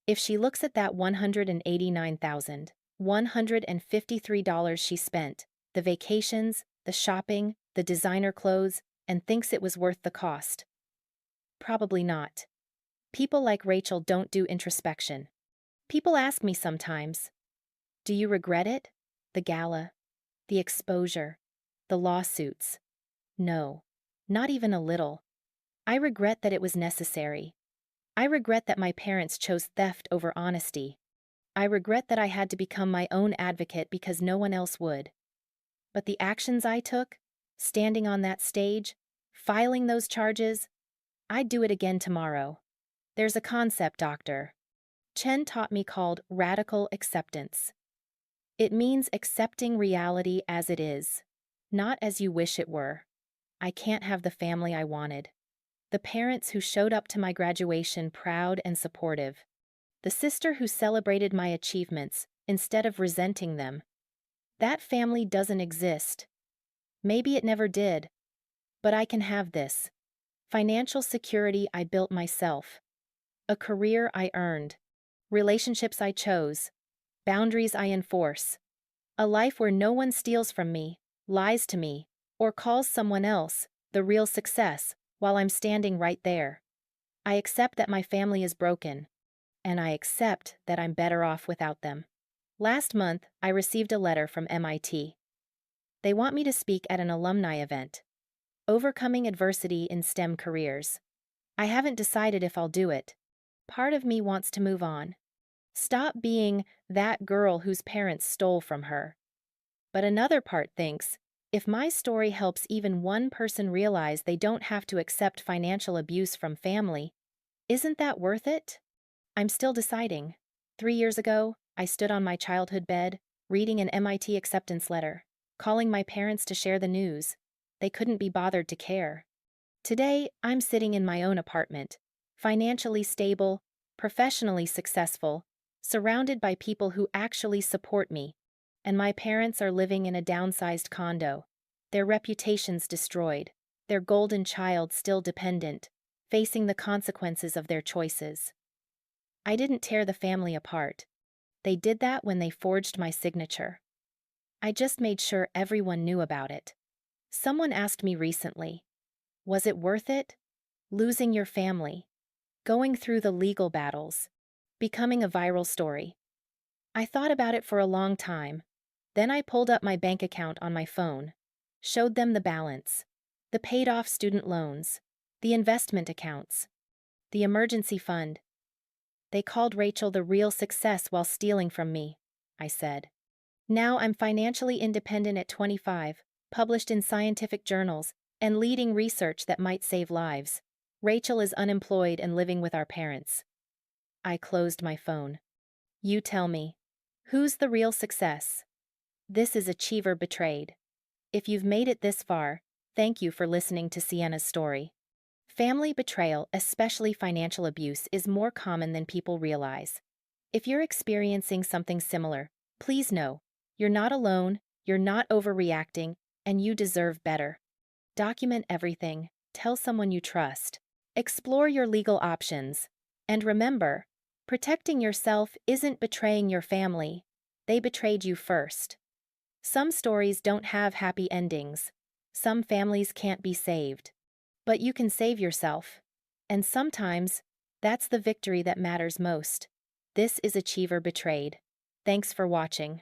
If she looks at that $189,153 she spent, the vacations, the shopping, the designer clothes, and thinks it was worth the cost. Probably not. People like Rachel don't do introspection. People ask me sometimes, do you regret it? The gala, the exposure, the lawsuits. No, not even a little. I regret that it was necessary. I regret that my parents chose theft over honesty. I regret that I had to become my own advocate because no one else would. But the actions I took, standing on that stage, filing those charges, I'd do it again tomorrow. There's a concept, Doctor Chen taught me called radical acceptance. It means accepting reality as it is, not as you wish it were. I can't have the family I wanted. The parents who showed up to my graduation proud and supportive. The sister who celebrated my achievements instead of resenting them. That family doesn't exist. Maybe it never did. But I can have this. Financial security I built myself. A career I earned. Relationships I chose. Boundaries I enforce. A life where no one steals from me, lies to me, or calls someone else the real success while I'm standing right there. I accept that my family is broken, and I accept that I'm better off without them. Last month, I received a letter from MIT. They want me to speak at an alumni event. Overcoming adversity in STEM careers. I haven't decided if I'll do it. Part of me wants to move on. Stop being that girl whose parents stole from her. But another part thinks, if my story helps even one person realize they don't have to accept financial abuse from family, isn't that worth it? I'm still deciding. 3 years ago, I stood on my childhood bed, reading an MIT acceptance letter, calling my parents to share the news. They couldn't be bothered to care. Today, I'm sitting in my own apartment, financially stable, professionally successful, surrounded by people who actually support me, and my parents are living in a downsized condo, their reputations destroyed, their golden child still dependent, facing the consequences of their choices. I didn't tear the family apart. They did that when they forged my signature. I just made sure everyone knew about it. Someone asked me recently, was it worth it? Losing your family, going through the legal battles, becoming a viral story. I thought about it for a long time. Then I pulled up my bank account on my phone, showed them the balance, the paid-off student loans, the investment accounts, the emergency fund. They called Rachel the real success while stealing from me, I said. Now I'm financially independent at 25, published in scientific journals, and leading research that might save lives. Rachel is unemployed and living with our parents. I closed my phone. You tell me, who's the real success? This is Achiever Betrayed. If you've made it this far, thank you for listening to Sienna's story. Family betrayal, especially financial abuse, is more common than people realize. If you're experiencing something similar, please know, you're not alone, you're not overreacting, and you deserve better. Document everything, tell someone you trust, explore your legal options, and remember, protecting yourself isn't betraying your family. They betrayed you first. Some stories don't have happy endings. Some families can't be saved. But you can save yourself. And sometimes, that's the victory that matters most. This is Achiever Betrayed. Thanks for watching.